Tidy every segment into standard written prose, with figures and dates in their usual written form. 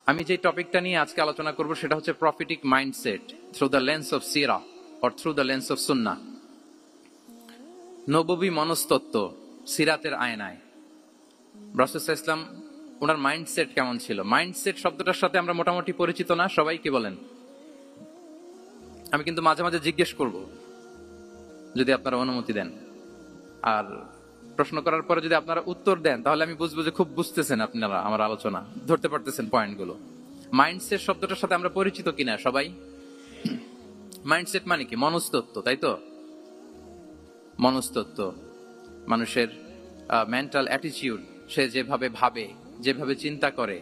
আমি যে টপিকটা নিয়ে আজকে আলোচনা করব সেটা হচ্ছে prophetic mindset through the lens of সিরা or through the lens of সুন্নাহ। নববী মনস্তত্ত্ব সিরাতের আয়নায় রাসূল সাল্লাল্লাহু আলাইহি ওয়াসাল্লাম ওনার মাইন্ডসেট কেমন ছিল। মাইন্ডসেট শব্দটার সাথে আমরা মোটামুটি পরিচিত না, সবাই কি বলেন? আমি কিন্তু মাঝে মাঝে জিজ্ঞেস করব যদি আপনারা অনুমতি দেন, আর প্রশ্ন করার পরে যদি আপনারা উত্তর দেন তাহলে আমি বুঝবো যে খুব বুঝতেছেন আপনারা আমার আলোচনা, ধরতে পারতেছেন পয়েন্টগুলো। মাইন্ডসেট শব্দটার সাথে আমরা পরিচিত কিনা সবাই? মাইন্ডসেট মানে কি? মনস্তত্ত্ব, তাই তো? মনস্তত্ত্ব, মানুষের মেন্টাল অ্যাটিটিউড, সে যেভাবে ভাবে, যেভাবে চিন্তা করে,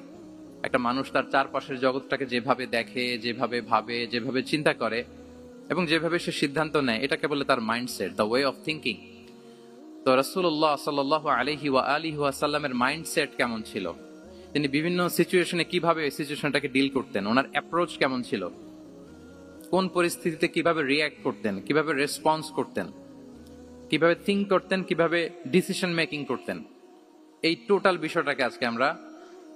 একটা মানুষ তার চারপাশের জগৎটাকে যেভাবে দেখে, যেভাবে ভাবে, যেভাবে চিন্তা করে এবং যেভাবে সে সিদ্ধান্ত নেয়, এটাকে বলে তার mindset, the way of thinking. তো রাসূলুল্লাহ সাল্লাল্লাহু আলাইহি ওয়া আলিহি ওয়াসাল্লামের মাইন্ডসেট কেমন ছিল, তিনি বিভিন্ন সিচুয়েশনে কিভাবে সিচুয়েশনটাকে ডিল করতেন, ওনার অ্যাপ্রোচ কেমন ছিল, কোন পরিস্থিতিতে কিভাবে রিয়্যাক্ট করতেন, কিভাবে রেসপন্স করতেন, কিভাবে থিঙ্ক করতেন, কিভাবে ডিসিশন মেকিং করতেন, এই টোটাল বিষয়টাকে আজকে আমরা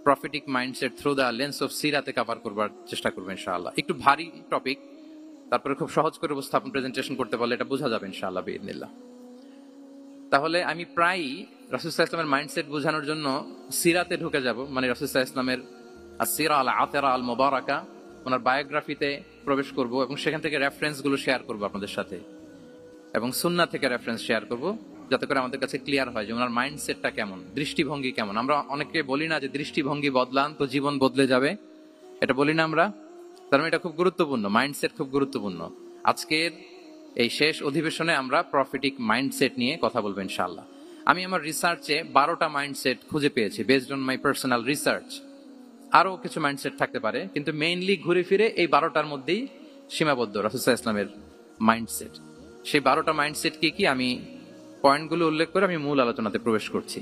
prophetic mindset through the lens of সিরাতে কভার করবার চেষ্টা করবো ইনশাআল্লাহ। একটু ভারী টপিক, তারপরে খুব সহজ করে উপস্থাপন প্রেজেন্টেশন করতে পারলে এটা বোঝা যাবে ইনশাআল্লাহ বিইذنিল্লাহ। তাহলে আমি প্রায়ই রাসূল সাল্লাল্লাহু আলাইহি ওয়াসাল্লামের মাইন্ডসেট বোঝানোর জন্য সিরাতে ঢুকে যাব, মানে রাসূল সাল্লাল্লাহু আলাইহি ওয়াসাল্লামের আসিরা আল আতিরা আল মুবারাকা, ওনার বায়োগ্রাফিতে প্রবেশ করব এবং সেখান থেকে রেফারেন্স গুলো শেয়ার করব আপনাদের সাথে, এবং সুন্নাহ থেকে রেফারেন্স শেয়ার করব, যাতে করে আমাদের কাছে ক্লিয়ার হয় যে ওনার মাইন্ডসেটটা কেমন, দৃষ্টিভঙ্গি কেমন। আমরা অনেকে বলি না যে দৃষ্টিভঙ্গি বদলান তো জীবন বদলে যাবে, এটা বলি না আমরা? তার মানে এটা খুব গুরুত্বপূর্ণ, মাইন্ডসেট খুব গুরুত্বপূর্ণ। আজকের এই শেষ অধিবেশনে আমরা প্রফিটিক মাইন্ডসেট নিয়ে কথা বলবো ইনশাআল্লাহ। আমি আমার রিসার্চে 12টা মাইন্ডসেট খুঁজে পেয়েছি based on my personal research. আরো কিছু মাইন্ডসেট থাকতে পারে, কিন্তু মেইনলি ঘুরে ফিরে এই 12টার মধ্যেই সীমাবদ্ধ রাসূল সাল্লাল্লাহু আলাইহি ওয়াসাল্লামের মাইন্ডসেট। সেই 12টা মাইন্ডসেট কি কি, আমি পয়েন্টগুলো উল্লেখ করে আমি মূল আলোচনাতে প্রবেশ করছি।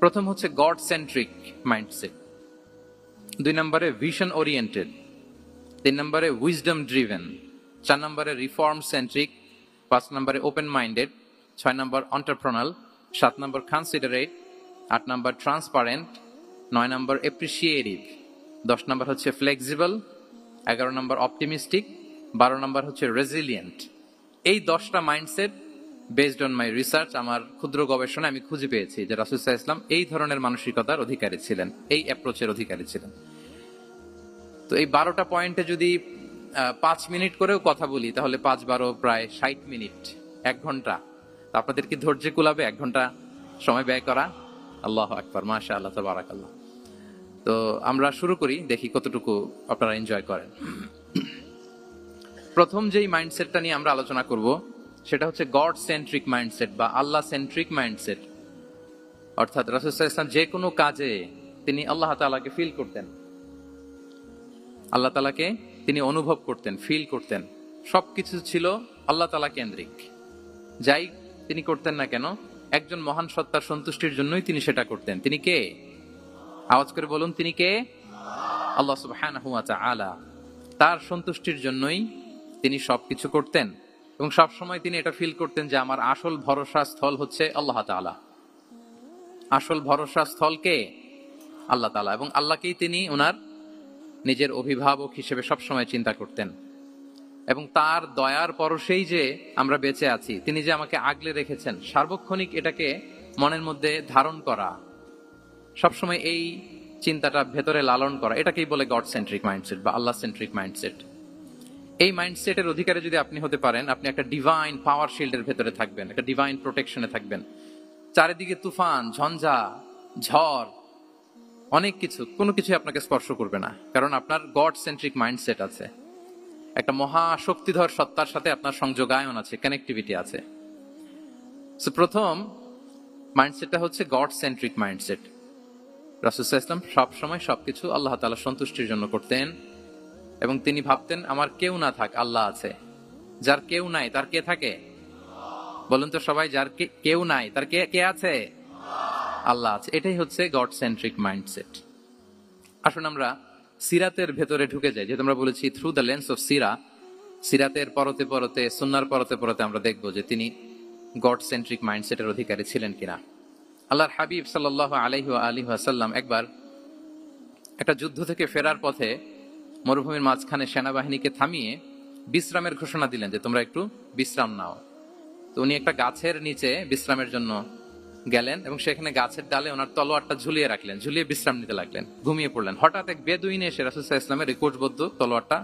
প্রথম হচ্ছে গড সেন্ট্রিক মাইন্ডসেট, 2 নম্বরে ভিশন ওরিয়েন্টেড, 3 নম্বরে উইজডম ড্রিভেন, 4 নম্বরে রিফর্ম সেন্ট্রিক, 5 নম্বরে ওপেন মাইন্ডেড, 6 নম্বর এন্টারপ্রেনাল, 7 নম্বর কনসিডারেট, 8 নম্বর ট্রান্সপারেন্ট, 9 নম্বর এপ্রিসিয়েটিভ, 10 নম্বর হচ্ছে ফ্লেক্সিবল, 11 নম্বর অপটিমিস্টিক, 12 নম্বর হচ্ছে রেজিলিয়েন্ট। এই 10টা mindset based on my research, আমার ক্ষুদ্র গবেষণা আমি খুঁজে পেয়েছি যে রাসূল সাল্লাল্লাহু আলাইহি ওয়াসাল্লাম এই ধরনের মানসিকতার অধিকারী ছিলেন, এই অ্যাপ্রোচের অধিকারী ছিলেন। তো এই 12টা পয়েন্টে যদি 5 মিনিট করেও কথা বলি তাহলে 5-12 প্রায় 60 মিনিট, 1 ঘন্টা। তো আপনাদের কি ধৈর্য কুলাবে 1 ঘন্টা সময় ব্যয় করা? আল্লাহু আকবার, মাশাআল্লাহ, তাবারাকাল্লাহ। তো আমরা শুরু করি, দেখি কতটুকু আপনারা এনজয় করেন। প্রথম যেই মাইন্ডসেটটা নিয়ে আমরা আলোচনা করব সেটা হচ্ছে গড সেন্ট্রিক মাইন্ডসেট বা আল্লাহ সেন্ট্রিক মাইন্ডসেট। অর্থাৎ রাসূল সাল্লাল্লাহু আলাইহি ওয়াসাল্লাম যে কোনো কাজে তিনি আল্লাহ তাআলাকে ফিল করতেন, আল্লাহ তাআলাকে তিনি অনুভব করতেন, ফিল করতেন। সবকিছু ছিল আল্লাহ তাআলা কেন্দ্রিক। যাই তিনি করতেন না কেন, একজন মহান সত্তার সন্তুষ্টির জন্যই তিনি সেটা করতেন। তিনি কে? আওয়াজ করে বলুন, তিনি কে? আল্লাহ সুবহানাহু ওয়া তাআলা। তার সন্তুষ্টির জন্যই তিনি সবকিছু করতেন এবং সবসময় তিনি এটা ফিল করতেন যে আমার আসল ভরসা স্থল হচ্ছে আল্লাহ তাআলা। আসল ভরসা স্থল কে? আল্লাহ তাআলা। এবং আল্লাহকেই তিনি ওনার নিজের অভিভাবক হিসেবে সবসময় চিন্তা করতেন। এবং তার দয়ার পরশেই যে আমরা বেঁচে আছি, তিনি যে আমাকে আগলে রেখেছেন, সার্বক্ষণিক এটাকে মনের মধ্যে ধারণ করা, সবসময় এই চিন্তাটা ভেতরে লালন করা, এটাকেই বলে গড সেন্ট্রিক মাইন্ডসেট বা আল্লাহ সেন্ট্রিক মাইন্ডসেট। এই মাইন্ডসেটের অধিকারী যদি আপনি হতে পারেন, আপনি একটা ডিভাইন পাওয়ার শিল্ডের ভেতরে থাকবেন, একটা ডিভাইন প্রোটেকশনে থাকবেন। চারিদিকে তুফান, ঝঞ্ঝা, ঝড়, অনেক কিছু, কোনো কিছু আপনাকে স্পর্শ করবে না, কারণ আপনার গড সেন্ট্রিক মাইন্ডসেট আছে। একটা মহা শক্তিধর সত্তার সাথে আপনার সংযোগায়ন আছে, কানেক্টিভিটি আছে। সো প্রথম মাইন্ডসেটটা হচ্ছে গড সেন্ট্রিক মাইন্ডসেট। রাসূল সাল্লাল্লাহু আলাইহি ওয়াসাল্লাম সবসময় সবকিছু আল্লাহ তাআলার সন্তুষ্টির জন্য করতেন এবং তিনি ভাবতেন আমার কেউ না থাক, আল্লাহ আছে। যার কেউ নাই তার কে থাকে? বলুন তো সবাই, যার কেউ নাই তার কে আছে? আল্লাহ আছে। এটাই হচ্ছে গড সেন্ট্রিক মাইন্ডসেট। আসুন আমরা সিরাতের ভেতরে ঢুকে যাই। যেহেতু আমরা বলেছি থ্রু দ্য লেন্স অফ সিরা, সিরাতের পরতে পরতে, সুন্নাহর পরতে পরতে আমরা দেখবো যে তিনি গড সেন্ট্রিক মাইন্ডসেটের অধিকারী ছিলেন কিনা। আল্লাহর হাবিব সাল্লাল্লাহু আলাইহি ওয়া আলিহি ওয়াসাল্লাম একবার একটা যুদ্ধ থেকে ফেরার পথে মরুভূমির মাঝখানে সেনাবাহিনীকে থামিয়ে বিশ্রামের ঘোষণা দিলেন যে তোমরা একটু বিশ্রাম নাও। তো উনি একটা গাছের নিচে বিশ্রামের জন্য গেলেন এবং সেখানে গাছের ডালে ওনার তলোয়ারটা ঝুলিয়ে রাখলেন, ঝুলিয়ে বিশ্রাম নিতে লাগলেন, ঘুমিয়ে পড়লেন। হঠাৎ এক বেদুইন এসে রাসূল সাল্লাল্লাহু আলাইহি ওয়াসাল্লামের এই কোষবদ্ধ তলোয়ারটা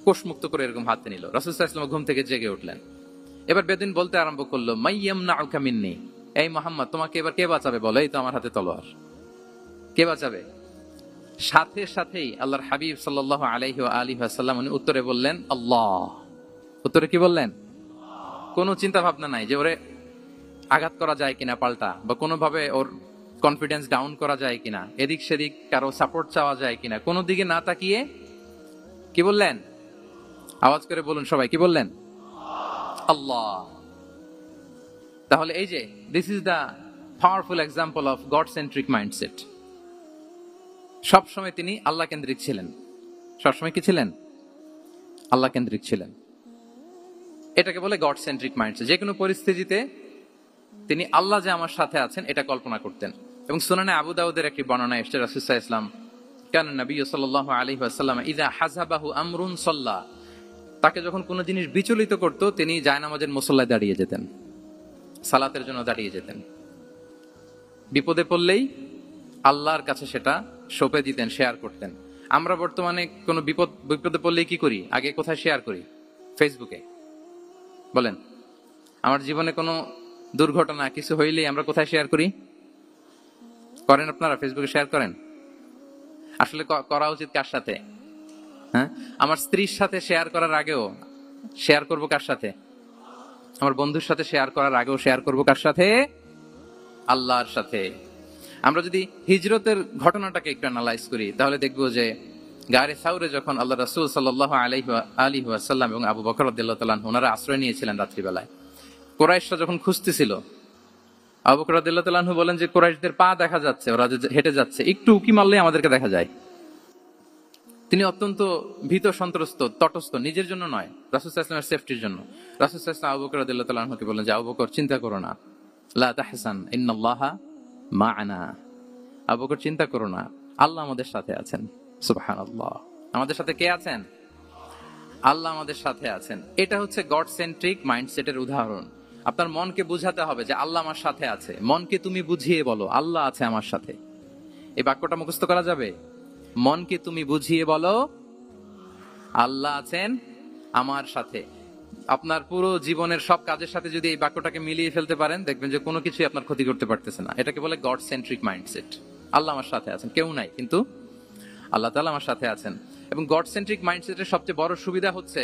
কোষমুক্ত করে এরকম হাতে নিল। রাসূল সাল্লাল্লাহু আলাইহি ওয়াসাল্লাম ঘুম থেকে জেগে উঠলেন। এবার বেদুইন বলতে আরম্ভ করলো, মাইয়ামনাউকা মিন্নি, এই মুহাম্মদ তোমাকে এবার কে বাঁচাবে বলো, এই তো আমার হাতে তলোয়ার, কে বাঁচাবে? সাথে সাথেই আল্লাহর হাবিব সাল্লাল্লাহু আলাইহি ওয়া আলিহি ওয়াসাল্লাম উনি উত্তরে বললেন আল্লাহ। উত্তরে কি বললেন? কোনো চিন্তা ভাবনা নাই যে ওরে আঘাত করা যায় কিনা পাল্টা, বা কোনোভাবে ওর কনফিডেন্স ডাউন করা যায় কিনা, এদিক সেদিক কারো সাপোর্ট চাওয়া যায় কিনা, কোনো দিকে না তাকিয়ে কি বললেন? আওয়াজ করে বলুন সবাই, কি বললেন? আল্লাহ। তাহলে এই যে this is the powerful example of god centric mindset. সবসময় তিনি আল্লাহ কেন্দ্রিক ছিলেন। সবসময় কি ছিলেন? আল্লাহ কেন্দ্রিক ছিলেন। এটাকে বলে গড সেন্ট্রিক মাইন্ডসেট। যে কোনো পরিস্থিতিতে তিনি আল্লাহ যে আমার সাথে আছেন এটা কল্পনা করতেন। এবং সুনানে আবু দাউদের একটি বর্ণনা এসেছে, রাসূল সাল্লাল্লাহু আলাইহি ওয়াসাল্লাম কানা নবী সাল্লাল্লাহু আলাইহি ওয়াসাল্লাম ইযা হাযাবাহু আমরুন সাল্লা, তাকে যখন কোনো জিনিস বিচলিত করত তিনি জায়নামাজের মুসল্লায় দাঁড়িয়ে যেতেন, সালাতের জন্য দাঁড়িয়ে যেতেন। বিপদে পড়লেই আল্লাহর কাছে সেটা সঁপে দিতেন, শেয়ার করতেন। আমরা বর্তমানে কোনো বিপদে পড়লেই কি করি? আগে কোথায় শেয়ার করি? ফেসবুকে। বলেন, আমার জীবনে কোনো দুর্ঘটনা কিছু হইলেই আমরা কোথায় শেয়ার করি? করেন আপনারা? ফেসবুকে শেয়ার করেন? আসলে করা উচিত কার সাথে? হ্যাঁ, আমার স্ত্রীর সাথে শেয়ার করার আগেও শেয়ার করব কার সাথে? আমার বন্ধুর সাথে শেয়ার করার আগেও শেয়ার করব কার সাথে? আল্লাহর সাথে। আমরা যদি হিজরতের ঘটনাটাকে একটু অ্যানালাইজ করি তাহলে দেখব যে গারে সাউরে যখন আল্লাহ রাসূল সাল্লাল্লাহু আলাইহি ওয়াসাল্লাম এবং আবু বকর রাদিয়াল্লাহু তাআলা আনহু ওনারা আশ্রয় নিয়েছিলেন রাত্রিবেলায়, কুরাইশরা যখন খুঁজতেছিল, আবু বকর রাদিয়াল্লাহু তাআলা আনহু বলেন যে কুরাইশদের পা দেখা যাচ্ছে, ওরা হেঁটে যাচ্ছে, একটু উকি মারলেই আমাদেরকে দেখা যায়। তিনি অত্যন্ত ভীত সন্ত্রস্ত, তটস্থ, নিজের জন্য নয়, রাসূল সাল্লাল্লাহু আলাইহি ওয়াসাল্লামের সেফটির জন্য। রাসূল সাল্লাল্লাহু আলাইহি ওয়াসাল্লাম আবু বকর রাদিয়াল্লাহু তাআলা আনহুকে বলেন যে আবু বকর চিন্তা করো না, লা তাহসান ইন্নাল্লাহা মা'ানা, আবু বকর চিন্তা করো না, আল্লাহ আমাদের সাথে আছেন। সুবহানাল্লাহ। আমাদের সাথে কে আছেন? আল্লাহ আমাদের সাথে আছেন। এটা হচ্ছে গড সেন্ট্রিক মাইন্ডসেটের উদাহরণ। আপনার মনকে বুঝাতে হবে যে আল্লাহ আমার সাথে আছে। মনকে তুমি বুঝিয়ে বলো আল্লাহ আছে আমার সাথে। এই বাক্যটা মুখস্থ করা যাবে? মনকে তুমি বুঝিয়ে বলো আল্লাহ আছেন আমার সাথে। আপনার পুরো জীবনের সব কাজের সাথে যদি এই বাক্যটাকে মিলিয়ে ফেলতে পারেন দেখবেন যে কোনো কিছুই আপনার ক্ষতি করতে পারতেছে না। এটাকে বলে গড সেন্ট্রিক মাইন্ডসেট। আল্লাহ আমার সাথে আছেন, কেউ নাই কিন্তু আল্লাহ তাআলা আমার সাথে আছেন। এবং গড সেন্ট্রিক মাইন্ডসেটের সবচেয়ে বড় সুবিধা হচ্ছে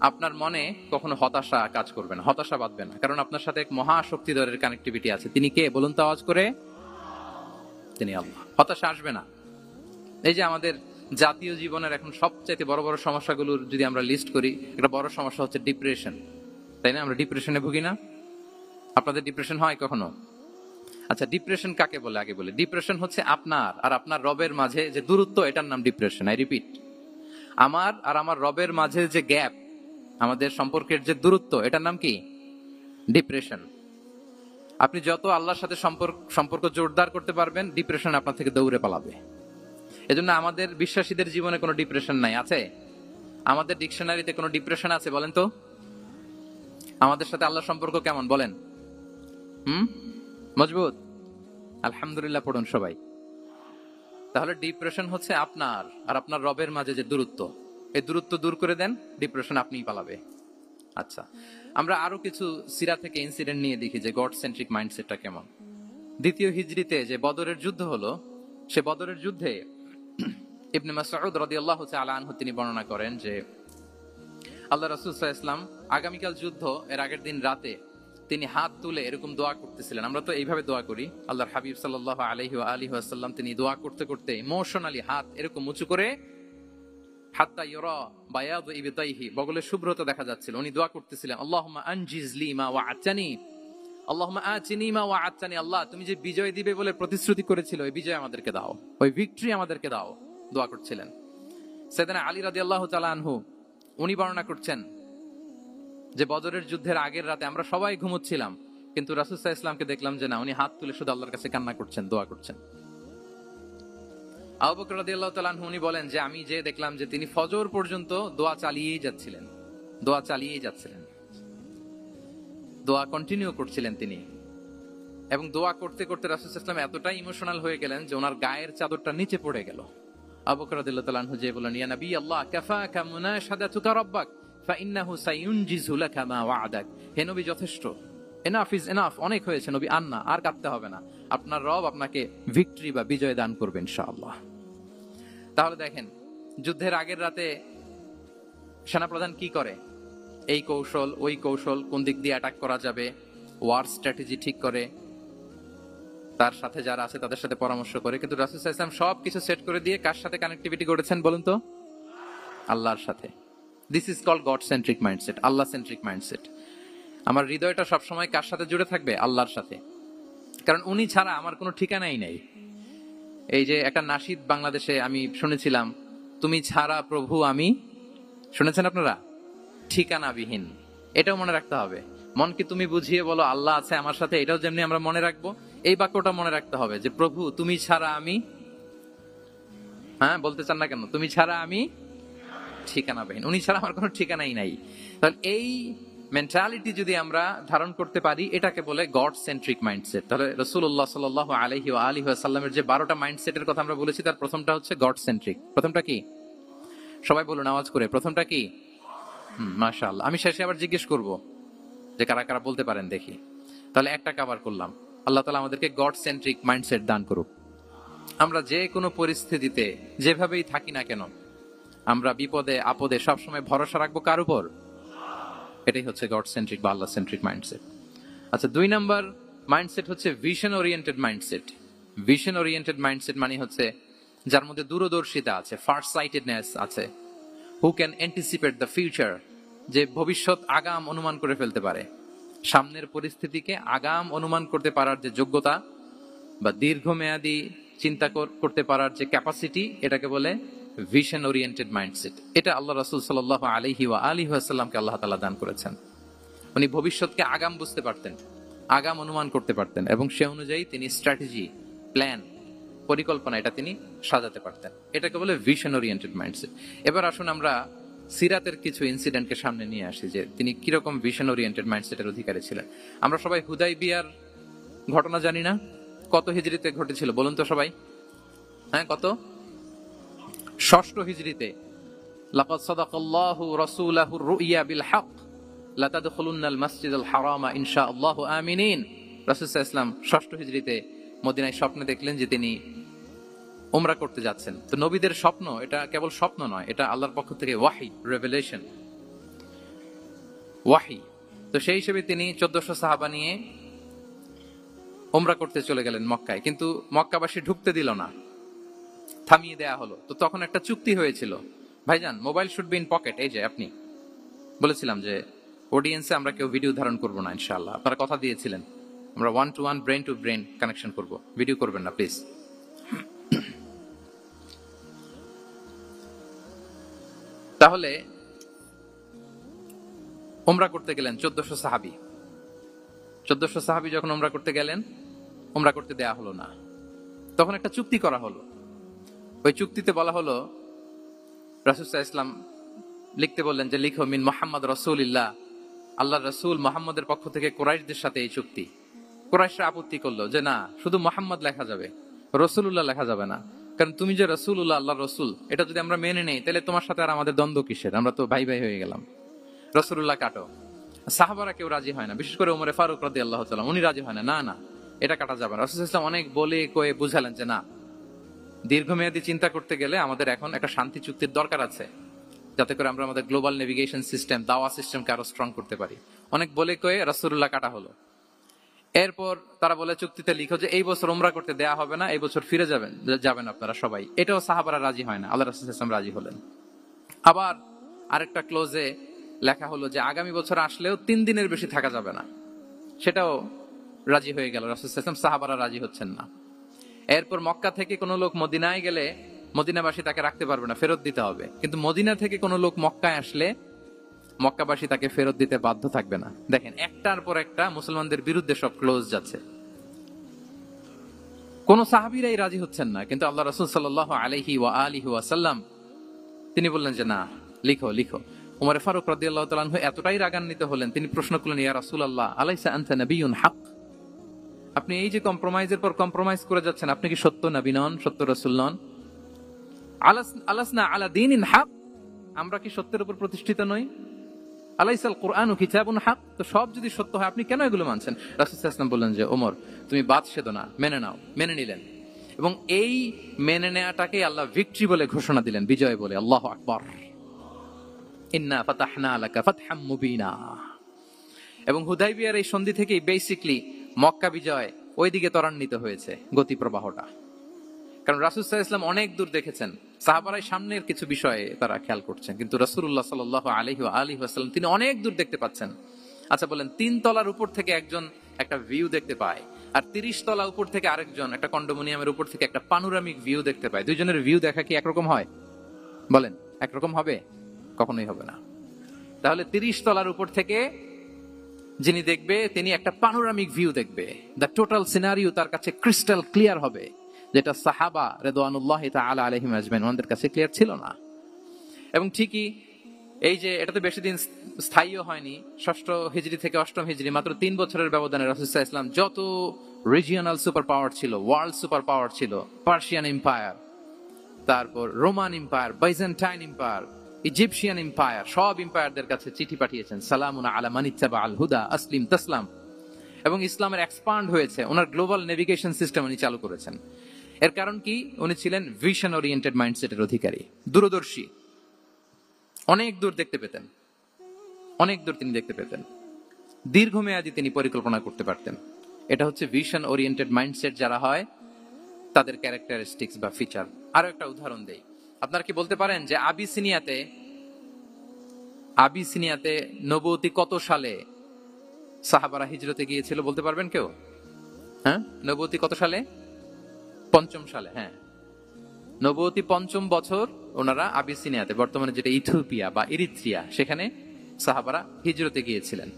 আপনার মনে কখনো হতাশা কাজ করবে না, হতাশা বাঁধবে না, কারণ আপনার সাথে এক মহাশক্তিধরের কানেক্টিভিটি আছে। তিনি কে বলুন তো আওয়াজ করে? তিনি আল্লাহ। হতাশা আসবে না। এই যে আমাদের জাতীয় জীবনের এখন সবচাইতে বড় বড় সমস্যাগুলোর যদি আমরা লিস্ট করি, একটা বড় সমস্যা হচ্ছে ডিপ্রেশন, তাই না? আমরা ডিপ্রেশনে ভুগি না? আপনাদের ডিপ্রেশন হয় কখনো? আচ্ছা, ডিপ্রেশন কাকে বলে আগে বলে। ডিপ্রেশন হচ্ছে আপনার আর আপনার রবের মাঝে যে দূরত্ব, এটার নাম ডিপ্রেশন। আই রিপিট, আমার আর আমার রবের মাঝে যে গ্যাপ, আমাদের সম্পর্কের যে দূরত্ব, এটার নাম কি? ডিপ্রেশন। আপনি যত আল্লাহর সাথে সম্পর্ক জোরদার করতে পারবেন, ডিপ্রেশন আপনার থেকে দৌড়ে পালাবে। এজন্য আমাদের বিশ্বাসীদের জীবনে কোনো ডিপ্রেশন নাই। আছে? আমাদের ডিকশনারিতে কোনো ডিপ্রেশন আছে বলেন তো? আমাদের সাথে আল্লাহর সম্পর্ক কেমন বলেন? মজবুত? আলহামদুলিল্লাহ পড়ুন সবাই। তাহলে ডিপ্রেশন হচ্ছে আপনার আর আপনার রবের মাঝে যে দূরত্ব, এই দূরত্ব দূর করে দেন, ডিপ্রেশন আপনিই পালাবে। আচ্ছা, আমরা আরো কিছু সিরা থেকে ইনসিডেন্ট নিয়ে দেখি যে গড সেন্ট্রিক মাইন্ডসেটটা কেমন। দ্বিতীয় হিজরিতে যে বদরের যুদ্ধ হলো, সে বদরের যুদ্ধে ইবনে মাসউদ রাদিয়াল্লাহু তাআলা আনহু তিনি বর্ণনা করেন যে আল্লাহ রাসূল সাল্লাল্লাহু আলাইহি ওয়াসাল্লাম আগামীকাল যুদ্ধ এর আগের দিন রাতে তিনি হাত তুলে এরকম দোয়া করতেছিলেন। আমরা তো এইভাবে দোয়া করি। আল্লাহর হাবিব সাল্লাল্লাহু আলাইহি ওয়া আলিহি ওয়াসাল্লাম তিনি দোয়া করতে করতে ইমোশনালি হাত এরকম উঁচু করে, হাত্তা ইউরা বায়াদু ইবতাইহি, বগলের শুভ্রতা দেখা যাচ্ছিল। উনি দোয়া করতেছিলেন আল্লাহুম্মা আনজিজ লি মা ওয়া'আতানি, আল্লাহুম্মা আতিনি মা ওয়া'আতানি, আল্লাহ তুমি যে বিজয় দিবে বলে প্রতিশ্রুতি করেছিল, ওই বিজয় আমাদেরকে দাও, ওই ভিক্টরি আমাদেরকে দাও। দোয়া করছিলেন। সাইয়েদনা আলী রাদিয়াল্লাহু তাআলা আনহু উনি বর্ণনা করছেন যে বদরের যুদ্ধের আগের রাতে আমরা সবাই ঘুমোচ্ছিলাম, কিন্তু রাসূল সাল্লাল্লাহু আলাইহি ওয়াসাল্লামকে দেখলাম যে না, উনি হাত তুলে শুধু আল্লাহর কাছে কান্না করছেন, দোয়া করছেন। আবু বকর রাদিয়াল্লাহু তাআলা আনহু উনি বলেন যে আমি যে দেখলাম যে তিনি ফজর পর্যন্ত দোয়া চালিয়েই যাচ্ছিলেন, দোয়া কন্টিনিউ করছিলেন তিনি। এবং দোয়া করতে করতে রাসূল সাল্লাল্লাহু আলাইহি ওয়াসাল্লাম এতটাই ইমোশনাল হয়ে গেলেন যে ওনার গায়ের চাদরটা নিচে পড়ে গেল। আবু বকর রাদিয়াল্লাহু তাআলা আনহু যে বলেন, ইয়া নবী আল্লাহ কাফাকা মুনাশাদাতুকা রাব্বাক ফাইন্নাহু সায়ুনজিজু লাকা মা ওয়া'দাক। হে নবী, যথেষ্ট, এনাফ ইজ এনাফ, অনেক হয়েছে নবী, আর কাঁদতে হবে না, আপনার রব আপনাকে ভিক্টরি বা বিজয় দান করবেন ইনশাআল্লাহ। তাহলে দেখেন, যুদ্ধের আগের রাতে সেনাপ্রধান কি করে? এই কৌশল ওই কৌশল, কোন দিক দিয়ে অ্যাটাক করা যাবে, ওয়ার স্ট্র্যাটেজি ঠিক করে, তার সাথে যারা আছে তাদের সাথে পরামর্শ করে। কিন্তু রাসূল সাল্লাল্লাহু আলাইহি ওয়াসাল্লাম সবকিছু সেট করে দিয়ে কার সাথে কানেক্টিভিটি করেছেন বলুন তো? আল্লাহর সাথে। This is called God centric mindset, Allah centric mindset. আমার হৃদয়টা সবসময় কার সাথে জুড়ে থাকবে? আল্লাহর সাথে। কারণ উনি ছাড়া আমার কোনো ঠিকানাই নেই। এই যে একটা নাশিদ বাংলাদেশে আমি শুনেছিলাম, তুমি ছাড়া প্রভু আমি, শুনেছেন আপনারা? ঠিকানাবিহীন। এটাও মনে রাখতে হবে। মনকে তুমি বুঝিয়ে বলো আল্লাহ আছে আমার সাথে, এটাও যেমনি আমরা মনে রাখবো, এই বাক্যটা মনে রাখতে হবে যে প্রভু তুমি ছাড়া আমি, হ্যাঁ বলতে চান না কেন? তুমি ছাড়া আমি ঠিকানাবিহীন, উনি ছাড়া আমার কোনো ঠিকানাই নাই। তাহলে এই মেন্টালিটি যদি আমরা ধারণ করতে পারি, এটাকে বলে গড সেন্ট্রিক মাইন্ডসেট। তাহলে রাসূলুল্লাহ সাল্লাল্লাহু আলাইহি ওয়া আলিহি ওয়াসাল্লামের যে 12টা মাইন্ডসেটের কথা আমরা বলেছি, তার প্রথমটা হচ্ছে গড সেন্ট্রিক। প্রথমটা কি? সবাই বলুন আওয়াজ করে, প্রথমটা কি? মাশাআল্লাহ। আমি শেষে আবার জিজ্ঞেস করব যে কারা কারা বলতে পারেন দেখি। তাহলে একটা কভার করলাম। আল্লাহ তাআলা আমাদেরকে গড সেন্ট্রিক মাইন্ডসেট দান করুক। আমরা যে কোনো পরিস্থিতিতে যেভাবেই থাকি না কেন, আমরা বিপদে আপদে সবসময় ভরসা রাখবো কার উপর? এটাই হচ্ছে গড সেন্ট্রিক বা আল্লাহ সেন্ট্রিক মাইন্ডসেট। আচ্ছা, 2 নাম্বার মাইন্ডসেট হচ্ছে vision oriented mindset. Vision oriented mindset মানে হচ্ছে যার মধ্যে দূরদর্শিতা আছে, ফার্স্ট সাইটেডনেস আছে, who can anticipate the future, যে ভবিষ্যৎ আগাম অনুমান করে ফেলতে পারে, সামনের পরিস্থিতিকে আগাম অনুমান করতে পারার যে যোগ্যতা বা দীর্ঘমেয়াদী চিন্তা করতে পারার যে ক্যাপাসিটি, এটাকে বলে ভিশন ওরিয়েন্টেড মাইন্ডসেট। এটা আল্লাহ রাসূল সাল্লাল্লাহু আলাইহি ওয়া আলিহি ওয়াসাল্লামকে আল্লাহ তাআলা দান করেছেন। উনি ভবিষ্যৎকে আগাম বুঝতে পারতেন, আগাম অনুমান করতে পারতেন, এবং সে অনুযায়ী তিনি স্ট্র্যাটেজি, প্ল্যান, পরিকল্পনা এটা তিনি সাজাতে পারতেন। এটাকে বলে ভিশন ওরিয়েন্টেড মাইন্ডসেট। এবার আসুন আমরা সিরাতের কিছু ইনসিডেন্টকে সামনে নিয়ে আসি যে তিনি কিরকম ভিশন ওরিয়েন্টেড মাইন্ডসেটের অধিকারী ছিলেন। আমরা সবাই হুদাইবিয়ার ঘটনা জানি না? কত হিজরিতে ঘটেছিল বলুন তো সবাই? হ্যাঁ, কত? 6ষ্ঠ হিজরিতে। লাকাদ সাদাকাল্লাহু রাসূলাহুর রুইয়া বিল হক লা তাদখুলুন্নাল মাসজিদাল হারামা ইনশাআল্লাহু আমিনিন। রাসূল সাল্লাল্লাহু আলাইহি ওয়াসাল্লাম 6ষ্ঠ হিজরিতে মদিনায় স্বপ্নে দেখলেন যে তিনি উমরা করতে যাচ্ছেন। তো নবীদের স্বপ্ন এটা কেবল স্বপ্ন নয়, এটা আল্লাহর পক্ষ থেকে ওয়াহি, রেভেলেশন, ওয়াহি। তো সেই হিসেবে তিনি 1400 সাহাবা নিয়ে উমরা করতে চলে গেলেন মক্কায়, কিন্তু মক্কাবাসী ঢুকতে দিল না, থামিয়ে দেয়া হলো। তো তখন একটা চুক্তি হয়েছিল, ভাইজান mobile should be in pocket. এই যে আপনি বলেছিলাম যে অডিয়েন্সে আমরা কেউ ভিডিও ধারণ করবো না ইনশাআল্লাহ, আপনারা কথা দিয়েছিলেন আমরা 1 to 1 brain to brain connection করব, ভিডিও করবেন না প্লিজ। তাহলে উমরা করতে গেলেন 1400 সাহাবী। 1400 সাহাবী যখন উমরা করতে গেলেন, উমরা করতে দেয়া হলো না। তখন একটা চুক্তি করা হলো। ওই চুক্তিতে বলা হলো, রাসূল সাল্লাল্লাহু আলাইহি ওয়াসাল্লাম লিখতে বললেন যে লিখো মিন মুহাম্মদ রাসূলুল্লাহ, আল্লাহর রাসূল মুহাম্মদের পক্ষ থেকে কুরাইশদের সাথে এই চুক্তি। কুরাইশরা আপত্তি করলো যে না, শুধু মুহাম্মদ লেখা যাবে, রাসূলুল্লাহ লেখা যাবে না। কারণ তুমি যে রাসূলুল্লাহ, আল্লাহর রাসূল, এটা যদি আমরা মেনে নেই তাহলে তোমার সাথে আর আমাদের দ্বন্দ্ব কিসের? আমরা তো ভাই ভাই হয়ে গেলাম। রাসূলুল্লাহ কাটো। সাহাবারা কেউ রাজি হয় না, বিশেষ করে ওমরে ফারুক রাদিয়াল্লাহু তাআলা, উনি রাজি হয় না, না না এটা কাটা যাবে না। রাসূল সাল্লাল্লাহু আলাইহি ওয়াসাল্লাম অনেক বলে কয়ে বুঝালেন যে না, দীর্ঘমেয়াদী চিন্তা করতে গেলে আমাদের এখন একটা শান্তি চুক্তির দরকার আছে, যাতে করে আমরা আমাদের গ্লোবাল নেভিগেশন সিস্টেম, দাওয়া সিস্টেমকে আরো স্ট্রং করতে পারি। অনেক বলে কয়ে রাসূলুল্লাহ কাটা হলো। এরপর তারা বলে চুক্তিতে লিখো যে এই বছর উমরা করতে দেয়া হবে না, এই বছর ফিরে যাবেন আপনারা সবাই। এটাও সাহাবারা রাজি হয় না, আল্লাহ রাসূল সাল্লাল্লাহু আলাইহি ওয়াসাল্লাম রাজি হলেন। আবার আরেকটা ক্লোজে লেখা হলো যে আগামী বছর আসলেও 3 দিনের বেশি থাকা যাবে না, সেটাও রাজি হয়ে গেল। রাসূল সাল্লাল্লাহু আলাইহি ওয়াসাল্লাম, সাহাবারা রাজি হচ্ছেন না। এরপর মক্কা থেকে কোনো লোক মদিনায় গেলে মদিনাবাসী তাকে রাখতে পারবে না, ফেরত দিতে হবে। কিন্তু মদিনা থেকে কোনো লোক মক্কায় আসলে মক্কাবাসী তাকে ফেরত দিতে বাধ্য থাকবে না। দেখেন, একটার পর একটা মুসলমানদের বিরুদ্ধে সব ক্লোজ যাচ্ছে। কোন সাহাবীরাই রাজি হচ্ছেন না, কিন্তু আল্লাহ রাসূল সাল্লাল্লাহু আলাইহি ওয়া আলিহি ওয়াসাল্লাম তিনি বললেন যে না, লিখো লিখো। উমর ফারুক রাদিয়াল্লাহু তাআলা আনহু এতটাই রাগান্বিত হলেন, তিনি প্রশ্ন করলেন, ইয়া রাসূলুল্লাহ আলাইসা আনতা নাবিয়্যুন হক, আপনি এই যে কম্প্রোমাইজের পর কম্প্রোমাইজ করে যাচ্ছেন, আপনি কি সত্য নবী নন, সত্য রাসূল নন? আলাসনা আলা দীনিন হক, আমরা কি সত্যের উপর প্রতিষ্ঠিত নই? আলাইসাল কুরআনু কিতাবুন হক, তো সব যদি সত্য হয় আপনি কেন এগুলো মানছেন? রাসূল সাল্লাল্লাহু আলাইহি ওয়াসাল্লাম বললেন যে ওমর, তুমি বাদশাহ না, মেনে নাও। মেনে নিলেন, এবং এই মেনে নেওয়াটাকে আল্লাহ ভিক্টরি বলে ঘোষণা দিলেন, বিজয় বলে। আল্লাহু আকবার। ইন্না ফাতাহনা লাকা ফাতহাম মুবিনা। এবং হুদাইবিয়ার এই সন্ধি থেকেই বেসিক্যালি মক্কা বিজয় ওইদিকে ত্বরান্বিত হয়েছে গতি প্রবাহটা। কারণ রাসূল সাল্লাল্লাহু আলাইহি ওয়াসাল্লাম অনেক দূর দেখেছেন, সাহাবারা সামনের কিছু বিষয়ে তারা খেয়াল করছেন, কিন্তু রাসূলুল্লাহ সাল্লাল্লাহু আলাইহি ওয়া আলিহি ওয়াসাল্লাম তিনি অনেক দূর দেখতে পাচ্ছেন। আচ্ছা বলেন, 3 তলার উপর থেকে একজন একটা ভিউ দেখতে পায়, আর 30 তলা উপর থেকে আরেকজন একটা কন্ডোমিনিয়ামের উপর থেকে একটা পানোরামিক ভিউ দেখতে পায়। দুইজনের ভিউ দেখা কি একরকম হয়? বলেন, একরকম হবে? কখনোই হবে না। তাহলে 30 তলার উপর থেকে যিনি দেখবে তিনি একটা পানোরামিক ভিউ দেখবে, দ্য টোটাল সিনারিও তার কাছে ক্রিস্টাল ক্লিয়ার হবে, যেটা সাহাবা রিদওয়ানুল্লাহি তাআলা আলাইহিম আজমাইন ওনাদের কাছে ক্লিয়ার ছিল না। এবং ঠিকই এই যে এটাতে বেশি দিন স্থায়ীও হয়নি, 6ষ্ঠ হিজরি থেকে 8ম হিজরি, মাত্র 3 বছরের ব্যবধানে রাসূল সাল্লাল্লাহু আলাইহি ওয়াসাল্লাম যত রিজিওনাল সুপার পাওয়ার ছিল, ওয়ার্ল্ড সুপার পাওয়ার ছিল, পার্সিয়ান এম্পায়ার, তারপর Roman empire, Byzantine empire, Egyptian empire, সব এম্পায়ারদের কাছে চিঠি পাঠিয়েছেন, সালামুন আলা মান ইত্তাবা আল হুদা আসলিম তাসলাম। এবং ইসলামের এক্সপান্ড হয়েছে, ওনার গ্লোবাল নেভিগেশন সিস্টেম উনি চালু করেছেন। এর কারণ কি? উনি ছিলেন ভিশন ওরিয়েন্টেড মাইন্ডসেটের অধিকারী, দূরদর্শী, অনেক দূর দেখতে পেতেন, অনেক দূর তিনি দেখতে পেতেন, দীর্ঘমেয়াদী তিনি পরিকল্পনা করতে পারতেন। এটা হচ্ছে ভিশন ওরিয়েন্টেড মাইন্ডসেট যারা হয় তাদের ক্যারেক্টারিস্টিক্স বা ফিচার। আরো একটা উদাহরণ দেই, আপনারা কি বলতে পারেন যে আবিসিনিয়াতে নবুয়তি কত সালে সাহাবারা হিজরতে গিয়েছিল? বলতে পারবেন কেউ? হ্যাঁ, নবুয়তি কত সালে? 5ম সালে। হ্যাঁ, নবুয়তি 5ম বছর ওনারা আবিসিনিয়াতে, বর্তমানে যেটা ইথিওপিয়া বা ইরিত্রিয়া, সেখানে সাহাবারা হিজরতে গিয়েছিলেন।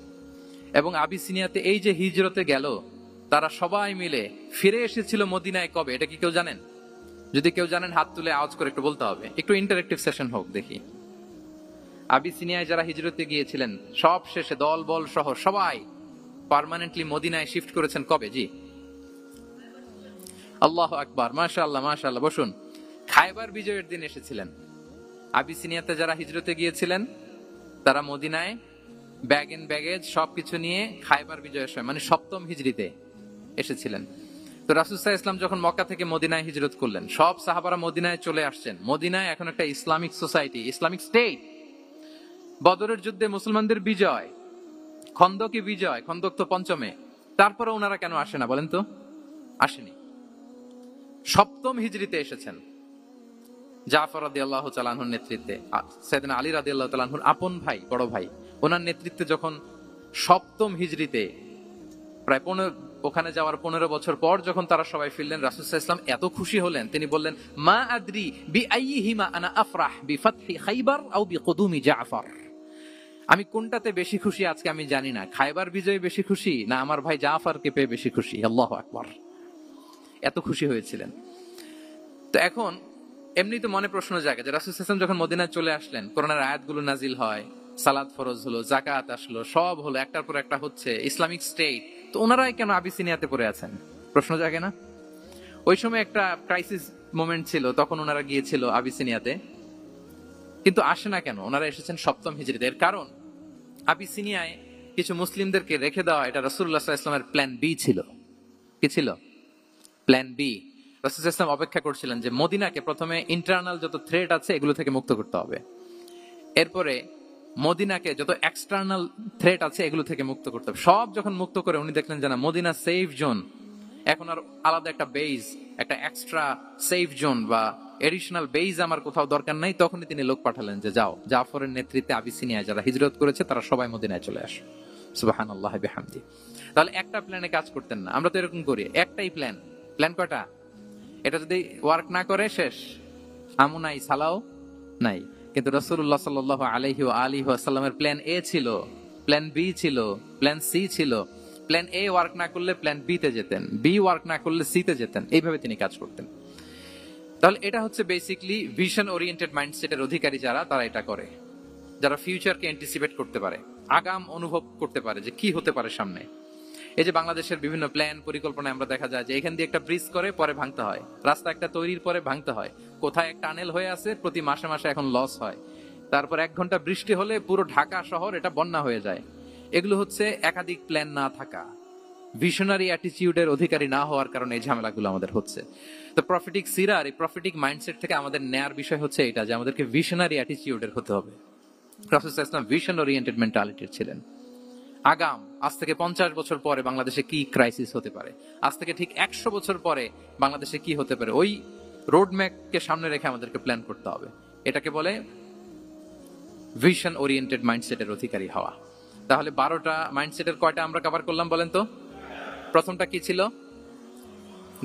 এবং আবিসিনিয়াতে এই যে হিজরতে গেল, তারা সবাই মিলে ফিরে এসেছিল মদিনায় কবে? এটা কি কেউ জানেন? যদি কেউ জানেন হাত তুলে আওয়াজ করে একটু বলতে হবে, একটু ইন্টারেক্টিভ সেশন হোক দেখি। আবিসিনিয়ায় যারা হিজরতে গিয়েছিলেন সব শেষে দল বল সহ সবাই পার্মানেন্টলি মদিনায় শিফট করেছেন কবে? জি, আল্লাহু আকবার, মাশাআল্লাহ মাশাআল্লাহ। বসুন। খায়বার বিজয়ের দিন এসেছিলেন। আবিসিনিয়াতে যারা হিজরতে গিয়েছিলেন তারা মদিনায় ব্যাগ এন্ড ব্যাগেজ সবকিছু নিয়ে খায়বার বিজয়ের সময়, মানে 7ম হিজরিতে এসেছিলেন। তো রাসূল সাল্লাল্লাহু আলাইহি ওয়াসাল্লাম যখন মক্কা থেকে মদিনায় হিজরত করলেন, সব সাহাবারা মদিনায় চলে আসছেন। মদিনায় এখন একটা ইসলামিক সোসাইটি, ইসলামিক স্টেট। বদরের যুদ্ধে মুসলমানদের বিজয়, খন্দকে বিজয়, খন্দক তো 5মে। তারপরে ওনারা কেন আসে না বলেন তো? আসেনি। 7ম হিজরিতে এসেছেন, জাফর রাদিয়াল্লাহু তাআলা আনহুর নেতৃত্বে, সাইয়েদনা আলী রাদিয়াল্লাহু তাআলা আনহুর আপন ভাই, বড় ভাই, ওনার নেতৃত্বে যখন 7ম হিজরিতে প্রায় ওখানে যাওয়ার 15 বছর পর যখন তারা সবাই ফিরলেন, রাসূল সাল্লাল্লাহু আলাইহি ওয়াসাল্লাম এত খুশি হলেন, তিনি বললেন, মা আদরি বিআইয়িহিমা আনা আফরাহ বিফাতহি খাইবার আও বিকুদুমি জাফর। আমি কোনটাতে বেশি খুশি আজকে আমি জানি না, খায়বার বিজয়ে বেশি খুশি না আমার ভাই জাফরকে পেয়ে বেশি খুশি। আল্লাহু আকবার, এত খুশি হয়েছিলেন। তো এখন এমনি তো মনে প্রশ্ন জাগে যে রাসূল সাল্লাল্লাহু আলাইহি ওয়াসাল্লাম যখন মদিনায় চলে আসলেন, কোরআনের আয়াতগুলো নাজিল হয়, সালাত ফরজ হলো, যাকাত আসলো, সব হলো, একটার পর একটা হচ্ছে, ইসলামিক স্টেট, তো ওনারাই কেন আবিসিনিয়াতে পড়ে আছেন? প্রশ্ন জাগে না? ওই সময় একটা ক্রাইসিস মোমেন্ট ছিল, তখন ওনারা গিয়েছিল আবিসিনিয়াতে, কিন্তু আসে না কেন? ওনারা এসেছেন 7ম হিজরিতে। এর কারণ আবিসিনিয়ায় কিছু মুসলিমদেরকে রেখে দেওয়া, এটা রাসূলুল্লাহ সাল্লাল্লাহু আলাইহি ওয়াসাল্লামের প্ল্যান বি ছিল। কি ছিল? Plan B. রাসূল সাল্লাল্লাহু আলাইহি ওয়াসাল্লাম অপেক্ষা করছিলেন যে মদিনাকে প্রথমে ইন্টারনাল যত থ্রেট আছে এগুলো থেকে মুক্ত করতে হবে, এরপরে মদিনাকে যত এক্সটার্নাল থ্রেট আছে এগুলো থেকে মুক্ত করতে হবে। সব যখন মুক্ত করে উনি দেখলেন যে না, মদিনা সেফ জোন, এখন আর আলাদা একটা বেজ, একটা এক্সট্রা সেফ জোন বা এডিশনাল বেজ আমার কোথাও দরকার নাই, তখনই তিনি লোক পাঠালেন যে যাও, জাফরের নেতৃত্বে আবিসিনিয়ায় যারা হিজরত করেছে তারা সবাই মদিনায় চলে আসে। সুবহানাল্লাহি ওয়া বিহামদিহি। তাহলে একটা প্ল্যানে কাজ করতেন না, আমরা তো এরকম করি, একটাই প্ল্যান। প্ল্যান কয়টা? এটা যদি ওয়ার্ক না করে শেষ, আমু নাই, সালাও নাই। কিন্তু রাসূলুল্লাহ সাল্লাল্লাহু আলাইহি ওয়া আলিহি ওয়াসাল্লামের প্ল্যান এ ছিল, প্ল্যান বি ছিল, প্ল্যান সি ছিল, প্ল্যান এ ওয়ার্ক না করলে প্ল্যান বি তে যেতেন, বি ওয়ার্ক না করলে সি তে যেতেন, এইভাবে তিনি কাজ করতেন। তাহলে এটা হচ্ছে বেসিকলি ভিশন ওরিয়েন্টেড মাইন্ডসেটের অধিকারী যারা, তারা এটা করে, যারা ফিউচারকে অ্যান্টিসিপেট করতে পারে, আগাম অনুভব করতে পারে যে কি হতে পারে সামনে। এই যে বাংলাদেশের বিভিন্ন প্ল্যান পরিকল্পনায় আমরা দেখা যায় যে এখান দিয়ে একটা ব্রিজ করে পরে ভাঙতে হয়, রাস্তা একটা তৈরির পরে ভাঙতে হয়, কোথায় একটা টানেল হয়ে আছে প্রতি মাসে মাসে এখন লস হয়, তারপর 1 ঘন্টা বৃষ্টি হলে পুরো ঢাকা শহর এটা বন্যা হয়ে যায়। এগুলো হচ্ছে একাধিক প্ল্যান না থাকা, ভিশনারি অ্যাটিটিউডের অধিকারী না হওয়ার কারণে এই ঝামেলাগুলো আমাদের হচ্ছে। তো প্রফেটিক সিরার এই প্রফেটিক মাইন্ডসেট থেকে আমাদের নেয়ার বিষয় হচ্ছে এটা যে আমাদেরকে ভিশনারি অ্যাটিটিউডের হতে হবে। রাসূল সাল্লাল্লাহু আলাইহি ওয়াসাল্লাম ভিশন ওরিয়েন্টেড মেন্টালিটির ছিলেন। আগাম, আজ থেকে 50 বছর পরে বাংলাদেশে কি ক্রাইসিস হতে পারে, আজ থেকে ঠিক 100 বছর পরে বাংলাদেশে কি হতে পারে, ওই রোড ম্যাপকে সামনে রেখে আমাদেরকে প্ল্যান করতে হবে। এটাকে বলে ভিশন ওরিয়েন্টেড মাইন্ডসেটের অধিকারী হওয়া। তাহলে 12টা মাইন্ডসেটের কয়টা আমরা কভার করলাম বলেন তো? প্রথমটা কি ছিল?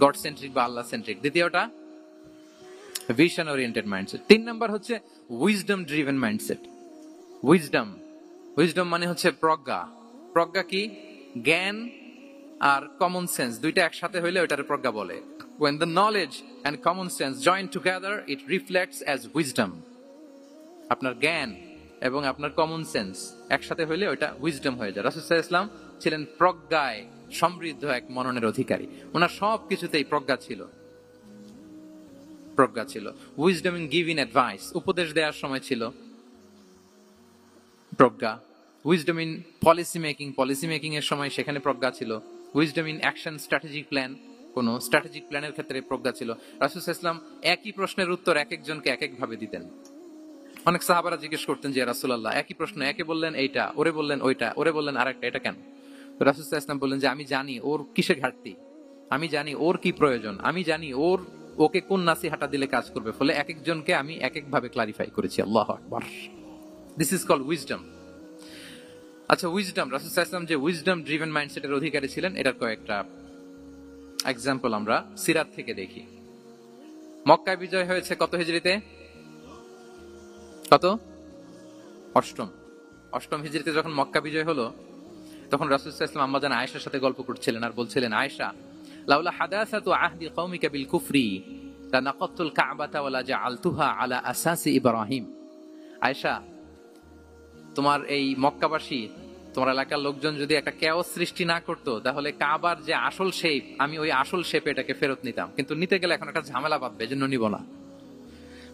গড সেন্ট্রিক বা আল্লাহ সেন্ট্রিক। দ্বিতীয়টা ভিশন ওরিয়েন্টেড মাইন্ডসেট। 3 নাম্বার হচ্ছে wisdom driven mindset. Wisdom, wisdom মানে হচ্ছে প্রজ্ঞা। প্রজ্ঞা কি? জ্ঞান আর কমন সেন্স দুইটা একসাথে হইলে ওইটারে প্রজ্ঞা বলে। When the knowledge and common sense join together, it reflects as wisdom. আপনার জ্ঞান এবং আপনার কমন সেন্স একসাথে হইলে ওইটা উইজডম হয়ে যায়। রাসূল সাল্লাল্লাহু আলাইহি ওয়াসাল্লাম ছিলেন প্রজ্ঞায় সমৃদ্ধ এক মননের অধিকারী। ওনার সব কিছুতেই প্রজ্ঞা ছিল, প্রজ্ঞা ছিল। উইজডম ইন গিভিং অ্যাডভাইস, উপদেশ দেওয়ার সময় ছিল প্রজ্ঞা। Wisdom in policy making, policy making এর সময় সেখানে প্রজ্ঞা ছিল। Wisdom in action strategic plan, কোন স্ট্র্যাটেজিক প্ল্যানের ক্ষেত্রে প্রজ্ঞা ছিল। রাসূল সাল্লাল্লাহু আলাইহি ওয়াসাল্লাম একই প্রশ্নের উত্তর এক একজনকে এক এক ভাবে দিতেন। অনেক সাহাবারা জিজ্ঞেস করতেন যে রাসূলুল্লাহ একই প্রশ্ন, একে বললেন এইটা, ওরে বললেন ওইটা, ওরে বললেন আরেকটা, এটা কেন? তো রাসূল সাল্লাল্লাহু আলাইহি ওয়াসাল্লাম বললেন যে আমি জানি ওর কিসে ঘাটতি, আমি জানি ওর কি প্রয়োজন, আমি জানি ওকে কোন নাসিহাটা দিলে কাজ করবে, ফলে এক একজনকে আমি এক এক ভাবে ক্লারিফাই করেছি। আল্লাহু আকবার। This is called wisdom. আচ্ছা, উইজডম, রাসূল সাল্লাল্লাহু আলাইহি ওয়াসাল্লাম যে উইজডম ড্রিভেন মাইন্ডসেটের অধিকারী ছিলেন, এটার কয়েকটা এক্সাম্পল আমরা সিরাত থেকে দেখি। মক্কায় বিজয় হয়েছে কত হিজরিতে? কত? অষ্টম হিজরিতে যখন মক্কা বিজয় হলো, তখন রাসূল সাল্লাল্লাহু আলাইহি ওয়াসাল্লাম আম্মা জান আয়েশার সাথে গল্প করছিলেন আর বলছিলেন, আয়েশা, লাউলা হাদাসাতু আহদি কওমিকা বিল কুফরি লানাকাতুল কাবাতা ওয়ালা জাআলতুহা আলা আসাসি ইব্রাহিম। আয়েশা, তোমার এই মক্কাবাসী, তোমার এলাকার লোকজন যদি একটা কেওস সৃষ্টি না করতো, তাহলে কাবার যে আসল শেপ, আমি ওই আসল শেপে এটাকে ফেরত নিতাম, কিন্তু নিতে গেলে এখন একটা ঝামেলা বাঁধবে, এজন্য নিব না।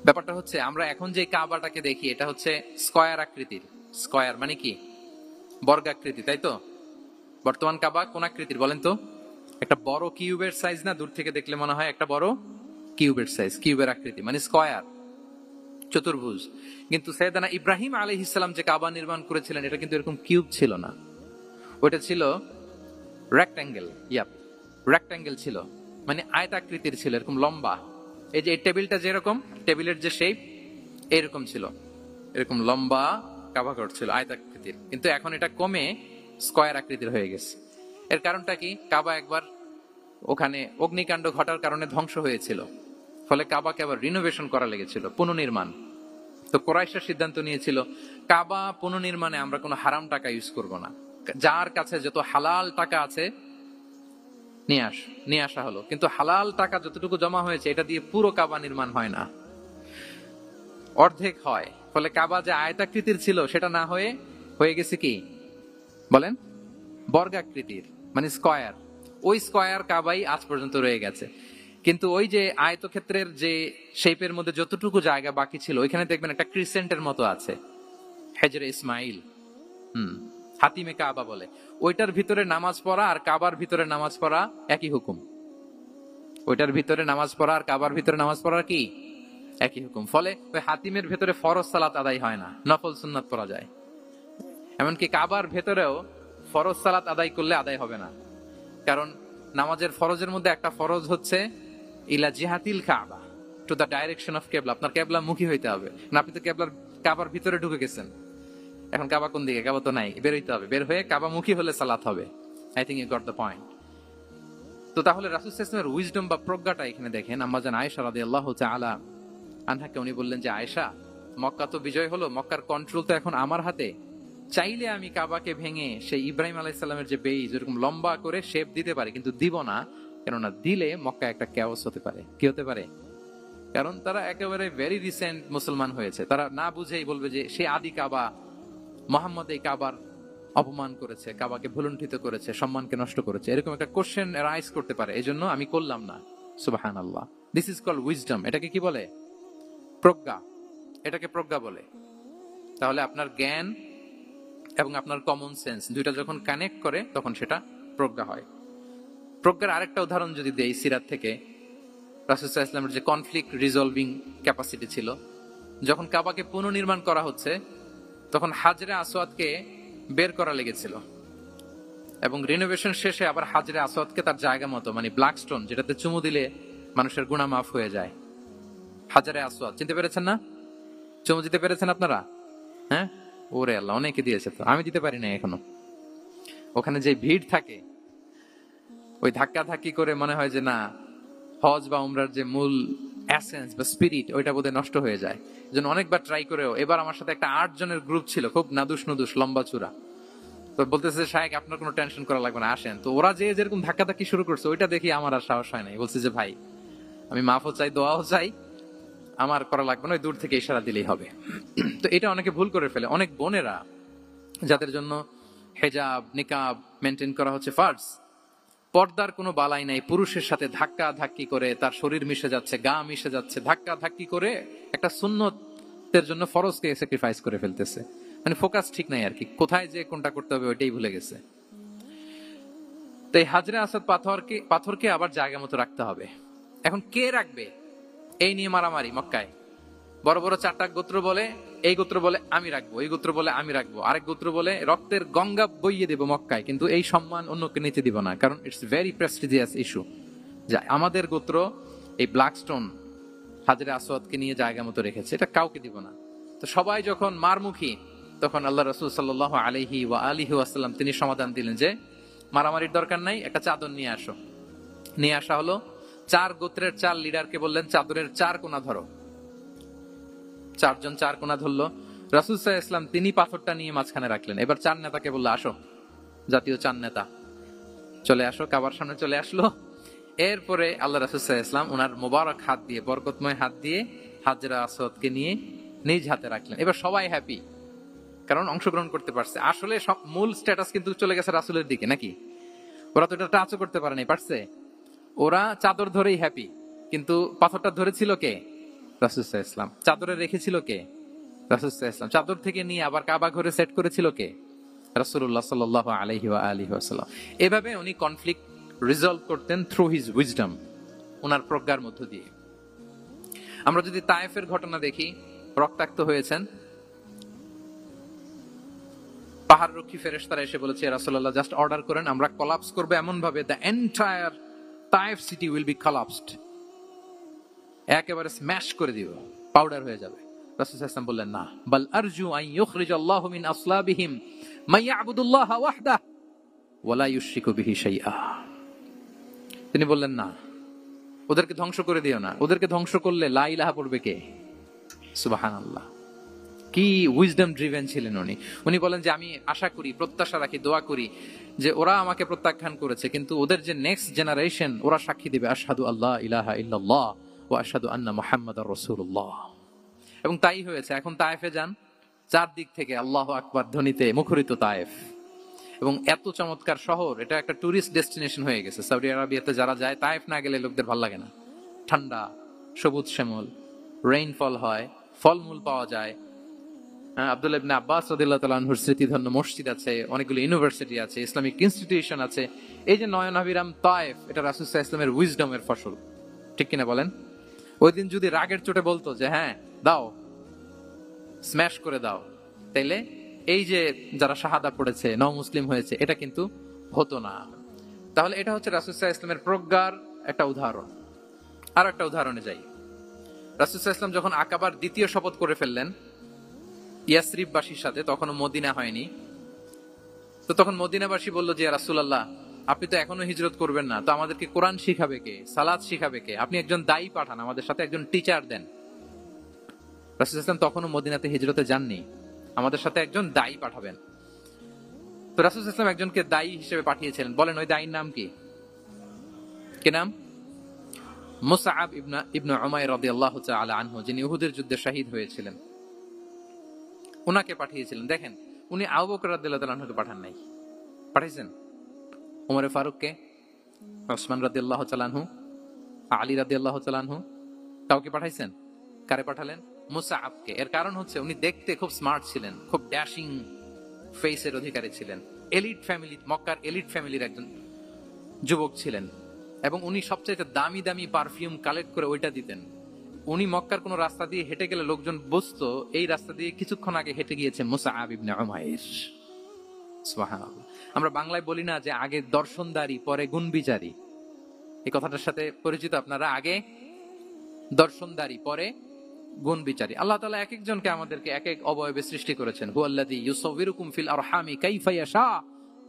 ব্যাপারটা হচ্ছে আমরা এখন যে কাবাটাকে দেখি এটা হচ্ছে স্কয়ার আকৃতির। স্কয়ার মানে কি? বর্গাকৃতি, তাই তো? বর্তমান কাবা কোন আকৃতির বলেন তো? একটা বড় কিউবের সাইজ না? দূর থেকে দেখলে মনে হয় একটা বড় কিউবের সাইজ, কিউবের আকৃতি মানে স্কয়ার, চতুর্ভুজ। কিন্তু সাইয়েদানা ইব্রাহিম আলাইহিস সালাম যে কাবা নির্মাণ করেছিলেন এটা কিন্তু এরকম কিউব ছিল না, ওটা ছিল রেক্ট্যাঙ্গেল। রেক্ট্যাঙ্গেল ছিল, মানে আয়তাকৃতির ছিল, এরকম লম্বা। এই যে এই টেবিলটা যেরকম, টেবিলের যে শেপ এরকম ছিল, এরকম লম্বা কাবা ঘর ছিল আয়তাকৃতির। কিন্তু এখন এটা কমে স্কয়ার আকৃতির হয়ে গেছে। এর কারণটা কি? কাবা একবার ওখানে অগ্নিকাণ্ড ঘটার কারণে ধ্বংস হয়েছিল, ফলে কাবাকে আবার রিনোভেশন করা লেগেছিল, পুনর্নির্মাণ। তো কুরাইশরা সিদ্ধান্ত নিয়েছিল কাবা পুনর্নির্মাণে আমরা কোনো হারাম টাকা ইউজ করব না, যার কাছে যত হালাল টাকা আছে নিয়ে আসা হলো। কিন্তু হালাল টাকা যতটুকু জমা হয়েছে এটা দিয়ে পুরো কাবা নির্মাণ হয় না, অর্ধেক হয়। ফলে কাবা যে আয়তাকৃতির ছিল সেটা না হয়ে গেছে কি বলেন? বর্গাকৃতির, মানে স্কয়ার। ওই স্কয়ার কাবাই আজ পর্যন্ত রয়ে গেছে। কিন্তু ওই যে আয়তক্ষেত্রের যে শেপের মধ্যে যতটুকু জায়গা বাকি ছিল, ওইখানে দেখবেন একটা ক্রিসেন্টের মতো আছে, হেজরে ইসমাইল, হাতিমে কাবা বলে। ওইটার ভিতরে নামাজ পড়া আর কাবার ভিতরে নামাজ পড়া একই হুকুম। ওইটার ভিতরে নামাজ পড়া আর কাবার ভিতরে নামাজ পড়া কি একই হুকুম। ফলে ওই হাতিমের ভেতরে ফরজ সালাত আদায় হয় না, নফল সুন্নাত পড়া যায়। এমনকি কাবার ভেতরেও ফরজ সালাত আদায় করলে আদায় হবে না, কারণ নামাজের ফরজের মধ্যে একটা ফরজ হচ্ছে ইলা জিহাতিল কাবা, টু দ্য ডাইরেকশন অফ কেবলা। আপনার কেবলা মুখী হইতে হবে না। আপনি তো কাবার ভিতরে ঢুকে গেছেন, এখন কাবা কোন দিকে? কাবা তো নাই, বের হইতে হবে। বের হয়ে কাবা মুখী হলে সালাত হবে। I think you got the point. তো তাহলে রাসূল সাল্লাল্লাহু আলাইহি ওয়াসাল্লামের উইজডম বা প্রজ্ঞাটা এখানে দেখেন। আম্মা জান আয়েশা রাদিয়াল্লাহু তাআলা আনহাকে উনি বললেন যে, আয়েশা, মক্কা তো বিজয় হলো, মক্কার কন্ট্রোল তো এখন আমার হাতে, চাইলে আমি কাবাকে ভেঙে সেই ইব্রাহিম আলাইহিসসালামের যে বেইজ এরকম লম্বা করে শেপ দিতে পারি, কিন্তু দিব না। কেননা দিলে মক্কা একটা ক্যাওস হতে পারে। কি হতে পারে? কারণ তারা একেবারে ভেরি রিসেন্ট মুসলমান হয়েছে, তারা না বুঝেই বলবে যে সে আদি কাবা, মোহাম্মদ এই কাবার অপমান করেছে, কাবাকে ভুলুণ্ঠিত করেছে, সম্মানকে নষ্ট করেছে, এরকম একটা কোশ্চেন রাইজ করতে পারে। এই জন্য আমি করলাম না। সুবহানাল্লাহ। This is called wisdom. এটাকে কি বলে? প্রজ্ঞা। এটাকে প্রজ্ঞা বলে। তাহলে আপনার জ্ঞান এবং আপনার কমন সেন্স দুইটা যখন কানেক্ট করে তখন সেটা প্রজ্ঞা হয়। প্রজ্ঞার আরেকটা উদাহরণ যদি দেই সিরাত থেকে, রাসূল সাল্লাল্লাহু আলাইহি ওয়াসাল্লামের যে কনফ্লিক্ট রিজলভিং ক্যাপাসিটি ছিল, যখন কাবাকে পুনর্নির্মাণ করা হচ্ছে তখন হাজরে আসওয়াদকে বের করা লেগেছিল, এবং রিনোভেশন শেষে আবার হাজরে আসওয়াদকে তার জায়গা মতো, মানে ব্ল্যাক স্টোন যেটাতে চুমু দিলে মানুষের গুনাহ মাফ হয়ে যায়, হাজরে আসওয়াদ চিনতে পেরেছেন না? চুমু দিতে পেরেছেন আপনারা? হ্যাঁ, ওরে আল্লাহ, অনেকে দিয়েছে, তো আমি দিতে পারি না এখনো। ওখানে যে ভিড় থাকে, ওই ধাক্কা ধাক্কি করে মনে হয় যে না, হজ বা উমরার যে মূল এসেন্স বা স্পিরিট ওইটা বোধহয় নষ্ট হয়ে যায়। যেন অনেকবার ট্রাই করেও, এবার আমার সাথে একটা 8 জনের গ্রুপ ছিল, খুব নাদুস নুদুস লম্বা চূড়া। তো বলতেছে শায়েখ আপনার কোনো টেনশন করা লাগবে না, আসেন। তো ওরা যে যেরকম ধাক্কা ধাক্কি শুরু করছে ওইটা দেখি আমার আর সাহস হয় নাই। বলছে যে ভাই আমি মাফও চাই, দোয়াও চাই, আমার করা লাগবে না, ওই দূর থেকে ইশারা দিলেই হবে। তো এটা অনেকে ভুল করে ফেলে। অনেক বোনেরা যাদের জন্য হেজাব নিকাব মেনটেন করা হচ্ছে ফার্জ, পর্দার কোনো বালাই নাই, পুরুষের সাথে ধাক্কা ধাক্কি করে তার শরীর মিশে যাচ্ছে, গা মিশে যাচ্ছে, ধাক্কা ধাক্কি করে একটা সুন্নতের জন্য ফরজকে স্যাক্রিফাইস করে ফেলতেছে। মানে ফোকাস ঠিক নাই আর কি, কোথায় যে কোনটা করতে হবে ওইটাই ভুলে গেছে। তো এই হাজরে আসাদ পাথরকে আবার জায়গা মতো রাখতে হবে। এখন কে রাখবে এই নিয়ে মারামারি মক্কায়। বড় বড় 4টা গোত্র বলে, এই গোত্র বলে আমি রাখবো, এই গোত্র বলে আমি রাখবো, আরেক গোত্র বলে রক্তের গঙ্গা বইয়ে দেবো মক্কায়, কিন্তু এই সম্মান অন্যকে নিতে দিব না, কারণ ইটস ভেরি প্রেস্টিজিয়াস ইস্যু যে আমাদের গোত্র এই ব্ল্যাক স্টোন হাজরে আসওয়াদকে নিয়ে জায়গা মতো রেখেছে, এটা কাউকে দিব না। তো সবাই যখন মারমুখী, তখন আল্লাহ রাসূল সাল্লাল্লাহু আলাইহি ওয়া আলিহি ওয়াসাল্লাম তিনি সমাধান দিলেন যে মারামারির দরকার নাই, একটা চাদর নিয়ে আসো। নিয়ে আসা হলো। 4 গোত্রের 4 লিডারকে বললেন চাদরের 4 কোণা ধরো। 4 জন 4 কোণা ধরলো। রাসূল সাল্লাল্লাহু আলাইহি ওয়াসাল্লাম তিনি পাথরটা নিয়ে মাঝখানে রাখলেন। এবার 4 নেতাকে বললো আসো, জাতীয় 4 নেতা চলে আসো, কাবার সামনে চলে আসলো। এরপরে আল্লাহ রাসূল সাল্লাল্লাহু আলাইহি ওয়াসাল্লাম ওনার মোবারক হাত দিয়ে, বরকতময় হাত দিয়ে হাজরা আসওয়াদকে নিয়ে নিজ হাতে রাখলেন। এবার সবাই হ্যাপি, কারণ অংশগ্রহণ করতে পারছে। আসলে সব মূল স্ট্যাটাস কিন্তু চলে গেছে রাসূলের দিকে, নাকি? ওরা তো এটা টাচও করতে পারে নাই, পারছে? ওরা চাদর ধরেই হ্যাপি, কিন্তু পাথরটা ধরেছিল কে? রাসূল সাল্লাল্লাহু আলাইহি ওয়াসাল্লাম। চাদরে রেখেছিল কে? রাসূল সাল্লাল্লাহু আলাইহি ওয়াসাল্লাম। চাদর থেকে নিয়ে আবার কাবা ঘরে সেট করেছিল কে? রাসূলুল্লাহ সাল্লাল্লাহু আলাইহি ওয়া আলিহি ওয়াসাল্লাম। এভাবে উনি কনফ্লিক্ট রিজলভ করতেন থ্রু হিজ উইজডম, ওনার প্রজ্ঞার মধ্য দিয়ে। আমরা যদি তায়েফের ঘটনা দেখি, রক্তাক্ত হয়েছেন, পাহাড় রক্ষী ফেরেশতারা এসে বলেছে রাসূলুল্লাহ জাস্ট অর্ডার করেন, আমরা কোলাপস করব এমন ভাবে the entire Taif city will be collapsed, একেবারে স্ম্যাশ করে দিব, পাউডার হয়ে যাবে। রাসূল সাল্লাল্লাহু আলাইহি ওয়াসাল্লাম বললেন না, বাল আরজু আন ইউখরিজাল্লাহু মিন আসলাবিহিম মান ইয়াবুদুল্লাহ ওয়াহদাহু ওয়া লা ইউশরিকু বিহি শাইআ। তিনি বললেন না, ওদেরকে ধ্বংস করে দিও না, ওদেরকে ধ্বংস করলে লা ইলাহা পড়বে কে? সুবহানাল্লাহ। কি উইজডম ড্রিভেন ছিলেন উনি। উনি বলেন যে আমি আশা করি, প্রত্যাশা রাখি, দোয়া করি যে ওরা আমাকে প্রত্যাখ্যান করেছে, কিন্তু ওদের যে নেক্সট জেনারেশন ওরা সাক্ষী দিবে আশহাদু আল্লাহ ইলাহা ইল্লাল্লাহ ওয়া আশহাদু আন্না মুহাম্মাদার রাসূলুল্লাহ। এবং তাই হয়েছে। এখন তায়েফে যান, চারদিক থেকে আল্লাহু আকবার ধ্বনিতে মুখরিত তায়েফ, এবং এত চমৎকার শহর, এটা একটা টুরিস্ট ডেস্টিনেশন হয়ে গেছে। সৌদি আরবিয়াতে যারা যায়, তায়েফ না গেলে লোকদের ভালো লাগে না। ঠান্ডা, সবুজ শ্যামল, রেইনফল হয়, ফলমূল পাওয়া যায়। আব্দুল্লাহ ইবনে আব্বাস রাদিয়াল্লাহু তাআলা আনহুর স্মৃতিধন্য মসজিদ আছে, অনেকগুলো ইউনিভার্সিটি আছে, ইসলামিক ইনস্টিটিউশন আছে। এই যে নয়নাভিরাম তায়েফ, এটা রাসূল সাল্লাল্লাহু আলাইহি ওয়াসাল্লামের উইজডমের ফসল, ঠিক কিনা বলেন? ওই দিন যদি রাগের চোটে বলতো যে হ্যাঁ দাও, স্ম্যাশ করে দাও, তাইলে এই যে যারা শাহাদা পড়েছে, মুসলিম হয়েছে, এটা কিন্তু হতো না। তাহলে এটা হচ্ছে রাসূল সাল্লাল্লাহু আলাইহি ওয়াসাল্লামের প্রজ্ঞার একটা উদাহরণ। আর একটা উদাহরণে যাই। রাসূল সাল্লাল্লাহু আলাইহি ওয়াসাল্লাম যখন আকাবার দ্বিতীয় শপথ করে ফেললেন ইয়াসরিববাসীর সাথে, তখনও মদিনা হয়নি, তো তখন মদিনাবাসী বলল যে রাসূলুল্লাহ আপনি তো এখনো হিজরত করবেন না, তো আমাদেরকে কোরআন শিখাবে কে, সালাত শিখাবে কে? আপনি একজন দায়ী পাঠান, আমাদের সাথে একজন টিচার দেন। রাসূল সাল্লাল্লাহু আলাইহি ওয়াসাল্লাম তখনও মদিনাতে হিজরতে যাননি, আমাদের সাথে একজন দায়ী পাঠাবেন। রাসূল সাল্লাল্লাহু আলাইহি ওয়াসাল্লাম একজনকে দায়ী হিসেবে পাঠিয়েছিলেন। বলেন ওই দায়ীর নাম কি? কি নাম? মুসআব ইবনে উমাইর রাদিয়াল্লাহু তাআলা আনহু, যিনি উহুদের যুদ্ধে শহীদ হয়েছিলেন, উনাকে পাঠিয়েছিলেন। দেখেন, উনি আবু বকর রাদিয়াল্লাহু তাআলা আনহুকে পাঠান নাই, পাঠাইছেন ওমর ফারুককে, ওসমান রাদিয়াল্লাহু তাআলা আনহু, আলী রাদিয়াল্লাহু তাআলা আনহু, কাউকে পাঠাইছেন? কারে পাঠালেন? মুসআবকে। এর কারণ হচ্ছে উনি দেখতে খুব স্মার্ট ছিলেন, খুব ড্যাশিং ফেসের অধিকারী ছিলেন, এলিট ফ্যামিলি, মক্কার এলিট ফ্যামিলির একজন যুবক ছিলেন, এবং উনি সবচেয়ে দামি দামি পারফিউম কালেক্ট করে ওইটা দিতেন। উনি মক্কার কোন রাস্তা দিয়ে হেঁটে গেলে লোকজন বুঝতো এই রাস্তা দিয়ে কিছুক্ষণ আগে হেঁটে গিয়েছে মুসআব ইবনে উমাইর। সুবহানাল্লাহ। আমরা বাংলায় বলি না যে আগে দর্শনদারি পরে গুণ বিচারি? এই কথাটার সাথে পরিচিত আপনারা? আগে দর্শনদারি পরে গুণ বিচারি। আল্লাহ তাআলা এক একজনকে আমাদেরকে এক এক অবয়বে সৃষ্টি করেছেন। হুয়াল্লাযী ইউসাউবিরুকুম ফিল আরহামি কাইফা ইয়াশা।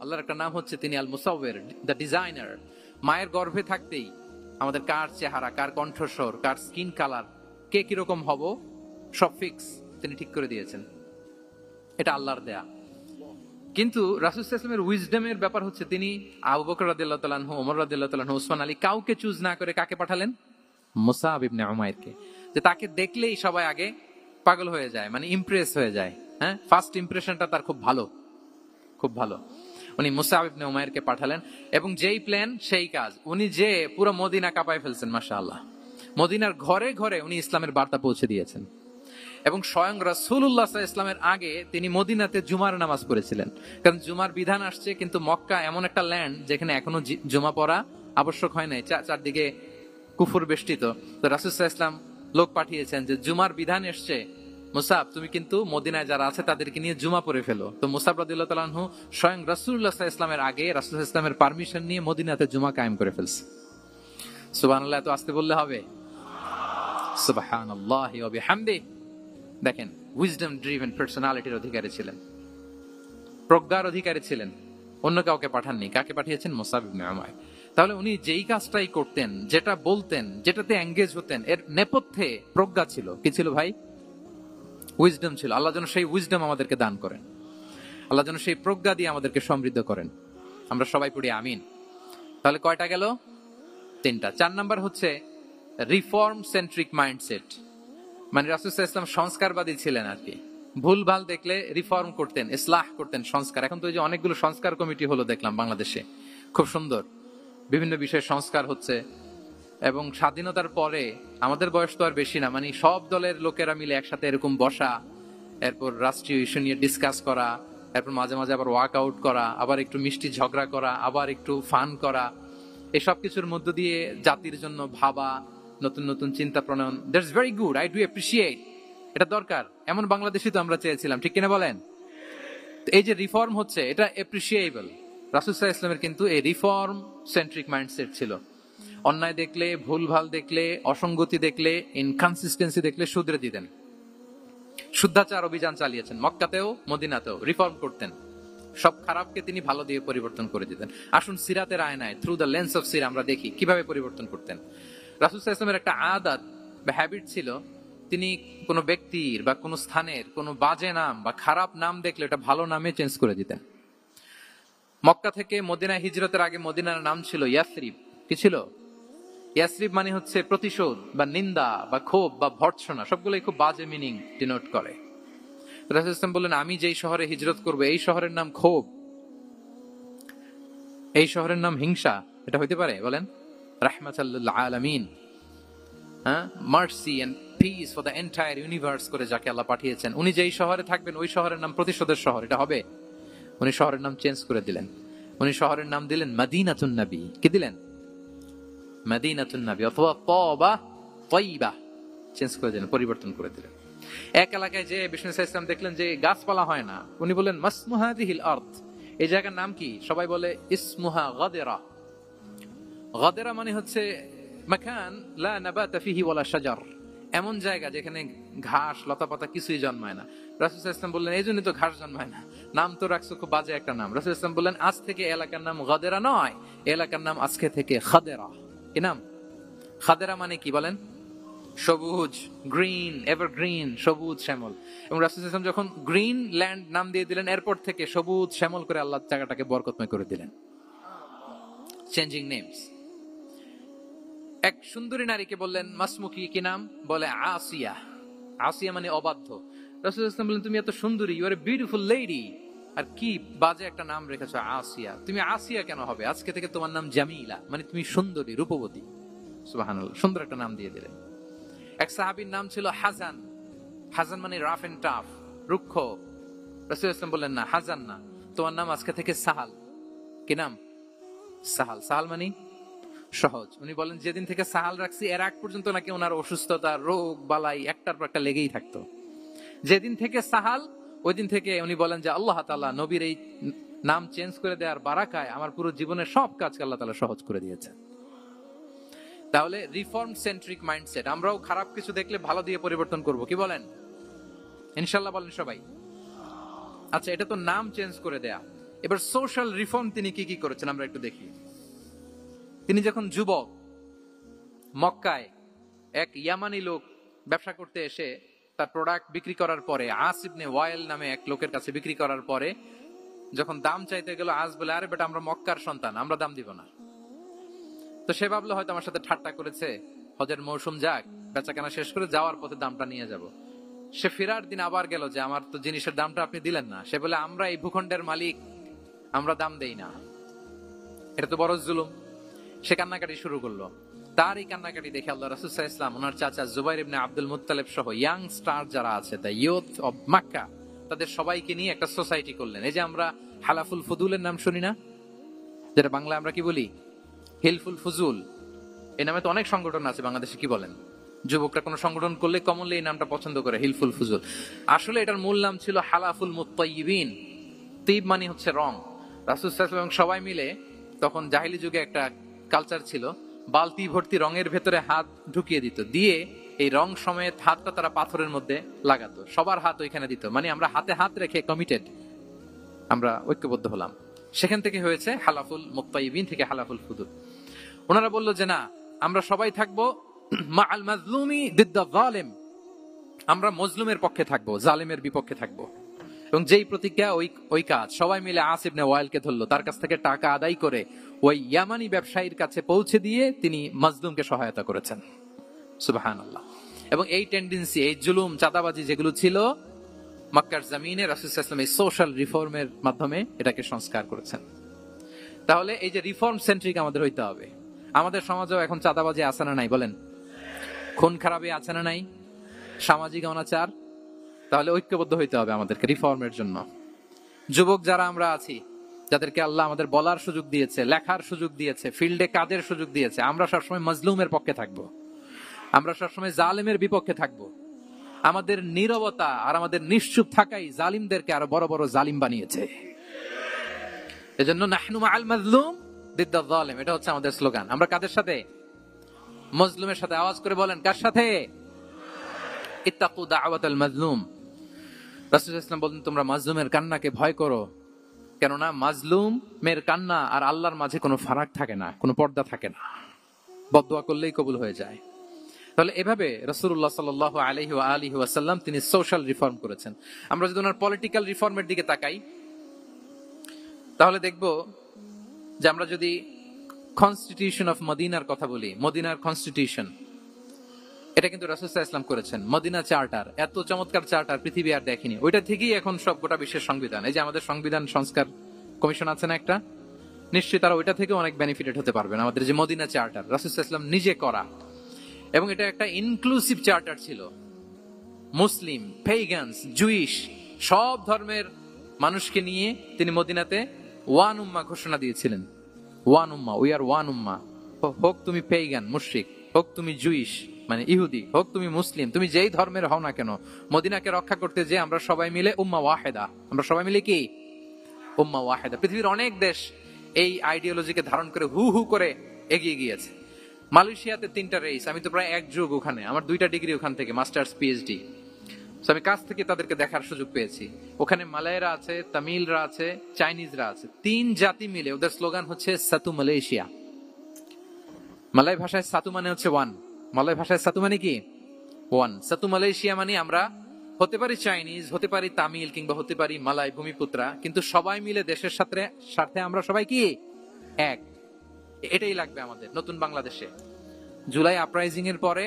আল্লাহর একটা নাম হচ্ছে তিনি আল মুসাউবির, দ্য ডিজাইনার। মায়ের গর্ভে থাকতেই আমাদের কার চেহারা, কার কণ্ঠস্বর, কার স্কিন কালার, কে কিরকম হব, সব ফিক্স তিনি ঠিক করে দিয়েছেন। এটা আল্লাহর দেয়া। কিন্তু রাসূল সাল্লাল্লাহু আলাইহি ওয়াসাল্লামের উইজডমের ব্যাপার হচ্ছে তিনি আবু বকর রাদিয়াল্লাহু তাআলা আনহু, ওমর রাদিয়াল্লাহু তাআলা আনহু, ওসমান আলী, কাউকে চুজ না করে কাকে পাঠালেন? মুসআব ইবনে উমাইরকে। যে তাকে দেখলেই সবাই আগে পাগল হয়ে যায়, মানে ইমপ্রেস হয়ে যায়। হ্যাঁ, ফার্স্ট ইমপ্রেশনটা তার খুব ভালো, খুব ভালো। উনি মুসআব ইবনে উমাইরকে পাঠালেন, এবং যেই প্ল্যান সেই কাজ। উনি যে পুরো মদিনা কাঁপায় ফেলছেন, মাশাআল্লাহ। মদিনার ঘরে ঘরে উনি ইসলামের বার্তা পৌঁছে দিয়েছেন, এবং স্বয়ং রাসূলুল্লাহ সাল্লাল্লাহু আলাইহি ওয়াসাল্লামের আগে তিনি মদিনাতে জুমার নামাজ পড়েছিলেন। কারণ জুমার বিধান আসছে, কিন্তু মক্কা এমন একটা ল্যান্ড যেখানে এখনো জুমা পড়া আবশ্যক হয় নাই, চারদিকে কুফর বেষ্টিত। তো রাসূল সাল্লাল্লাহু আলাইহি ওয়াসাল্লাম লোক পাঠিয়েছেন যে জুমার বিধান এসছে, মুসাব তুমি কিন্তু মদিনায় যারা আছে তাদেরকে নিয়ে জুমা পড়ে ফেলো। তো মুসাব রাদিয়াল্লাহু তাআলা আনহু স্বয়ং রাসূলুল্লাহ সাল্লাল্লাহু আলাইহি ওয়াসাল্লামের আগে রাসূল সাল্লাল্লাহু আলাইহি ওয়াসাল্লামের পারমিশন নিয়ে মদিনাতে জুমা কায়েম করে ফেলছে। সুবহানাল্লাহ। এত আস্তে বললে হবে? সুবহানাল্লাহি ওয়া বিহামদিহি। দেখেন, উইজডম ড্রিভেন পার্সোনালিটির অধিকারী ছিলেন, প্রজ্ঞার অধিকারী ছিলেন। অন্য কাউকে পাঠাননি। কাকে পাঠিয়েছেন? মুসআব ইবনে উমাইর। তাহলে উনি যেই কাজটাই করতেন, যেটা বলতেন, যেটাতে এঙ্গেজ হতেন, এর নেপথ্যে প্রজ্ঞা ছিল। কি ছিল ভাই? উইজডম ছিল। আল্লাহ যেন সেই উইজডম আমাদেরকে দান করেন, আল্লাহ যেন সেই প্রজ্ঞা দিয়ে আমাদেরকে সমৃদ্ধ করেন। আমরা সবাই পড়ি আমিন। তাহলে কয়টা গেল? 3টা। 4 নাম্বার হচ্ছে রিফর্ম সেন্ট্রিক মাইন্ডসেট। মানে রাসূল সাল্লাল্লাহু আলাইহি ওয়াসাল্লাম সংস্কারবাদী ছিলেন আর কি। ভুল ভাল দেখলে রিফর্ম করতেন, ইসলাহ করতেন, সংস্কার। এখন তো ওই যে অনেকগুলো সংস্কার কমিটি হলো দেখলাম বাংলাদেশে, খুব সুন্দর বিভিন্ন বিষয়ে সংস্কার হচ্ছে। এবং স্বাধীনতার পরে আমাদের বয়স তো আর বেশি না, মানে সব দলের লোকেরা মিলে একসাথে এরকম বসা, এরপর রাষ্ট্রীয় ইস্যু নিয়ে ডিসকাস করা, এরপর মাঝে মাঝে আবার ওয়াক আউট করা, আবার একটু মিষ্টি ঝগড়া করা, আবার একটু ফান করা, এসব কিছুর মধ্য দিয়ে জাতির জন্য ভাবা, নতুন নতুন চিন্তা প্রণয়ন। That's very good, I do appreciate. এটা দরকার। এমন বাংলাদেশই তো আমরা চেয়েছিলাম, ঠিক কিনা বলেন? এই যে রিফর্ম হচ্ছে, এটা অ্যাপ্রিসিয়েবল। রাসূল সাল্লাল্লাহু আলাইহি ওয়াসাল্লামের কিন্তু এই রিফর্ম সেন্ট্রিক মাইন্ডসেট ছিল। অন্যায় দেখলে, ভুলভাল দেখলে, অসঙ্গতি দেখলে, ইনকনসিস্টেন্সি দেখলে শুধরে দিতেন। শুদ্ধাচার অভিযান চালিয়েছেন মক্কাতেও মদিনাতেও, রিফর্ম করতেন। সব খারাপকে তিনি ভালো দিয়ে পরিবর্তন করে দিতেন। আসুন সিরাতের আয়নায়, থ্রু দ্য লেন্স অফ সিরা, আমরা দেখি কিভাবে পরিবর্তন করতেন। রাসূল সাল্লাল্লাহু আলাইহি ওয়াসাল্লামের একটা আদাত বা হ্যাবিট ছিল, তিনি কোনো ব্যক্তির বা কোনো স্থানের কোনো বাজে নাম বা খারাপ নাম দেখলে এটা ভালো নামে চেঞ্জ করে দিতেন। মক্কা থেকে মদিনায় হিজরতের আগে মদিনার নাম ছিল ইয়াসরিব। কি ছিল? ইয়াসরিব মানে হচ্ছে প্রতিশোধ বা নিন্দা বা ক্ষোভ বা ভর্ৎসনা, সবগুলোই খুব বাজে মিনিং ডিনোট করে। রাসূল সাল্লাল্লাহু আলাইহি ওয়াসাল্লাম বললেন, আমি যেই শহরে হিজরত করব এই শহরের নাম ক্ষোভ, এই শহরের নাম হিংসা, এটা হইতে পারে? বলেন। রাহমাতাল লিল আলামিন, mercy and peace for the entire universe করে যাকে আল্লাহ পাঠিয়েছেন, উনি যেই শহরে থাকবেন ওই শহরের নাম প্রতিশোধের শহর, এটা হবে? উনি শহরের নাম চেঞ্জ করে দিলেন। উনি শহরের নাম দিলেন মদিনাতুন নবী। কি দিলেন? মদিনাতুন নবী, অথবা তওবা তয়্যিবা, চেঞ্জ করে দিলেন, পরিবর্তন করে দিলেন। এক এলাকায় যে বিষ্ণু ইসলাম দেখলেন যে গাছপালা হয় না, উনি বললেন মাসমু হাযিহিল আরদ, এই জায়গার নাম কি? সবাই বলে ইসমুহা গাদেরা। গাদেরা মানে হচ্ছে মাকান লা নাবাতা ফিহি ওয়ালা শাজার, এমন জায়গা যেখানে ঘাস লতাপাতা কিছুই জন্মায় না। রাসূল সাল্লাল্লাহু আলাইহি ওয়াসাল্লাম বললেন, এই জন্যই তো ঘাস জন্মায় না, নাম তো রাখছো খুব বাজে একটা নাম। রাসূল সাল্লাল্লাহু আলাইহি ওয়াসাল্লাম বললেন, আজ থেকে এলাকার নাম গাদেরা নয়, এলাকার নাম আজকে থেকে খাদেরা। কি নাম? খাদেরা মানে কি বলেন? সবুজ, গ্রিন, এভারগ্রিন, সবুজ শ্যামল। এবং রাসূল সাল্লাল্লাহু আলাইহি ওয়াসাল্লাম যখন গ্রিন ল্যান্ড নাম দিয়ে দিলেন, এরপর থেকে সবুজ শ্যামল করে আল্লাহ জায়গাটাকে বরকতময় করে দিলেন। Changing names. এক সুন্দরী নারীকে বললেন মাসমুকি, কি নাম? বলে আসিয়া। আসিয়া মানে অবাধ্য। রাসূল সাল্লাল্লাহু আলাইহি ওয়াসাল্লাম বললেন তুমি এত সুন্দরী, you are a beautiful lady, আর কি বাজে একটা নাম রেখেছো আসিয়া। তুমি আসিয়া কেন হবে? আজকে থেকে তোমার নাম জামিলা, মানে তুমি সুন্দরী, রূপবতী। সুবহানাল্লাহ, সুন্দর একটা নাম দিয়ে দিলেন। এক সাহাবীর নাম ছিল হাজান। হাজান মানে রাফ এন্ড টাফ, রুক্ষ। রাসূল সাল্লাল্লাহু আলাইহি ওয়াসাল্লাম বললেন না, হাজান না, তোমার নাম আজকে থেকে সাহাল। কি নাম? সাহাল। সাহাল মানে সহজ। উনি বলেন যেদিন থেকে সাহাল রাখছি এর আগ পর্যন্ত নাকি ওনার অসুস্থতা, রোগ বালাই একটার পর একটা লেগেই থাকতো। যেদিন থেকে সাহাল, ওই দিন থেকে উনি বলেন যে আল্লাহ তাআলা নবীর এই নাম চেঞ্জ করে দেওয়ার বারাকায় আমার পুরো জীবনের সব কাজ আল্লাহ তাআলা সহজ করে দিয়েছে। তাহলে রিফর্ম সেন্ট্রিক মাইন্ডসেট। আমরাও খারাপ কিছু দেখলে ভালো দিয়ে পরিবর্তন করব, কি বলেন? ইনশাআল্লাহ বলেন সবাই। আচ্ছা, এটা তো নাম চেঞ্জ করে দেয়া। এবার সোশ্যাল রিফর্ম তিনি কি কি করেছেন আমরা একটু দেখি। তিনি যখন যুবক, মক্কায় এক ইয়ামানি লোক ব্যবসা করতে এসে তার প্রোডাক্ট বিক্রি করার পরে, আস ইবনে ওয়াইল নামে এক লোকের কাছে বিক্রি করার পরে যখন দাম চাইতে গেল, আস বলে আরে বেটা আমরা মক্কার সন্তান, আমরা দাম দিব না। তো সে ভাবলো হয়তো আমার সাথে ঠাট্টা করেছে, হজের মৌসুম যাক, বেচাকেনা শেষ করে যাওয়ার পথে দামটা নিয়ে যাব। সে ফেরার দিন আবার গেল যে আমার তো জিনিসের দামটা আপনি দিলেন না। সে বলে আমরা এই ভূখণ্ডের মালিক, আমরা দাম দেই না, এটা তো বড় জুলুম। সে কান্নাকাটি শুরু করলো। তার এই কান্নাকাটি দেখে আল্লাহ রাসূল সাল্লাল্লাহু আলাইহি ওয়াসাল্লাম, ওনার চাচা জুবাইর ইবনে আব্দুল মুত্তালিব সহ ইয়াং স্টার যারা আছে, দ্য ইয়ুথ অফ মক্কা, তাদের সবাইকে নিয়ে একটা সোসাইটি করলেন। এই যে আমরা হালাফুল ফুদুলের নাম শুনি না, যেটা বাংলা আমরা কি বলি হিলফুল ফুজুল, এই নামে তো অনেক সংগঠন আছে বাংলাদেশে, কি বলেন? যুবকরা কোনো সংগঠন করলে কমনলি এই নামটা পছন্দ করে, হিলফুল ফুজুল। আসলে এটার মূল নাম ছিল হালাফুল মুত্তাইয়িবিন। তিব মানে হচ্ছে রং। রাসূল সাল্লাল্লাহু আলাইহি ওয়াসাল্লাম সবাই মিলে, তখন জাহিলি যুগে একটা কালচার ছিল, বালতি ভর্তি রঙের ভেতরে হাত ঢুকিয়ে দিত, দিয়ে এই রং সমেত হাতটা তারা পাথরের মধ্যে লাগাতো, সবার হাত ওইখানে দিত, মানে আমরা হাতে হাত রেখে কমিটেড, আমরা ঐক্যবদ্ধ হলাম। সেখান থেকে হয়েছে হালাফুল মুত্তাইয়িবিন থেকে হালাফুল ফুদুল। ওনারা বলল যে না, আমরা সবাই থাকবো মাআল মাজলুমি দিদ্দা যালিম, আমরা মজলুমের পক্ষে থাকবো, জালিমের বিপক্ষে থাকবো। এবং যেই প্রতিজ্ঞা ওই কাজ। সবাই মিলে আস ইবনে ওয়াইলকে ধরলো, তার কাছ থেকে টাকা আদায় করে ওই ইয়ামানি ব্যবসায়ীর কাছে পৌঁছে দিয়ে তিনি মাজলুমকে সহায়তা করেছেন। সুবহানাল্লাহ। এবং এই টেন্ডেন্সি, এই জুলুম, চাঁদাবাজি যেগুলো ছিল মক্কার জমিনে, রাসূল সাল্লাল্লাহু আলাইহি ওয়াসাল্লাম এই সোশ্যাল রিফর্মের মাধ্যমে এটাকে সংস্কার করেছেন। তাহলে এই যে রিফর্ম সেন্ট্রিক আমাদের হইতে হবে। আমাদের সমাজেও এখন চাঁদাবাজি আছে না নাই বলেন? খুন খারাপি আছে না নাই? সামাজিক অনাচার। তাহলে ঐক্যবদ্ধ হইতে হবে আমাদেরকে রিফর্মের জন্য। যুবক যারা আমরা আছি, যাদেরকে আল্লাহ আমাদের বলার সুযোগ দিয়েছে, লেখার সুযোগ দিয়েছে, ফিল্ডে কাজের সুযোগ দিয়েছে, আমরা সবসময় মাজলুমের পক্ষে থাকবো, আমরা সবসময় জালিমের বিপক্ষে থাকবো। আমাদের নীরবতা আর আমাদের নিশ্চুপ থাকাই জালিমদেরকে আরো বড় বড় জালিম বানিয়েছে। এজন্য নাহনু মাআল মাজলুম দিদ্দা যালিম, এটা হচ্ছে আমাদের স্লোগান। আমরা কাদের সাথে? মজলুমের সাথে। আওয়াজ করে বলেন, কার সাথে? ইত্তাকু দাওয়াতাল মাজলুম। রাসূল সাল্লাল্লাহু আলাইহি ওয়াসাল্লাম বলেন তোমরা মাজলুমের কান্নাকে ভয় করো, কেননা মাজলুমের কান্না আর আল্লাহর মাঝে কোনো ফারাক থাকে না, কোনো পর্দা থাকে না, বদদুয়া করলেই কবুল হয়ে যায়। তাহলে এভাবে রাসূলুল্লাহ সাল্লাল্লাহু আলাইহি ওয়া আলিহি ওয়াসাল্লাম তিনি সোশ্যাল রিফর্ম করেছেন। আমরা যদি ওনার পলিটিক্যাল রিফর্মের দিকে তাকাই, তাহলে দেখব যে আমরা যদি কনস্টিটিউশন অফ মদিনার কথা বলি, মদিনার কনস্টিটিউশন, এটা কিন্তু রাসূল সাল্লাল্লাহু আলাইহি ওয়াসাল্লাম করেছেন। মদিনা চার্টার, এত চমৎকার চার্টার পৃথিবী আর দেখেনি। ওইটা থেকেই এখন সব গোটা বিশ্বের সংবিধান। এই যে আমাদের সংবিধান সংস্কার কমিশন আছে না একটা, নিশ্চয়ই তারা ওইটা থেকে অনেক বেনিফিটেড হতে পারবেন। আমাদের যে মদিনা চার্টার, রাসূল সাল্লাল্লাহু আলাইহি ওয়াসাল্লাম নিজে করা, এবং এটা একটা ইনক্লুসিভ চার্টার ছিল। মুসলিম, পেগানস, জুইশ, সব ধর্মের মানুষকে নিয়ে তিনি মদিনাতে ওয়ান উম্মাহ ঘোষণা দিয়েছিলেন। ওয়ান উম্মাহ, উই আর ওয়ান উম্মাহ। হোক তুমি পেগান মুশরিক, হোক তুমি জুইশ মানে ইহুদি, হোক তুমি মুসলিম, তুমি যেই ধর্মের হও না কেন, মদিনাকে রক্ষা করতে যে আমরা সবাই মিলে উম্মাহ ওয়াহিদা, আমরা সবাই মিলে কি উম্মাহ ওয়াহিদা। পৃথিবীর অনেক দেশ এই আইডিওলজিকে ধারণ করে হু হু করে এগিয়ে গিয়েছে। মালয়েশিয়াতে 3টা রেস, আমি তো প্রায় এক যুগ ওখানে, আমার 2টা ডিগ্রি ওখান থেকে, মাস্টার্স পিএইচডি। আমি কাছ থেকে তাদেরকে দেখার সুযোগ পেয়েছি। ওখানে মালয়রা আছে, তামিলরা আছে, চাইনিজরা আছে, 3 জাতি মিলে ওদের স্লোগান হচ্ছে সাতু মালয়েশিয়া। মালয় ভাষায় সাতু মানে হচ্ছে ওয়ান, মালয় ভাষায় সাতু মানে কি ওয়ান। সাতু মালয়েশিয়া মানে আমরা হতে পারি চাইনিজ, হতে পারি তামিল, কিংবা হতে পারি মালাই ভূমিপুত্রা, কিন্তু সবাই মিলে দেশের সাথে আমরা সবাই কি এক। এটাই লাগবে আমাদের নতুন বাংলাদেশে। জুলাই আপরাইজিং এর পরে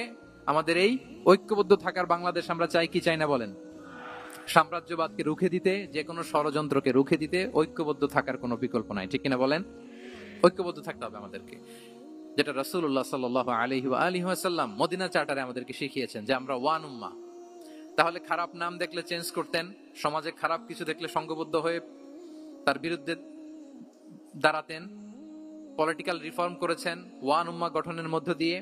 আমাদের এই ঐক্যবদ্ধ থাকার বাংলাদেশ আমরা চাই কি চাই না বলেন? সাম্রাজ্যবাদকে রুখে দিতে, যে কোনো ষড়যন্ত্রকে রুখে দিতে ঐক্যবদ্ধ থাকার কোনো বিকল্প নাই, ঠিক কিনা বলেন? ঐক্যবদ্ধ থাকতে হবে আমাদেরকে, যেটা রাসূলুল্লাহ সাল্লাল্লাহু আলাইহি ওয়া আলিহি ওয়াসাল্লাম মদিনা চার্টারে আমাদেরকে শিখিয়েছেন যে আমরা ওয়ান উম্মাহ। তাহলে খারাপ নাম দেখলে চেঞ্জ করতেন, সমাজে খারাপ কিছু দেখলে সংঘবদ্ধ হয়ে তার বিরুদ্ধে দাঁড়াতেন। পলিটিক্যাল রিফর্ম করেছেন ওয়ান উম্মাহ গঠনের মধ্য দিয়ে।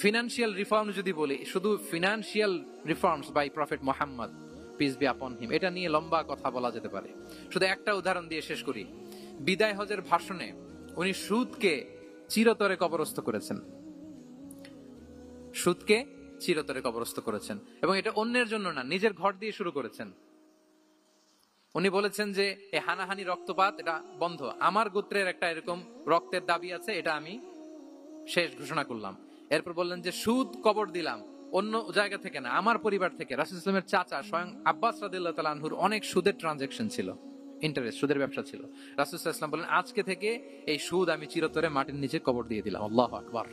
ফিনান্সিয়াল রিফর্ম যদি বলি, শুধু financial reforms by prophet Muhammad peace be upon him, এটা নিয়ে লম্বা কথা বলা যেতে পারে। শুধু একটা উদাহরণ দিয়ে শেষ করি। বিদায় হজের ভাষণে উনি সুদকে চিরতরে কবরস্থ করেছেন, সুদকে চিরতরে কবরস্থ করেছেন, এবং এটা অন্যের জন্য না, নিজের ঘর দিয়ে শুরু করেছেন। উনি বলেছেন যে এই হানাহানি রক্তপাত এটা বন্ধ, আমার গোত্রের একটা এরকম রক্তের দাবি আছে, এটা আমি শেষ ঘোষণা করলাম। এরপর বললেন যে সুদ কবর দিলাম, অন্য জায়গা থেকে না, আমার পরিবার থেকে। রাসূলুল্লাহ সাল্লাল্লাহু আলাইহি ওয়াসাল্লামের চাচা স্বয়ং আব্বাস রাদিয়াল্লাহু তাআলা আনহুর অনেক সুদের ট্রানজাকশন ছিল, ইন্টারেস্ট, সুদের ব্যবসা ছিল। রাসূলুল্লাহ সাল্লাল্লাহু আলাইহি ওয়াসাল্লাম বলেন আজকে থেকে এই সুদ আমি চিরতরে মাটির নিচে কবর দিয়ে দিলাম। আল্লাহু আকবার।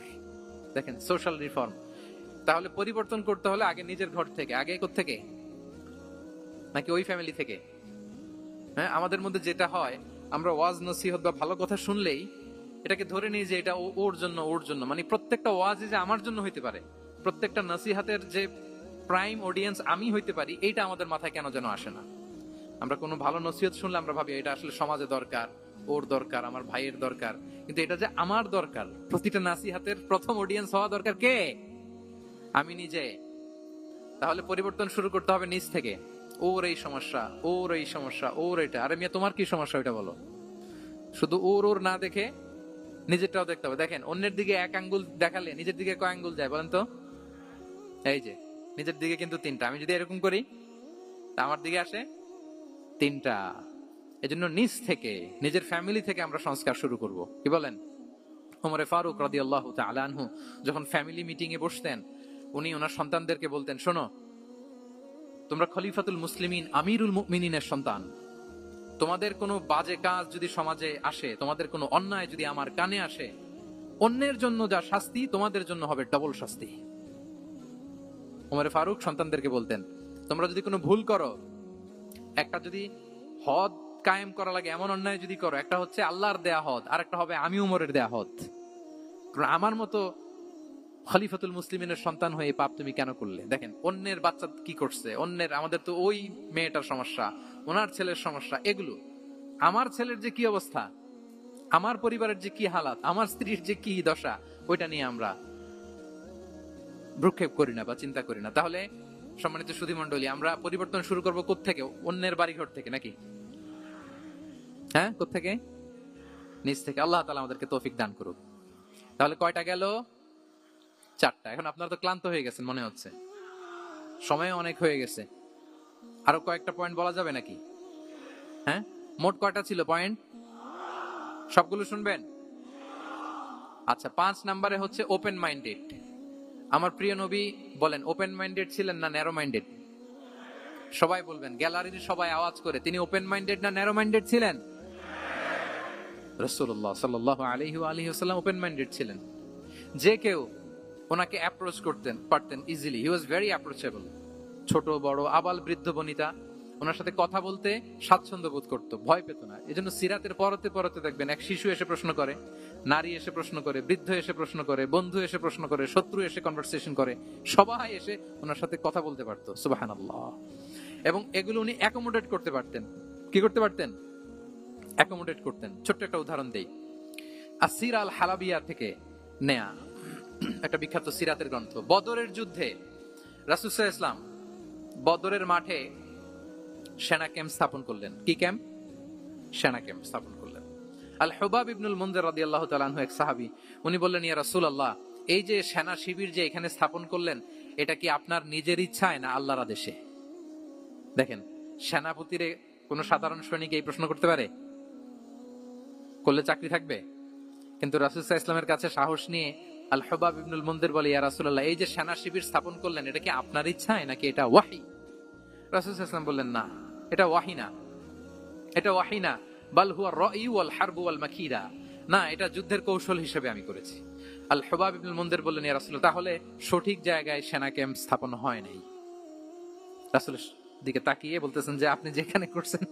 দেখেন সোশ্যাল রিফর্ম। তাহলে পরিবর্তন করতে হলে আগে নিজের ঘর থেকে, আগে কোত্থেকে? নাকি ওই ফ্যামিলি থেকে? হ্যাঁ, আমাদের মধ্যে যেটা হয়, আমরা ওয়াজ নসিহত বা ভালো কথা শুনলেই এটাকে ধরে নিই যে এটা ওর জন্য, ওর জন্য। মানে প্রত্যেকটা ওয়াজে যে আমার জন্য হইতে পারে, প্রত্যেকটা নসিহাতের যে প্রাইম অডিয়েন্স আমি হইতে পারি, এইটা আমাদের মাথায় কেন যেন আসে না। আমরা কোনো ভালো নসিহত শুনলে আমরা ভাবি এটা আসলে সমাজে দরকার, ওর দরকার, আমার ভাইয়ের দরকার, কিন্তু এটা যে আমার দরকার। প্রতিটা নসিহাতের প্রথম অডিয়েন্স হওয়া দরকার কে? আমি নিজে। তাহলে পরিবর্তন শুরু করতে হবে নিজ থেকে। ওর এই সমস্যা, ওর এই সমস্যা, ওর এটা। আরে মিয়া তোমার কি সমস্যা ওইটা বলো। শুধু ওর ওর না দেখে নিজেরটাও দেখতে হবে। দেখেন অন্যের দিকে এক আঙ্গুল দেখালে নিজের দিকে কয় আঙ্গুল যায় বলেন তো? এই যে নিজের দিকে কিন্তু তিনটা। আমি যদি এরকম করি তা আমার দিকে আসে তিনটা। এজন্য নিজ থেকে, নিজের ফ্যামিলি থেকে আমরা সংস্কার শুরু করব। কি বলেন? ওমরে ফারুক রাদিয়াল্লাহু তাআলা আনহু যখন ফ্যামিলি মিটিং এ বসতেন, উনি ওনার সন্তানদেরকে বলতেন, শোনো, তোমরা খলিফাতুল মুসলিমিন, আমিরুল মুমিনিনের সন্তান। তোমাদের কোনো বাজে কাজ যদি সমাজে আসে, তোমাদের কোনো অন্যায় যদি আমার কানে আসে, অন্যের জন্য যা শাস্তি তোমাদের জন্য হবে ডবল শাস্তি। ওমর ফারুক সন্তানদেরকে বলতেন, তোমরা যদি কোনো ভুল করো, একটা যদি হদ কায়েম করা লাগে এমন অন্যায় যদি করো, একটা হচ্ছে আল্লাহর দেয়া হদ, আর একটা হবে আমি উমরের দেয়া হদ। আমার মতো খলিফাতুল মুসলিমিনের সন্তান হয়ে পাপ তুমি কেন করলে? দেখেন অন্যের বাচ্চা কি করছে, অন্যের, আমাদের তো ওই মেয়েটার সমস্যা, ওনার ছেলের সমস্যা, এগুলো। আমার ছেলের যে কি অবস্থা, আমার পরিবারের যে কি হালাত, আমার স্ত্রীর যে কি দশা, ওইটা নিয়ে আমরা ভ্রুক্ষেপ করি না বা চিন্তা করি না। তাহলে সম্মানিত সুধীমণ্ডলী, আমরা পরিবর্তন শুরু করবো কোত্থেকে? অন্যের বাড়িঘর থেকে নাকি? হ্যাঁ, কোত্থেকে? নিজ থেকে। আল্লাহ তাআলা আমাদেরকে তৌফিক দান করুক। তাহলে কয়টা গেল? 4টা। এখন আপনারা তো ক্লান্ত হয়ে গেছেন মনে হচ্ছে, সময় অনেক হয়ে গেছে। আরো কয়েকটা পয়েন্ট বলা যাবে নাকি? হ্যাঁ, মোট কয়টা ছিল পয়েন্ট? সবগুলো শুনবেন? আচ্ছা, 5 নম্বরে হচ্ছে ওপেন মাইন্ডেড। আমার প্রিয় নবী বলেন ওপেন মাইন্ডেড ছিলেন না ন্যারো মাইন্ডেড? সবাই বলবেন, গ্যালারির সবাই আওয়াজ করে, তিনি ওপেন মাইন্ডেড না ন্যারো মাইন্ডেড ছিলেন? রাসূলুল্লাহ সাল্লাল্লাহু আলাইহি ওয়া আলিহি ওয়াসাল্লাম ওপেন মাইন্ডেড ছিলেন। যে কেউ ওনাকে অ্যাপ্রোচ করতেন পারতেন easily. He was very approachable. ছোট বড় আবাল বৃদ্ধ বনিতা ওনার সাথে কথা বলতে স্বাচ্ছন্দ্য বোধ করতো, ভয় পেত না। এজন্য সিরাতের পরতে পরতে দেখবেন এক শিশু এসে প্রশ্ন করে, নারী এসে প্রশ্ন করে, বৃদ্ধ এসে প্রশ্ন করে, বন্ধু এসে প্রশ্ন করে, শত্রু এসে কনভারসেশন করে, সবাই এসে ওনার সাথে কথা বলতে পারতো। সুবহানাল্লাহ। এবং এগুলো উনি অ্যাকোমোডেট করতে পারতেন। কি করতে পারতেন? অ্যাকোমোডেট করতেন। ছোট্ট একটা উদাহরণ দেই, আসির আল হালাবিয়া থেকে নেয়া একটা বিখ্যাত সিরাতের গ্রন্থ। বদরের যুদ্ধে রাসূল সাল্লাল্লাহু আলাইহি ওয়াসাল্লাম বদরের মাঠে সেনা ক্যাম্প স্থাপন করলেন। কি ক্যাম্প? সেনা ক্যাম্প স্থাপন করলেন। আল হুবাব ইবনুল মুনজির রাদিয়াল্লাহু তাআলা আনহু এক সাহাবী, উনি বললেন, ইয়া রাসূলুল্লাহ, এই যে সেনা শিবির যে এখানে স্থাপন করলেন, এটা কি আপনার নিজের ইচ্ছায় না আল্লাহর আদেশে? দেখেন, সেনাপতিরে কোন সাধারণ সৈনিক এই প্রশ্ন করতে পারে? করলে চাকরি থাকবে? কিন্তু রাসূল সাল্লাল্লাহু আলাইহি ওয়াসাল্লামের কাছে সাহস নিয়ে আল হুবাব ইবনুল মুনজির বলে, ইয়া রাসূলুল্লাহ, এই যে সেনা শিবির স্থাপন করলেন, এটা কি আপনার ইচ্ছায় নাকি এটা ওয়াহী? রাসূল সাল্লাল্লাহু আলাইহি ওয়াসাল্লাম বললেন, না, এটা ওয়াহী না, এটা ওয়াহী না, বাল হুয়া রাই ওয়াল হারব ওয়াল মাকিরা, না, এটা যুদ্ধের কৌশল হিসেবে আমি করেছি। আল হুবাব ইবনুল মুনজির বললেন, ইয়া রাসূলুল্লাহ, তাহলে সঠিক জায়গায় সেনা ক্যাম্প স্থাপন হয় নাই। রাসূলের দিকে তাকিয়ে বলতেছেন যে আপনি যেখানে করছেন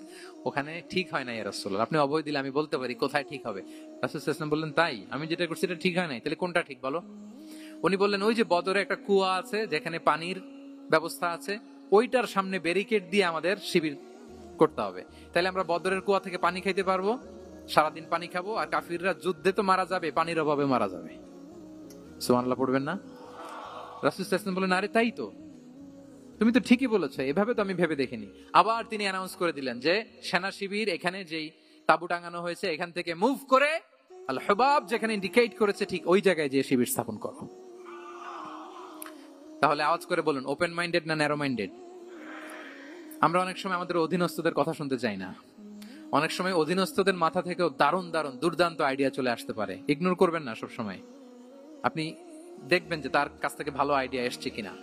ওখানে ঠিক হয় নাই ইয়া রাসূলুল্লাহ, আপনি অভয় দিলে আমি বলতে পারি কোথায় ঠিক হবে। রাসূল সাল্লাল্লাহু আলাইহি ওয়াসাল্লাম বললেন, তাই? আমি যেটা করছি এটা ঠিক হয় নাই, তাহলে কোনটা ঠিক বলো? উনি বললেন, ওই যে বদরে একটা কুয়া আছে যেখানে পানির ব্যবস্থা আছে, ওইটার সামনে ব্যারিকেড দিয়ে আমাদের শিবির করতে হবে, তাহলে আমরা বদরের কুয়া থেকে পানি খাইতে পারবো, সারাদিন পানি খাবো, আর কাফিররা যুদ্ধে তো মারা যাবে, পানির অভাবে মারা যাবে। সুবহানাল্লাহ পড়বেন না? রাসূল সাল্লাল্লাহু আলাইহি ওয়াসাল্লাম বললেন, আরে তাই তো, তুমি তো ঠিকই বলেছো, এভাবে তো আমি ভেবে দেখিনি। আবার তিনি অ্যানাউন্স করে দিলেন যে সেনা শিবির এখানে যেই তাবু টাঙানো হয়েছে এখান থেকে মুভ করে আল হুবাব যেখানে ইন্ডিকেট করেছে ঠিক ওই জায়গায় যে শিবির স্থাপন করো। তাহলে আওয়াজ করে বলুন, ওপেন মাইন্ডেড না ন্যারো মাইন্ডেড? আমরা অনেক সময় আমাদের অধীনস্থদের কথা শুনতে চাই না, অনেক সময় অধীনস্থদের মাথা থেকেও দারুণ দারুণ দুর্দান্ত আইডিয়া চলে আসতে পারে, ইগনোর করবেন না সব সময়, আপনি দেখবেন যে তার কাছ থেকে ভালো আইডিয়া এসছে কিনা।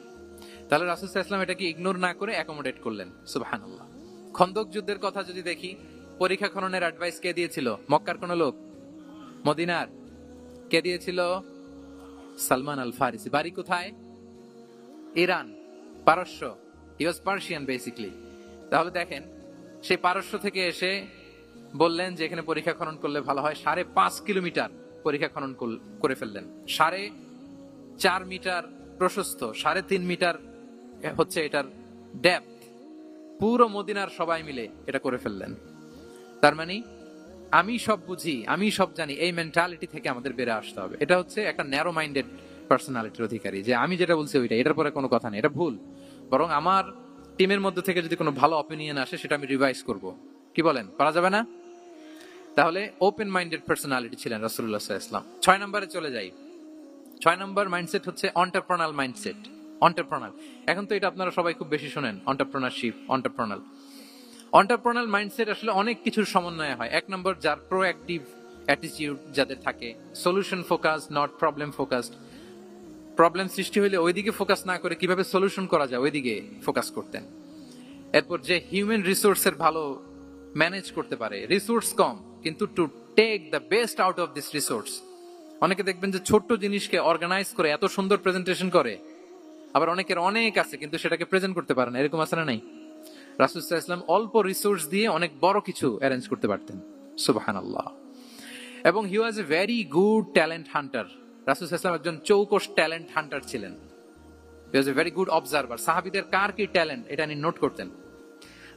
তাহলে রাসূল সাল্লাল্লাহু আলাইহি ওয়াসাল্লাম এটাকে ইগনোর না করে অ্যাকোমোডেট করলেন। সুবহানাল্লাহ। খন্দক যুদ্ধের কথা যদি দেখি, পরীক্ষা খননের অ্যাডভাইস কে দিয়েছিল? মক্কার কোন লোক? মদিনার? কে দিয়েছিল? সালমান আল ফারিসি। বাড়ি কোথায়? ইরান, পারস্য। হি ওয়াজ পার্সিয়ান বেসিক্যালি। তাহলে দেখেন, সেই পারস্য থেকে এসে বললেন যে এখানে পরীক্ষা খনন করলে ভালো হয়। 5.5 কিলোমিটার পরীক্ষা খনন করে ফেললেন। 4.5 মিটার প্রশস্ত, 3.5 মিটার হচ্ছে এটার ডেপথ। পুরো মদিনার সবাই মিলে এটা করে ফেললেন। তার মানে আমি সব বুঝি, আমি সব জানি, এই মেন্টালিটি থেকে আমাদের বেড়ে আসতে হবে। এটা হচ্ছে একটা ন্যারো মাইন্ডেড পার্সোনালিটির অধিকারী, যে আমি যেটা বলছি ওইটা, এটার পরে কোনো কথা নেই, এটা ভুল। বরং আমার টিমের মধ্যে থেকে যদি কোনো ভালো অপিনিয়ন আসে সেটা আমি রিভাইজ করব। কি বলেন, পারা যাবে না? তাহলে ওপেন মাইন্ডেড পার্সোনালিটি ছিলেন রাসূলুল্লাহ সাল্লাল্লাহু আলাইহি ওয়াসাল্লাম। 6 নম্বরে চলে যাই। 6 নম্বর মাইন্ডসেট হচ্ছে এন্টারপ্রেনাল মাইন্ডসেট। এন্টারপ্রেনাল, এখন তো এটা আপনারা সবাই খুব বেশি শোনেন, এন্টারপ্রেনারশিপ, এন্টারপ্রেনাল। এন্টারপ্রেনাল মাইন্ডসেট আসলে অনেক কিছুর সমন্বয় হয়। 1 নম্বর, যার প্রোঅ্যাক্টিভ অ্যাটিটিউড যাদের থাকে, solution focus, not problem focused. Problem সৃষ্টি হলে ওইদিকে ফোকাস না করে কিভাবে সলিউশন করা যায় ওইদিকে ফোকাস করতেন। এরপর যে হিউম্যান রিসোর্সের ভালো ম্যানেজ করতে পারে, রিসোর্স কম কিন্তু to take the best out of this resource. অনেকে দেখবেন যে ছোট্ট জিনিসকে অর্গানাইজ করে এত সুন্দর প্রেজেন্টেশন করে, আবার অনেকের অনেক আছে কিন্তু সেটাকে প্রেজেন্ট করতে পারে না, এরকম আছে না নাই? রাসূল সাল্লাল্লাহু আলাইহি ওয়াসাল্লাম অল্প রিসোর্স দিয়ে অনেক বড় কিছু অ্যারেঞ্জ করতে পারতেন। সুবহানাল্লাহ। এবং he was a very good talent hunter. রাসূল সাল্লাল্লাহু আলাইহি ওয়াসাল্লাম একজন চৌকস ট্যালেন্ট হান্টার ছিলেন। He was a very good observer. সাহাবীদের কার কি ট্যালেন্ট এটা তিনি নোট করতেন।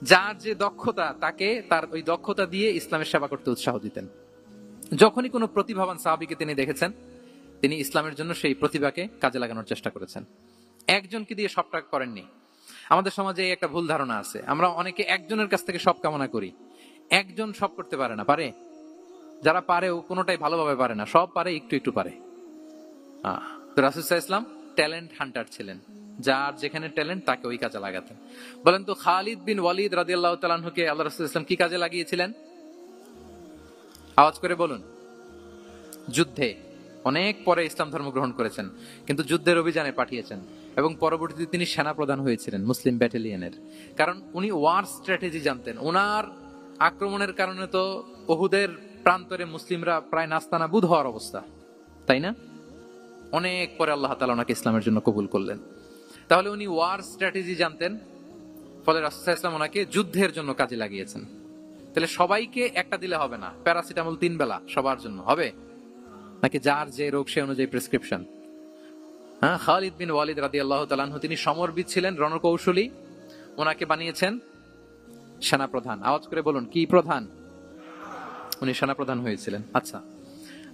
যার যে দক্ষতা, তাকে তার ওই দক্ষতা দিয়ে ইসলামের সেবা করতে উৎসাহ দিতেন। যখনই কোনো প্রতিভাবান সাহাবীকে তিনি দেখেছেন, তিনি ইসলামের জন্য সেই প্রতিভাকে কাজে লাগানোর চেষ্টা করেছেন। একজনকে দিয়ে সবটা করেননি। আমাদের সমাজে এই একটা ভুল ধারণা আছে, আমরা অনেকে একজনের কাছ থেকে সব কামনা করি। একজন সব করতে পারে না, পারে? যারা পারেও কোনোটাই ভালোভাবে পারে না, সব পারে একটু একটু পারে। তো রাসূল সাল্লাল্লাহু আলাইহি ওয়াসাল্লাম ট্যালেন্ট হান্টার ছিলেন, যার যেখানে ট্যালেন্ট তাকে ওই কাজে লাগাতেন। বলেন তো, খালিদ বিন ওয়ালিদ রাদিয়াল্লাহু তাআলা আনহুকে আল্লাহ রাসূল সাল্লাল্লাহু আলাইহি ওয়াসাল্লাম কি কাজে লাগিয়েছিলেন? আওয়াজ করে বলুন। যুদ্ধে। অনেক পরে ইসলাম ধর্ম গ্রহণ করেছেন, কিন্তু যুদ্ধের অভিযানে পাঠিয়েছেন এবং পরবর্তীতে তিনি সেনা প্রধান হয়েছিলেন মুসলিম ব্যাটালিয়নের। কারণ উনি ওয়ার স্ট্র্যাটেজি জানতেন। ওনার আক্রমণের কারণে তো উহুদের প্রান্তরে মুসলিমরা প্রায় নাস্তানাবুদ হওয়ার অবস্থা, তাই না? অনেক পরে আল্লাহ তাআলা ওনাকে ইসলামের জন্য কবুল করলেন। তাহলে উনি ওয়ার স্ট্র্যাটেজি জানতেন, ফলে রাসূল সাল্লাল্লাহু আলাইহি ওয়াসাল্লাম ওনাকে যুদ্ধের জন্য কাজে লাগিয়েছেন। তাহলে সবাইকে একটা দিলে হবে না, প্যারাসিটামল 3 বেলা সবার জন্য হবে নাকি যার যে রোগ সে অনুযায়ী প্রেসক্রিপশন? হ্যাঁ, খালিদ বিন ওয়ালিদ রাদিয়াল্লাহু তাআলা আনহু তিনি সমরবিদ ছিলেন, রণকৌশলী। ওনাকে বানিয়েছেন সেনাপ্রধান। আওয়াজ করে বলুন, কি প্রধান? উনি সেনাপ্রধান হয়েছিলেন। আচ্ছা,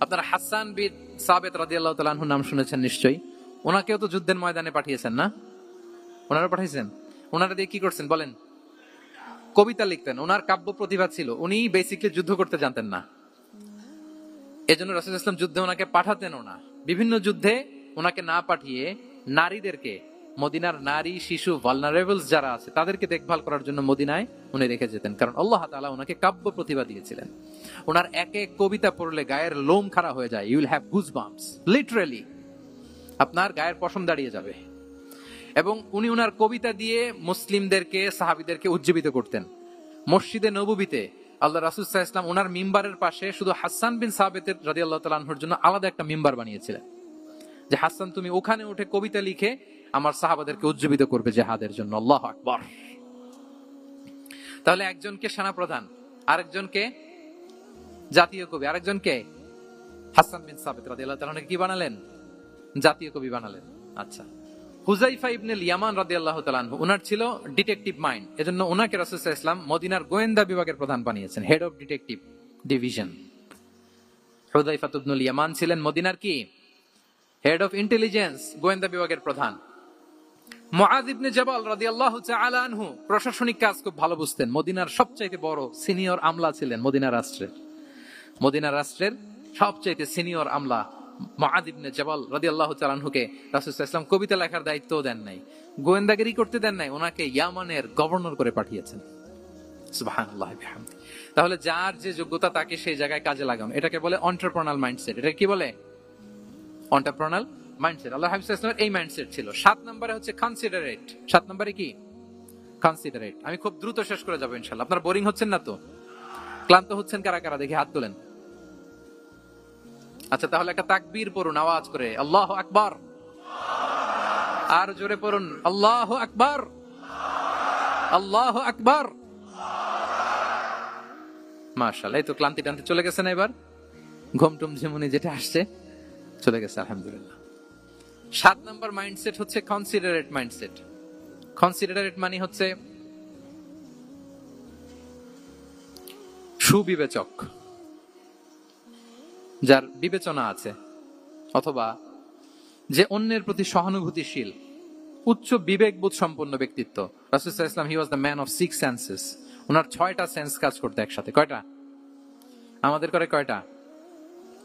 আপনারা হাসান বিন সাবিত রাদিয়াল্লাহু তাআলা আনহু নাম শুনেছেন নিশ্চয়ই। ওনাকেও তো যুদ্ধের ময়দানে পাঠিয়েছেন না? ওনারা পাঠিয়েছেন। ওনারা দিয়ে কি করছেন বলেন? কবিতা লিখতেন। ওনার কাব্য প্রতিভা ছিল। উনি বেসিক্যালি যুদ্ধ করতে জানতেন না, এজন্য রাসূল সাল্লাল্লাহু আলাইহি ওয়াসাল্লাম যুদ্ধে ওনাকে পাঠাতেনও না। বিভিন্ন যুদ্ধে ওনাকে না পাঠিয়ে নারীদেরকে, মদিনার নারী শিশু ভালনারেবলস যারা আছে তাদেরকে দেখভাল করার জন্য মদিনায় উনি রেখে যেতেন, কারণ আল্লাহ তাআলা ওনাকে কাব্য প্রতিভা দিয়েছিলেন। ওনার এক এক কবিতা পড়লে গায়ের লোম খাড়া হয়ে যায়। You will have goosebumps, literally. আপনার গায়ের পশম দাঁড়িয়ে যাবে। এবং উনি উনার কবিতা দিয়ে মুসলিমদেরকে, সাহাবীদেরকে উজ্জীবিত করতেন। মসজিদে নববীতে আল্লাহ রাসূল সাল্লাল্লাহু আলাইহি ওয়াসাল্লাম ওনার মিম্বারের পাশে শুধু হাসান বিন সাবিত রাদিয়াল্লাহু তাআলা আনহুর জন্য আলাদা একটা মিম্বার বানিয়েছিলেন, যে হাসান তুমি ওখানে উঠে কবিতা লিখে আমার সাহাবাদেরকে উজ্জীবিত করবে জিহাদের জন্য। আল্লাহু আকবার। তাহলে একজনকে সেনাপ্রধান, আরেকজনকে জাতীয় কবি, আরেকজনকে হাসান বিন সাবিত রাদিয়াল্লাহু তাআলা কি বানালেন? জাতীয় কবি বানালেন। আচ্ছা, হুযাইফা ইবনুল ইয়ামান রাদিয়াল্লাহু তাআলা আনহু, ওনার ছিল ডিটেকটিভ মাইন্ড, এজন্য ওনাকে রাসূল সাল্লাল্লাহু আলাইহি ওয়াসাল্লাম মদিনার গোয়েন্দা বিভাগের প্রধান বানিয়েছেন, হেড অফ ডিটেকটিভ ডিভিশন। হুযাইফা ইবনুল ইয়ামান ছিলেন মদিনার কি? হেড অফ ইন্টেলিজেন্স, গোয়েন্দা বিভাগের প্রধান। মুআয ইবনে জাবাল রাদিয়াল্লাহু তাআলা আনহু প্রশাসনিক কাজ খুব ভালো বুঝতেন, মদিনার সবচাইতে বড় সিনিয়র আমলা ছিলেন মদিনা রাষ্ট্রের। মদিনা রাষ্ট্রের সবচাইতে সিনিয়র আমলা মুআয ইবনে জাবাল রাদিয়াল্লাহু তাআলা আনহুকে রাসূল সাল্লাল্লাহু আলাইহি ওয়াসাল্লাম কবিতা লেখার দায়িত্ব দেন নাই, গোয়েন্দাগিরি করতে দেন নাই, ওনাকে ইয়ামানের গভর্নর করে পাঠিয়েছেন। সুবহানাল্লাহি ওয়া বিহামদি। তাহলে যার যে যোগ্যতা তাকে সেই জায়গায় কাজে লাগানো, এটাকে বলে এন্টারপ্রেনারিয়াল মাইন্ডসেট। এটা কি বলে? এন্টারপ্রেনারিয়াল মাইন্ডসেট। আল্লাহ হাবিব সাল্লাল্লাহু আলাইহি ওয়াসাল্লামের এই মাইন্ডসেট ছিল। 7 নম্বরে হচ্ছে কনসিডারেট। 7 নম্বরে কি? কনসিডারেট। আমি খুব দ্রুত শেষ করে যাব ইনশাআল্লাহ। আপনারা বোরিং হচ্ছেন না তো? ক্লান্ত হচ্ছেন কারা কারা দেখি হাত তোলেন। আচ্ছা, তাহলে একটা তাকবীর পড়ুন আওয়াজ করে, আল্লাহু আকবার। আর জোরে পড়ুন, আল্লাহু আকবার, আল্লাহু আকবার। মাশাআল্লাহ, এই তো ক্লান্তি টান্তি চলে গেছে না? এবার ঘুমটুম ঝিমুনি যেটা আসছে চলে গেছে আলহামদুলিল্লাহ। 7 নাম্বার মাইন্ডসেট হচ্ছে কনসিডারেট মাইন্ডসেট। কনসিডারেট মানে হচ্ছে সুবিবেচক, যার বিবেচনা আছে, অথবা যে অন্যের প্রতি সহানুভূতিশীল, উচ্চ বিবেকবোধ সম্পন্ন ব্যক্তিত্ব। রাসূল সাল্লাল্লাহু আলাইহি ওয়াসাল্লাম he was the man of 6 senses. ওনার 6টা সেন্স কাজ করতে একসাথে। কয়টা? আমাদের করে কয়টা?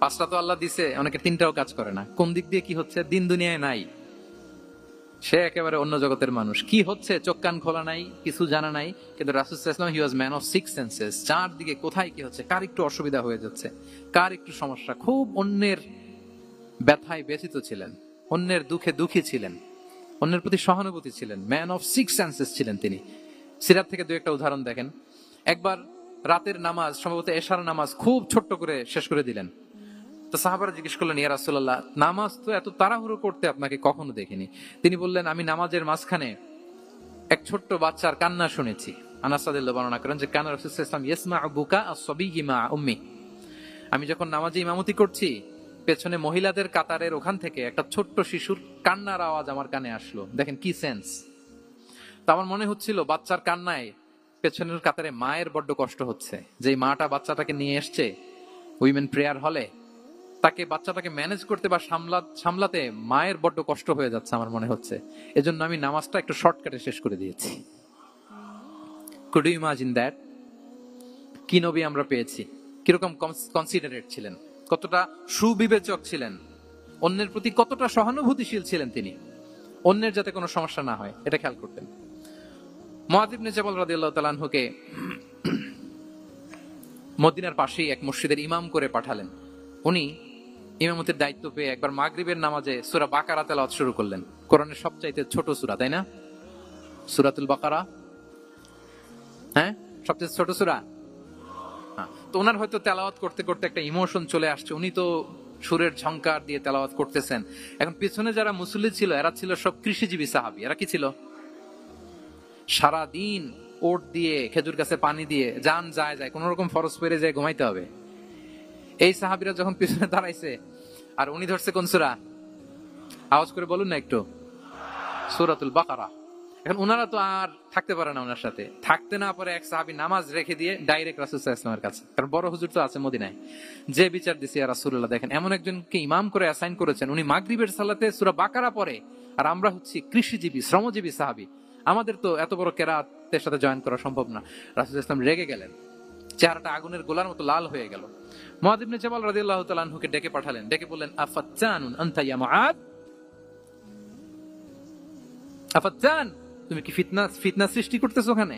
5টা তো আল্লাহ দিছে, অনেকে 3টাও কাজ করে না। কোন দিক দিয়ে কি হচ্ছে? দিন দুনিয়ায় নাই, সে একেবারে অন্য জগতের মানুষ। কি হচ্ছে চোখ কান খোলা নাই, কিছু জানা নাই। কিন্তু রাসূল সাল্লাল্লাহু আলাইহি ওয়াসাল্লাম he was man of 6 senses. চারদিকে কোথায় কি হচ্ছে, কার একটু অসুবিধা হয়ে যাচ্ছে, কার একটু সমস্যা, খুব অন্যের ব্যথায় ব্যথিত ছিলেন, অন্যের দুঃখে দুঃখী ছিলেন, অন্যের প্রতি সহানুভূতি ছিলেন, ম্যান অফ 6 সেন্সেস ছিলেন তিনি। সিরাত থেকে 2-একটা উদাহরণ দেখেন। একবার রাতের নামাজ, সম্ভবত এশার নামাজ, খুব ছোট্ট করে শেষ করে দিলেন। তো সাহাবারা জিজ্ঞেস করলেন, ইয়া রাসূলুল্লাহ, নামাজ তো এত তাড়াহুড়ো করতে আপনাকে কখনো দেখিনি। তিনি বললেন, আমি নামাজের মাঝখানে এক ছোট্ট বাচ্চার কান্না শুনেছি। আনাস রাদিয়াল্লাহু বর্ণনা করেন যে কানা রাসূল সাল্লাল্লাহু আলাইহি ওয়াসাল্লাম ইয়াসমাউ বুকা আস-সাবিয়্যি মা উম্মি। আমি যখন নামাজে ইমামতি করছি, পেছনে মহিলাদের কাতারের ওখান থেকে একটা ছোট্ট শিশুর কান্নার আওয়াজ আমার কানে আসলো। দেখেন কি সেন্স। তো আমার মনে হচ্ছিল বাচ্চার কান্নায় পেছনের কাতারে মায়ের বড্ড কষ্ট হচ্ছে, যে মাটা বাচ্চাটাকে নিয়ে এসছে উইমেন প্রেয়ার হলে, তাকে বাচ্চাটাকে ম্যানেজ করতে বা সামলাতে মায়ের বড্ড কষ্ট হয়ে যাচ্ছে আমার মনে হচ্ছে। এজন্য আমি নামাজটা একটু শর্টকাটে শেষ করে দিয়েছি। Could you imagine that? কি নবী আমরা পেয়েছি, কিরকম কনসিডারেট ছিলেন, কতটা সুবিবেচক ছিলেন, অন্যের প্রতি কতটা সহানুভূতিশীল ছিলেন তিনি, অন্যের যাতে কোনো সমস্যা না হয় এটা খেয়াল করতেন। মুআয ইবনে জাবাল রাদিয়াল্লাহু তাআলা আনহুকে মদিনার পাশেই এক মসজিদের ইমাম করে পাঠালেন। উনি ইমামতির দায়িত্ব পেয়ে একবার মাগরিবের নামাজে সূরা বাকারা তেলাওয়াত শুরু করলেন। কোরআনের সবচাইতে ছোট সূরা, তাই না? সূরাতুল বাকারা, হ্যাঁ, সবচেয়ে ছোট সূরা। তো ওনার হয়তো তেলাওয়াত করতে করতে একটা ইমোশন চলে আসছে, উনি তো সুরের ঝংকার দিয়ে তেলাওয়াত করতেছেন। এখন পিছনে যারা মুসল্লি ছিল এরা ছিল সব কৃষিজীবী সাহাবী। এরা কি ছিল? সারা দিন ওট দিয়ে, খেজুর গাছে পানি দিয়ে যান যায় যায়, কোন রকম ফরজ পেরে যায় ঘুমাইতে হবে। এই সাহাবীরা যখন পিছনে দাঁড়াইছে আর উনি ধরছে কোন সূরা? আওয়াজ করে বলুন না একটু, সূরাতুল বাকারা। এখন ওনারা তো আর থাকতে পারে না, ওনার সাথে থাকতে না পারে এক সাহাবী নামাজ রেখে দিয়ে ডাইরেক্ট রাসূল সাল্লাল্লাহু আলাইহি ওয়াসাল্লামের কাছে, কারণ বড় হুজুর তো আছে মদিনায়। যে বিচার দিছে ইয়া রাসূলুল্লাহ, দেখেন এমন একজনকে ইমাম করে অ্যাসাইন করেছেন, উনি মাগরিবের সালাতে সূরা বাকারা পড়ে, আর আমরা হচ্ছি কৃষিজীবী শ্রমজীবী সাহাবী, আমাদের তো এত বড় কেরাতের সাথে জয়েন করা সম্ভব না। রাসূল সাল্লাল্লাহু আলাইহি ওয়াসাল্লাম রেগে গেলেন, চেহারাটা আগুনের গোলার মতো লাল হয়ে গেল। মুআয ইবনে জাবাল রাদিয়াল্লাহু তাআলা আনহুকে ডেকে পাঠালেন, ডেকে বললেন, আফাত্তানুন আনতা ইয়া মুআয, আফাত্তান, তুমি কি ফিতনা সৃষ্টি করতেছো? ওখানে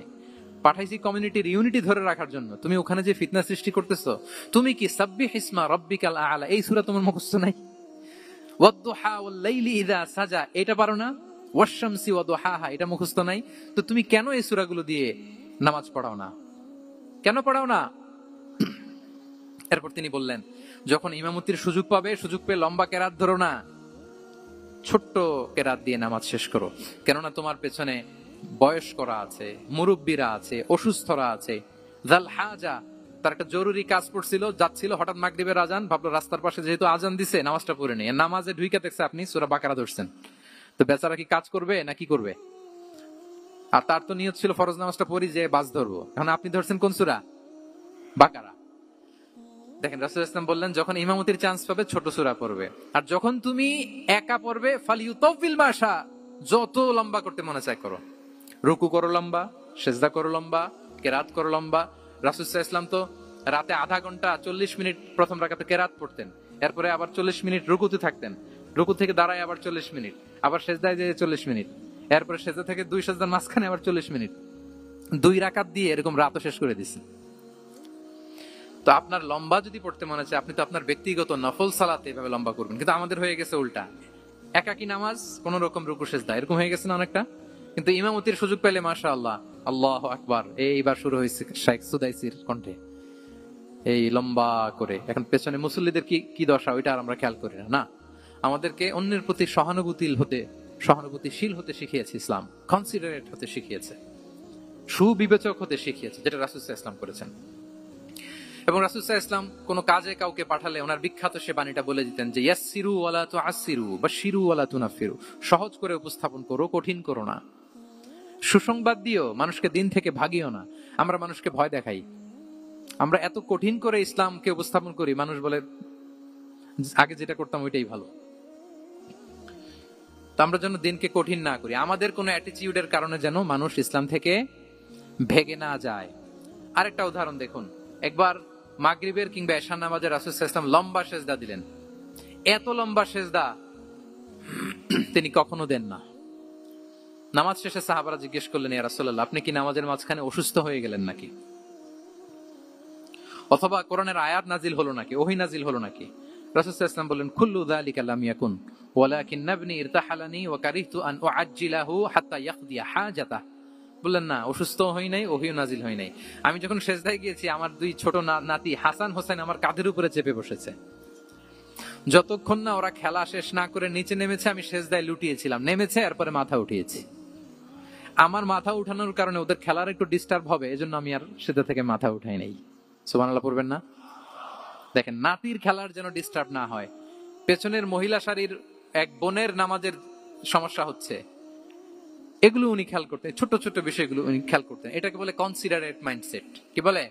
পাঠাইছি কমিউনিটির ইউনিটি ধরে রাখার জন্য, তুমি ওখানে যে ফিতনা সৃষ্টি করতেছো, তুমি কি সাব্বিহ ইসমা রাব্বিকাল আ'লা এই সূরা তোমার মুখস্থ নাই? ওয়াদ-দুহা ওয়াল-লাইলি ইযা সাজা, এটা পারো না? ওয়াশ-শামসি ওয়া দুহাহা, এটা মুখস্থ নাই? তো তুমি কেন এই সূরাগুলো দিয়ে নামাজ পড়াও না? কেন পড়াও না? এরপর তিনি বললেন, যখন ইমামতির সুযোগ পাবে, সুযোগ পেয়ে লম্বা কেরাত ধরো না, ছোট্ট কেরাত দিয়ে নামাজ শেষ করো। কেননা তোমার পেছনে বয়স্করা আছে, মুরব্বীরা আছে, অসুস্থরা আছে। যাল হাজা, তার একটা জরুরি কাজ পড়ছিল, যাচ্ছিল, হঠাৎ মাগরিবের আজান, ভাবলো রাস্তার পাশে যেহেতু আজান দিছে নামাজটা পড়ে নেই। নামাজে ঢুইকা দেখছে আপনি সূরা বাকারা ধরছেন, তো বেচারা কি কাজ করবে না কি করবে? আর তার তো নিয়ত ছিল ফরজ নামাজটা পড়ি যে বাস ধরবো, এখন আপনি ধরছেন কোন সূরা? বাকারা। দেখেন রাসূল সাল্লাল্লাহু আলাইহি ওয়াসাল্লাম বললেন, যখন ইমামতির চান্স পাবে ছোট সূরা পড়বে, আর যখন তুমি একা পড়বে ফালিউতাউবিল মাশা, যত লম্বা করতে মনে চায় করো। রুকু করো লম্বা, সিজদা করো লম্বা, কেরাত করো লম্বা। রাসূল সাল্লাল্লাহু আলাইহি ওয়াসাল্লাম তো রাতে আধা ঘন্টা 40 মিনিট প্রথম রাকাতে কেরাত পড়তেন, এরপরে আবার 40 মিনিট রুকুতে থাকতেন, রুকু থেকে দাঁড়ায় আবার 40 মিনিট, আবার সিজদায় যেয়ে 40 মিনিট, এরপরে সিজদা থেকে দুই সিজদার মাঝখানে আবার 40 মিনিট, 2 রাকাত দিয়ে এরকম রাতও শেষ করে দিয়েছেন। তো আপনার লম্বা যদি পড়তে মনে চায়, আপনি তো আপনার ব্যক্তিগত নফল সালাতে এভাবে লম্বা করবেন। কিন্তু আমাদের হয়ে গেছে উল্টা, একাকী নামাজ, কোন রকম রুকু সিজদা, এরকম হয়ে গেছে না অনেকটা। কিন্তু ইমামতির সুযোগ পেলে মাশাআল্লাহ, আল্লাহু আকবার, এইবার শুরু হয়েছে শেখ সুদাইসির কণ্ঠে এই লম্বা করে। এখন পেছনে মুসল্লিদের কি দশা, ওইটা আর আমরা খেয়াল করি না। আমাদেরকে অন্যের প্রতি সহানুভূতিশীল হতে শিখিয়েছে ইসলাম, কনসিডারেট হতে শিখিয়েছে, সুবিবেচক হতে শিখিয়েছে, যেটা রাসূল সাল্লাল্লাহু আলাইহি ওয়াসাল্লাম করেছেন। এবং রাসূল সাল্লাল্লাহু আলাইহি ওয়াসাল্লাম কোন কাজে কাউকে পাঠালে ওনার বিখ্যাত সে বাণীটা বলে দিতেন যে ইয়াসসিরু ওয়ালা তুআসসিরু বাশশিরু ওয়ালা তুনাফিরু, সহজ করে উপস্থাপন করো, কঠিন করো না। সুসংবাদ দিও, মানুষকে দিন থেকে ভাগিও না। আমরা মানুষকে ভয় দেখাই, আমরা এত কঠিন করে ইসলামকে উপস্থাপন করি, মানুষ বলে আগে যেটা করতাম ওইটাই ভালো। তো আমরা যেন দিনকে কঠিন না করি, আমাদের কোনো অ্যাটিটিউডের কারণে যেন মানুষ ইসলাম থেকে ভেগে না যায়। আরেকটা উদাহরণ দেখুন, একবার মাগরিবের কিংবা এশার নামাজে রাসূল সাল্লাল্লাহু আলাইহি ওয়াসাল্লাম লম্বা সেজদা দিলেন। এত লম্বা সেজদা তিনি কখনো দেন না। নামাজ শেষে সাহাবারা জিজ্ঞেস করলেন, ইয়া রাসূলুল্লাহ, আপনি কি নামাজের মাঝখানে অসুস্থ হয়ে গেলেন নাকি? অথবা কোরআনের আয়াত নাজিল হলো নাকি, ওহী নাজিল হলো নাকি? রাসূল সাল্লাল্লাহু আলাইহি ওয়াসাল্লাম বললেন, কুল্লু যালিকা লাম ইয়াকুন ওয়ালাকিন নাবনি ইরতাহালানি ওয়া কারিহতু আন উআজ্জিলাহু হাত্তা ইয়াকদিয়া হাজাতা। বললেন না, অসুস্থ হই নাই, ওহীও নাজিল হয় নাই। আমি যখন সেজদায় গিয়েছি, আমার 2 ছোট নাতি হাসান হোসেন আমার কাঁধের উপরে চেপে বসেছে। যতক্ষণ না ওরা খেলা শেষ না করে নিচে নেমেছে, আমি সেজদায় লুটিয়েছিলাম, নেমেছে এরপরে মাথা উঠিয়েছি। আমার মাথা উঠানোর কারণে ওদের খেলার একটু ডিস্টার্ব হবে, এজন্য আমি আর সেজদা থেকে মাথা উঠাই নাই। সুবহানাল্লাহ পড়বেন না? দেখেন, নাতির খেলার যেন ডিস্টার্ব না হয়। পেছনের মহিলা সারির এক বোনের নামাজের সমস্যা হচ্ছে, এগুলো উনি খেয়াল করতেন, ছোট ছোট বিষয়গুলো উনি খেয়াল করতেন। এটাকে বলে কনসিডারেট মাইন্ডসেট। কি বলে?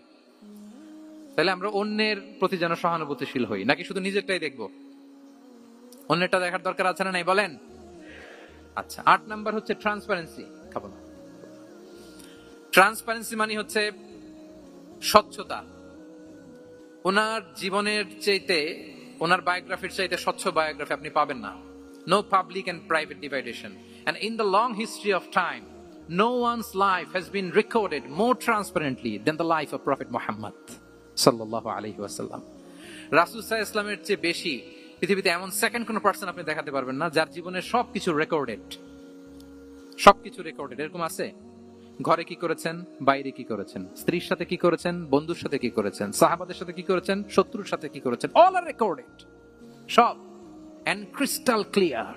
তাহলে আমরা অন্যের প্রতি যেন সহানুভূতিশীল হই, নাকি শুধু নিজেরটাই দেখবো? অন্যেরটা দেখার দরকার আছে না নাই বলেন? আচ্ছা, 8 নাম্বার হচ্ছে ট্রান্সপারেন্সি। খাবো না। ট্রান্সপারেন্সি মানে হচ্ছে স্বচ্ছতা। ওনার জীবনের চাইতে, ওনার বায়োগ্রাফির চাইতে স্বচ্ছ বায়োগ্রাফি আপনি পাবেন না। No public and private dividation. And in the long history of time, no one's life has been recorded more transparently than the life of Prophet Muhammad sallallahu alaihi wasallam. রাসূল সাল্লাল্লাহু আলাইহি ওয়াসাল্লামের চেয়ে বেশি পৃথিবীতে এমন সেকেন্ড কোন পারসন আপনি দেখাতে পারবেন না যার জীবনের সবকিছু রেকর্ডেড। সবকিছু রেকর্ডেড। এরকম আছে? ঘরে কি করেছেন, বাইরে কি করেছেন, স্ত্রীর সাথে কি করেছেন, বন্ধুর সাথে কি করেছেন, সাহাবাদের সাথে কি করেছেন, শত্রুর সাথে কি করেছেন, অল আর রেকর্ডেড। সব এন্ড ক্রিস্টাল ক্লিয়ার,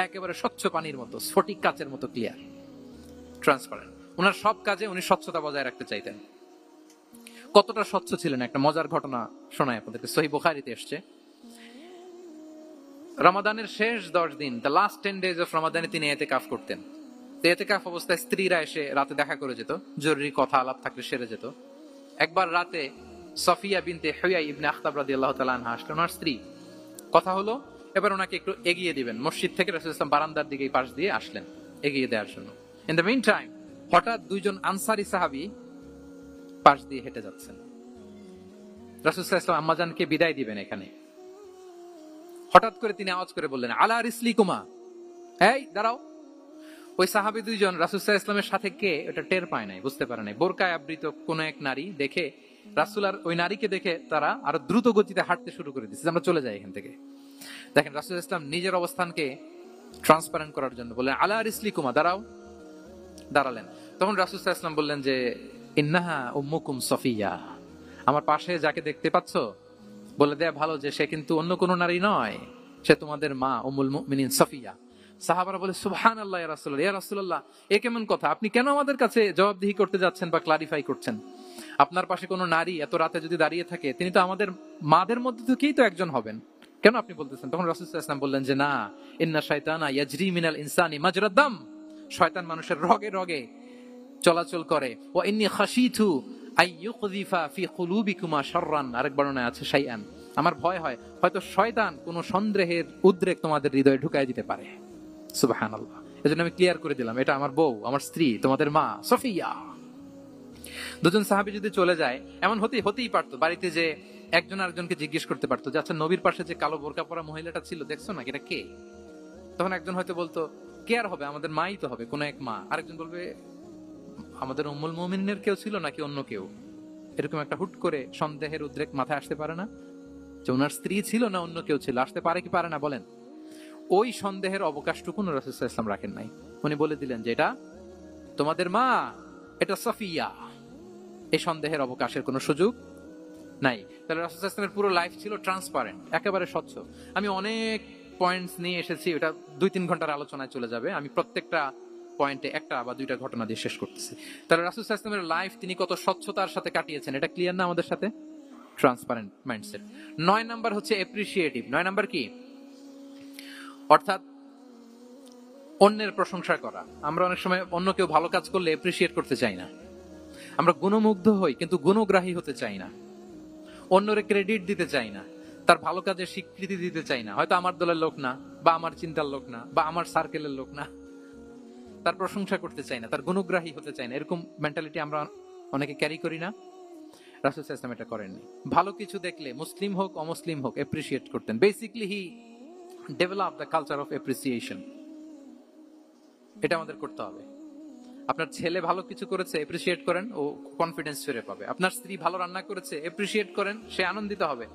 একেবারে স্বচ্ছ পানির মতো, স্ফটিক কাচের মতো ক্লিয়ার, ট্রান্সপারেন্ট। ওনার সব কাজে উনি স্বচ্ছতা বজায় রাখতে চাইতেন। কতটা স্বচ্ছ ছিলেন, একটা মজার ঘটনা শোনায় আপনাদেরকে। সহিহ বুখারীতে এসেছে, রমাদানের শেষ 10 দিন, দ্য লাস্ট 10 days অফ রমাদানে তিনি ইতিকাফ করতেন। তো ইতিকাফ অবস্থায় স্ত্রীরা এসে রাতে দেখা করে যেত, জরুরি কথা আলাপ থাকলে সেরে যেত। একবার রাতে সফিয়া বিনতে হুয়াই ইবনে আখতাব রাদিয়াল্লাহু তাআলা আনহা আসলেন, ওনার স্ত্রী। কথা হলো, এবার ওনাকে একটু এগিয়ে দিবেন। মসজিদ থেকে রাসূল সাল্লাল্লাহু আলাইহি ওয়াসাল্লাম বারান্দার দিকে পাশ দিয়ে আসলেন এগিয়ে দেওয়ার জন্য। ইন দ্য মিন টাইম হঠাৎ 2 জন আনসারী সাহাবী পাশ দিয়ে হেঁটে যাচ্ছেন। রাসূল সাল্লাল্লাহু আলাইহি ওয়াসাল্লাম আম্মাজানকে বিদায় দিবেন এখানে। হঠাৎ করে তিনি আওয়াজ করে বললেন, আলা রিসলিকুমা, এই দাঁড়াও। ওই সাহাবী 2 জন রাসূল সাল্লাল্লাহু আলাইহি ওয়াসাল্লামের সাথে কে এটা টের পায় নাই, বুঝতে পারে নাই। বোরকায় আবৃত কোন এক নারী দেখে, রাসূল আর ওই নারীকে দেখে তারা আরো দ্রুত গতিতে হাঁটতে শুরু করে দিয়েছে, আমরা চলে যাই এখান থেকে। দেখেন রাসূল ইসলাম নিজের অবস্থানকে ট্রান্সপারেন্ট করার জন্য বললেন আলা রিসলিকুমা, দাঁড়ালেন। তখন রাসূল সাল্লাল্লাহু আলাইহি ওয়াসাল্লাম বললেন যে ইন্নাহা উম্মুকুম সফিয়া, আমার পাশে যাকে দেখতে পাচ্ছ বলে দেয়া ভালো যে সে কিন্তু অন্য কোনো নারী নয়, সে তোমাদের মা উম্মুল মুমিনিন সফিয়া। সাহাবারা বলে সুবহানাল্লাহ ইয়া রাসূলুল্লাহ, ইয়া রাসূলুল্লাহ এ কেমন কথা, আপনি কেন আমাদের কাছে জবাবদিহি করতে যাচ্ছেন বা ক্লারিফাই করছেন? আপনার পাশে কোনো নারী এত রাতে যদি দাঁড়িয়ে থাকে, তিনি তো আমাদের মাদের মধ্যে থেকেই তো একজন হবেন, কেন আপনি বলতেছেন? তখন রাসূল সাল্লাল্লাহু আলাইহি ওয়াসাল্লাম বললেন যে না, ইন্না শাইতানা ইয়াজরি মিনাল ইনসানি মাজরাদ দাম, শয়তান মানুষের রগে রগে চলাচল করে। ওয়া ইন্নী খাশিতু আইয়ুকযিফা ফি কুলুবিকুমা শাররান, আরেক বর্ণনায় আছে শাইআন, আমার ভয় হয় হয়তো শয়তান কোনো সন্দেহের উদ্রেক তোমাদের হৃদয়ে ঢুকায় দিতে পারে। সুবহানাল্লাহ। এজন্য আমি ক্লিয়ার করে দিলাম, এটা আমার বউ, আমার স্ত্রী, তোমাদের মা সফিয়া। দুজন সাহাবী যদি চলে যায়, এমন হতেই পারতো বাড়িতে যে একজন আরেকজনকে জিজ্ঞেস করতে পারতো যে আচ্ছা নবীর পাশে যে কালো বোরকা পরা মহিলাটা ছিল দেখছো না, এটা কে? তখন একজন হয়তো বলতো কে আর হবে, আমাদের মাই তো হবে, কোন এক মা। আরেকজন বলবে আমাদের উম্মুল মুমিনের কেউ ছিল নাকি অন্য কেউ। এরকম একটা হুট করে সন্দেহের উদ্রেক মাথায় আসতে পারে না যে ওনার স্ত্রী ছিল না অন্য কেউ ছিল? আসতে পারে কি পারে না বলেন? ওই সন্দেহের অবকাশটুকু রাসূল সাল্লাল্লাহু আলাইহি ওয়াসাল্লাম রাখেন নাই। উনি বলে দিলেন যে এটা তোমাদের মা, এটা সফিয়া। এই সন্দেহের অবকাশের কোনো সুযোগ নাই। তাহলে রাসূল সাল্লাল্লাহু আলাইহি ওয়াসাল্লামের পুরো লাইফ ছিল ট্রান্সপারেন্ট, একেবারে স্বচ্ছ। আমি অনেক পয়েন্টস নিয়ে এসেছি, এটা 2-3 ঘন্টার আলোচনায় চলে যাবে। আমি প্রত্যেকটা পয়েন্টে একটা বা দুইটা ঘটনা দিয়ে শেষ করতেছি। তাহলে রাসূল সাল্লাল্লাহু আলাইহি ওয়াসাল্লামের লাইফ তিনি কত স্বচ্ছতার সাথে কাটিয়েছেন, এটা ক্লিয়ার না আমাদের সাথে? Transparent mindset. 9 নাম্বার হচ্ছে অ্যাপ্রিশিয়েটিভ। 9 নাম্বার কি? অর্থাৎ অন্যের প্রশংসা করা। আমরা অনেক সময় অন্য কেউ ভালো কাজ করলে অ্যাপ্রিশিয়েট করতে চাই না। আমরা গুণমুগ্ধ হই কিন্তু গুণগ্রাহী হতে চাই না। অন্যরে ক্রেডিট দিতে চাই না, তার ভালো কাজের স্বীকৃতি দিতে চাই না। হয়তো আমার দলের লোক না, বা আমার চিন্তার লোক না, বা আমার সার্কেলের লোক না, তার প্রশংসা করতে চাই না, তার গুণগ্রাহী হতে চাই না। এরকম মেন্টালিটি আমরা অনেকে ক্যারি করি না? রাসূল সাল্লাল্লাহু আলাইহি ওয়াসাল্লাম এটা করেননি। ভালো কিছু দেখলে মুসলিম হোক অমুসলিম হোক অ্যাপ্রিশিয়েট করতেন। Basically he develop the culture of appreciation. এটা আমাদের করতে হবে। আপনার ছেলে ভালো কিছু করেছে, এপ্রিশিয়েট করেন, ও কনফিডেন্স ফিরে পাবে। আপনার স্ত্রী ভালো রান্না করেছে, এপ্রিশিয়েট করেন, সে আনন্দিত হবে।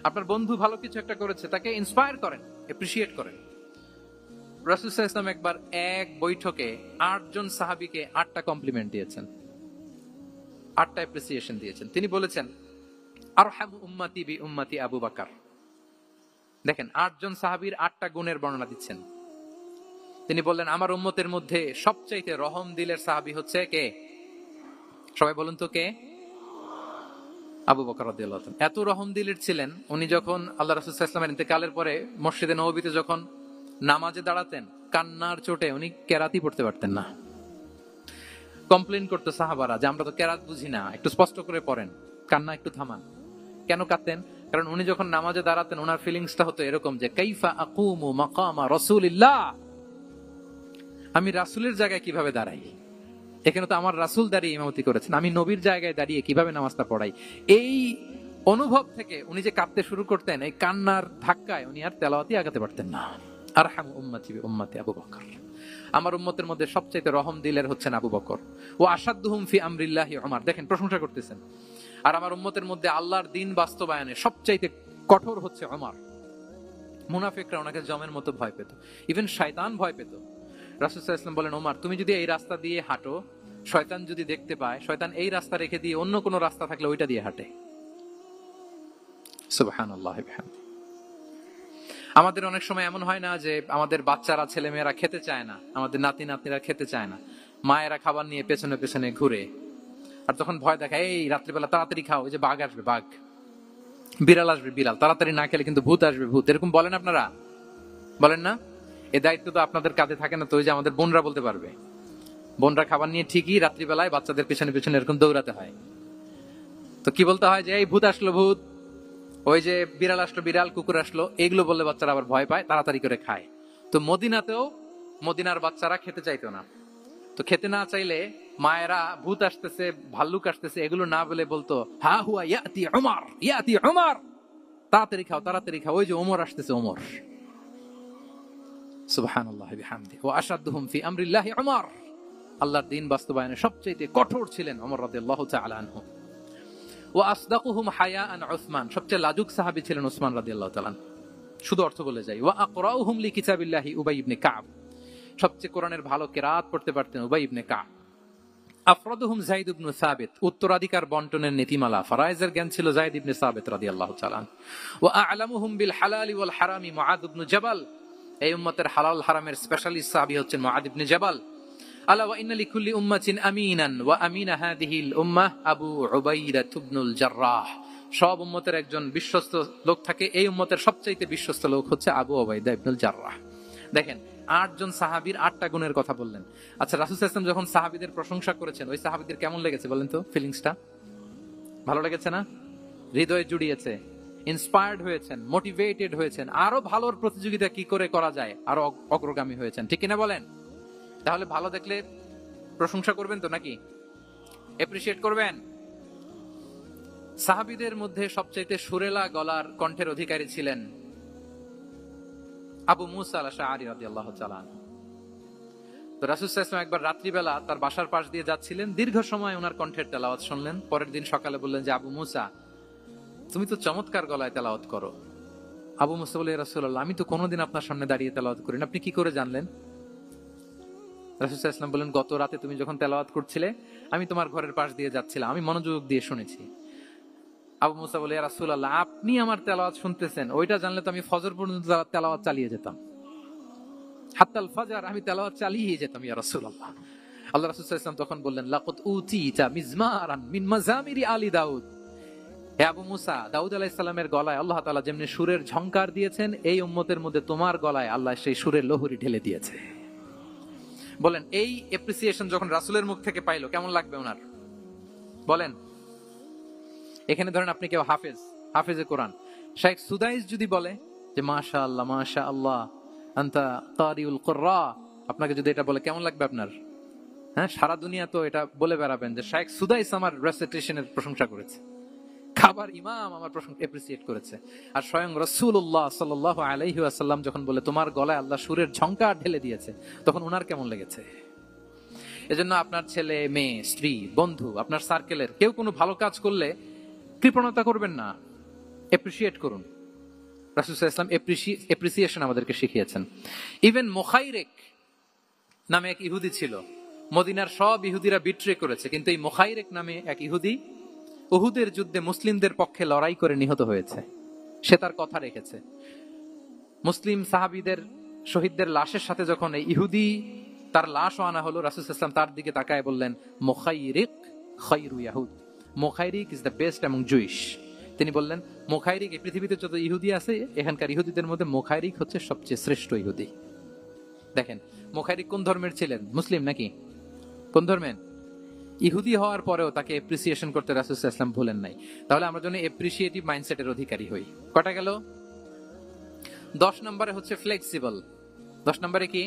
আপনার বন্ধু ভালো কিছু একটা করেছে, তাকে ইন্সপায়ার করেন, এপ্রিশিয়েট করেন। রাসূল সাল্লাল্লাহু আলাইহি ওয়াসাল্লাম একবার এক বৈঠকে 8 জন সাহাবীকে 8টা কমপ্লিমেন্ট দিয়েছেন, 8টা এপ্রিসিয়েশন দিয়েছেন। তিনি বলেছেন আরহামু উম্মতি বি উম্মতি আবু বকর। দেখেন 8 জন সাহাবীর 8টা গুণের বর্ণনা দিচ্ছেন। তিনি বললেন আমার উম্মতের মধ্যে সবচাইতে রহম দিলের সাহাবী হচ্ছে কে? সবাই বলুন তো কে? আবু বকর রাদিয়াল্লাহু তাআলা। এত রহম দিলের ছিলেন, উনি যখন আল্লাহ রাসূল সাল্লাল্লাহু আলাইহি ওয়াসাল্লামের ইন্তেকালের পরে মসজিদে নববীতে যখন নামাজে দাঁড়াতেন, কান্নার চোটে উনি কেরাতি পড়তে পারতেন না। কমপ্লেইন করতো সাহাবারা যে আমরা তো কেরাত বুঝি না, একটু স্পষ্ট করে পড়েন, কান্না একটু থামান। কেন কাঁদতেন? কারণ উনি যখন নামাজে দাঁড়াতেন ওনার ফিলিংসটা হতো এরকম যে কাইফা আকুমু মাকামা রাসূলিল্লাহ, আমি রাসূলের জায়গায় কিভাবে দাঁড়াই? এখানে তো আমার রাসূল দাঁড়িয়ে ইমামতি করেছেন, আমি নবীর জায়গায় দাঁড়িয়ে কিভাবে নামাজটা পড়াই? এই অনুভব থেকে উনি যে কাঁদতে শুরু করতেন, এই কান্নার ধাক্কায় উনি আর তেলাওয়াতই আগাতে পারতেন না। আরহামু উম্মতি বি উম্মতি আবু বকর। আমার উম্মতের মধ্যে সবচাইতে রহম দিলের হচ্ছেন আবু বকর। ও আসাদুহুম ফি আমরিল্লাহি উমর। দেখেন প্রশংসা করতেছেন। আর আমার উম্মতের মধ্যে আল্লাহর দ্বীন বাস্তবায়নে সবচাইতে কঠোর হচ্ছে উমর। মুনাফিকরা ওনাকে জমের মতো ভয় পেত, ইভেন শয়তান ভয় পেত। রাসূল সাল্লাল্লাহু আলাইহি ওয়াসাল্লাম বলেন ওমর তুমি যদি এই রাস্তা দিয়ে হাঁটো, শয়তান যদি দেখতে পায়, শয়তান এই রাস্তা রেখে দিয়ে অন্য কোনো রাস্তা থাকলে ওইটা দিয়ে হাঁটে। সুবহানাল্লাহ ওয়া বিহামদিহি। আমাদের অনেক সময় এমন হয় না যে আমাদের বাচ্চারা ছেলেমেয়েরা খেতে চায় না, আমাদের নাতি নাতনিরা খেতে চায় না, মায়েরা খাবার নিয়ে পেছনে পেছনে ঘুরে, আর তখন ভয় দেখায় এই রাত্রিবেলা তাড়াতাড়ি খাও, ওই যে বাঘ আসবে বাঘ, বিড়াল আসবে বিড়াল, তাড়াতাড়ি না খেলে কিন্তু ভূত আসবে ভূত। এরকম বলেন আপনারা? বলেন না? এই দায়িত্ব তো আপনাদের কাঁধে থাকে না তো? ওই যে আমাদের বোনরা বলতে পারবে, বোনরা খাবার নিয়ে ঠিকই রাত্রিবেলায় বাচ্চাদের পেছনে পেছনে এরকম দৌড়াতে হয়। তো কি বলতে হয় যে এই ভূত আসলো ভূত, ওই যে বিড়াল আসলো বিড়াল, কুকুর আসলো, এগুলো বললে বাচ্চারা আবার ভয় পায়, তাড়াতাড়ি করে খায়। তো মদিনাতেও মদিনার বাচ্চারা খেতে চাইতো না। তো খেতে না চাইলে মায়েরা ভূত আসতেছে ভাল্লুক আসতেছে এগুলো না বলে বলতো হা হুয়া ইয়াতি উমর, ইয়াতি উমর, তাড়াতাড়ি খাও তাড়াতাড়ি খাও, ওই যে ওমর আসতেছে ওমর। সুবহানাল্লাহ ওয়া বিহামদিহি। ওয়া আশাদুহুম ফি আমরিল্লাহি উমর। আল্লাহর দ্বীন বাস্তবায়নে সবচেয়ে কঠোর ছিলেন ওমর রাদিয়াল্লাহু তাআলা আনহু। ওয়া আসদাকুহুম হায়াআন উসমান। সবচেয়ে লাজুক সাহাবী ছিলেন উসমান রাদিয়াল্লাহু তাআলা। শুধু অর্থ বলে যাই। ওয়া আকরাউহুম লিকিতাবিল্লাহি উবাই ইবনে কাব, সবচেয়ে কোরআনের ভালো কিরাত পড়তে পারতেন উবাই ইবনে কাব। আফরাদুহুম যায়েদ ইবনে সাবিত, উত্তরাধিকার বন্টনের নীতিমালা ফরায়েজের জ্ঞান ছিল যায়েদ ইবনে সাবিত রাদিয়াল্লাহু তাআলা। ওয়া আ'লামুহুম বিল হালালি ওয়াল হারামি মুআদ ইবনে জাবাল, এই উম্মতের হালাল হারামের স্পেশালিস্ট সাহাবী হচ্ছেন মুআদ ইবনে জাবাল। আলা ওয়া ইন্না লিকুল্লি উম্মাতিন আমিনান ওয়া আমিনা হাযিহিল উম্মাহ আবু উবাইদা ইবনুল জাররাহ, সব উম্মতের একজন বিশ্বস্ত লোক থাকে, এই উম্মতের সবচাইতে বিশ্বস্ত লোক হচ্ছে আবু উবাইদা ইবনুল জাররাহ। দেখেন 8 জন সাহাবীর 8টা গুণের কথা বললেন। আচ্ছা, রাসূল সাল্লাল্লাহু আলাইহি ওয়াসাল্লাম যখন সাহাবীদের প্রশংসা করেছেন, ওই সাহাবীদের কেমন লেগেছে বলেন তো? ফিলিংসটা ভালো লেগেছে না? হৃদয়ে জুড়িয়েছে, ইন্সপায়ার্ড হয়েছেন, মোটিভেটেড হয়েছেন, আরো ভালোর প্রতিযোগিতা কি করে করা যায় আরো অগ্রগামী হয়েছেন, ঠিক কিনা বলেন? তাহলে ভালো দেখলে প্রশংসা করবেন তো, নাকি এপ্রিশিয়েট করবেন? সাহাবীদের মধ্যে সবচাইতে সুরেলা গলার কণ্ঠের অধিকারী ছিলেন আবু মুসা আল-আশআরী রাদিয়াল্লাহু তাআলা। তো রাসূল সাল্লাল্লাহু আলাইহি ওয়াসাল্লাম একবার রাত্রিবেলা তার বাসার পাশ দিয়ে যাচ্ছিলেন, দীর্ঘ সময় ওনার কণ্ঠের তেলাওয়াত শুনলেন। পরের দিন সকালে বললেন যে, আবু মুসা, তুমি তো চমৎকার গলায় তেলাওয়াত করো। আবু মুসা বলে, ইয়া রাসূলুল্লাহ, আমি তো কোনোদিন আপনার সামনে দাঁড়িয়ে তেলাওয়াত করি না, আপনি কি করে জানলেন? রাসূল সাল্লাল্লাহু আলাইহি ওয়াসাল্লাম বললেন, গত রাতে তুমি যখন তেলাওয়াত করছিলে, আমি তোমার ঘরের পাশ দিয়ে যাচ্ছিলাম, আমি মনোযোগ দিয়ে শুনেছি। আবু মুসা বলে, ইয়া রাসূলুল্লাহ, আপনি আমার তেলাওয়াত শুনতেছেন, ওইটা জানলে তো আমি ফজর পর্যন্ত তেলাওয়াত চালিয়ে যেতাম, হাত্তাল ফাজর আমি তেলাওয়াত চালিয়ে যেতাম ইয়া রাসূলুল্লাহ। আল্লাহ রাসূল সাল্লাল্লাহু আলাইহি ওয়াসাল্লাম তখন বললেন, লাকাদ উতিতা মিজমারান মিন মাজামিরি আলি দাউদ, হে আবু মুসা, দাউদ আলাইহিস সালামের গলায় আল্লাহ তাআলা যেমনি সুরের ঝংকার দিয়েছেন, এই উম্মতের মধ্যে তোমার গলায় আল্লাহ সেই সুরের লহরী ঢেলে দিয়েছে। বলেন, এই এপ্রিসিয়েশন যখন রাসূলের মুখ থেকে পাইলো কেমন লাগবে ওনার? বলেন। এখানে ধরেন আপনি কেউ হাফেজে কোরআন, শাইখ সুদাইস যদি বলে যে মাশাআল্লাহ মাশাআল্লাহ আনতা কারিউল কুররা, আপনাকে যদি এটা বলে কেমন লাগবে আপনার? হ্যাঁ, সারা দুনিয়া তো এটা বলে বেড়াবেন যে শাইখ সুদাইস আমার রেসিটেশনের প্রশংসা করেছে, খাবার ইমাম আমার প্রশংসা এপ্রিসিয়েট করেছে। আর স্বয়ং রাসূলুল্লাহ সাল্লাল্লাহু আলাইহি ওয়াসাল্লাম যখন বলে তোমার গলায় আল্লাহ সুরের ঝংকার ঢেলে দিয়েছে, তখন ওনার কেমন লেগেছে? এজন্য আপনার ছেলে মেয়ে, স্ত্রী, বন্ধু, আপনার সার্কেলের কেউ কোনো ভালো কাজ করলে কৃপণতা করবেন না, এপ্রিসিয়েট করুন। রাসূল সাল্লাল্লাহু আলাইহি ওয়াসাল্লাম এপ্রিসিয়েশন আমাদেরকে শিখিয়েছেন। ইভেন মুখাইরেক নামে এক ইহুদি ছিল, মদিনার সব ইহুদিরা বিট্রে করেছে, কিন্তু এই মুখাইরেক নামে এক ইহুদি উহুদের যুদ্ধে মুসলিমদের পক্ষে লড়াই করে নিহত হয়েছে। সে তার কথা রেখেছে। মুসলিম সাহাবীদের শহীদদের লাশের সাথে যখন এই ইহুদি তার লাশও আনা হলো, রাসূল সাল্লাল্লাহু আলাইহি ওয়াসাল্লাম তার দিকে তাকায় বললেন, মুখাইরিক খায়রু ইয়াহুদ, মুখাইরিক is the best among Jewish. তিনি বললেন, মুখাইরিক, এই পৃথিবীতে যত ইহুদি আছে এখানকার ইহুদিদের মধ্যে মুখাইরিক হচ্ছে সবচেয়ে শ্রেষ্ঠ ইহুদি। দেখেন, মুখাইরিক কোন ধর্মের ছিলেন? মুসলিম নাকি? কোন ধর্মের? ইহুদি হওয়ার পরেও তাকে এপ্রিসিয়েশন করতে রাসূল সাল্লাল্লাহু আলাইহি ওয়াসাল্লাম ভুলেন নাই। তাহলে আমরা যেন এপ্রিসিয়েটিভ মাইন্ডসেটের অধিকারী হই। কটা গেল? 10 নম্বরে হচ্ছে ফ্লেক্সিবল। 10 নম্বরে কি?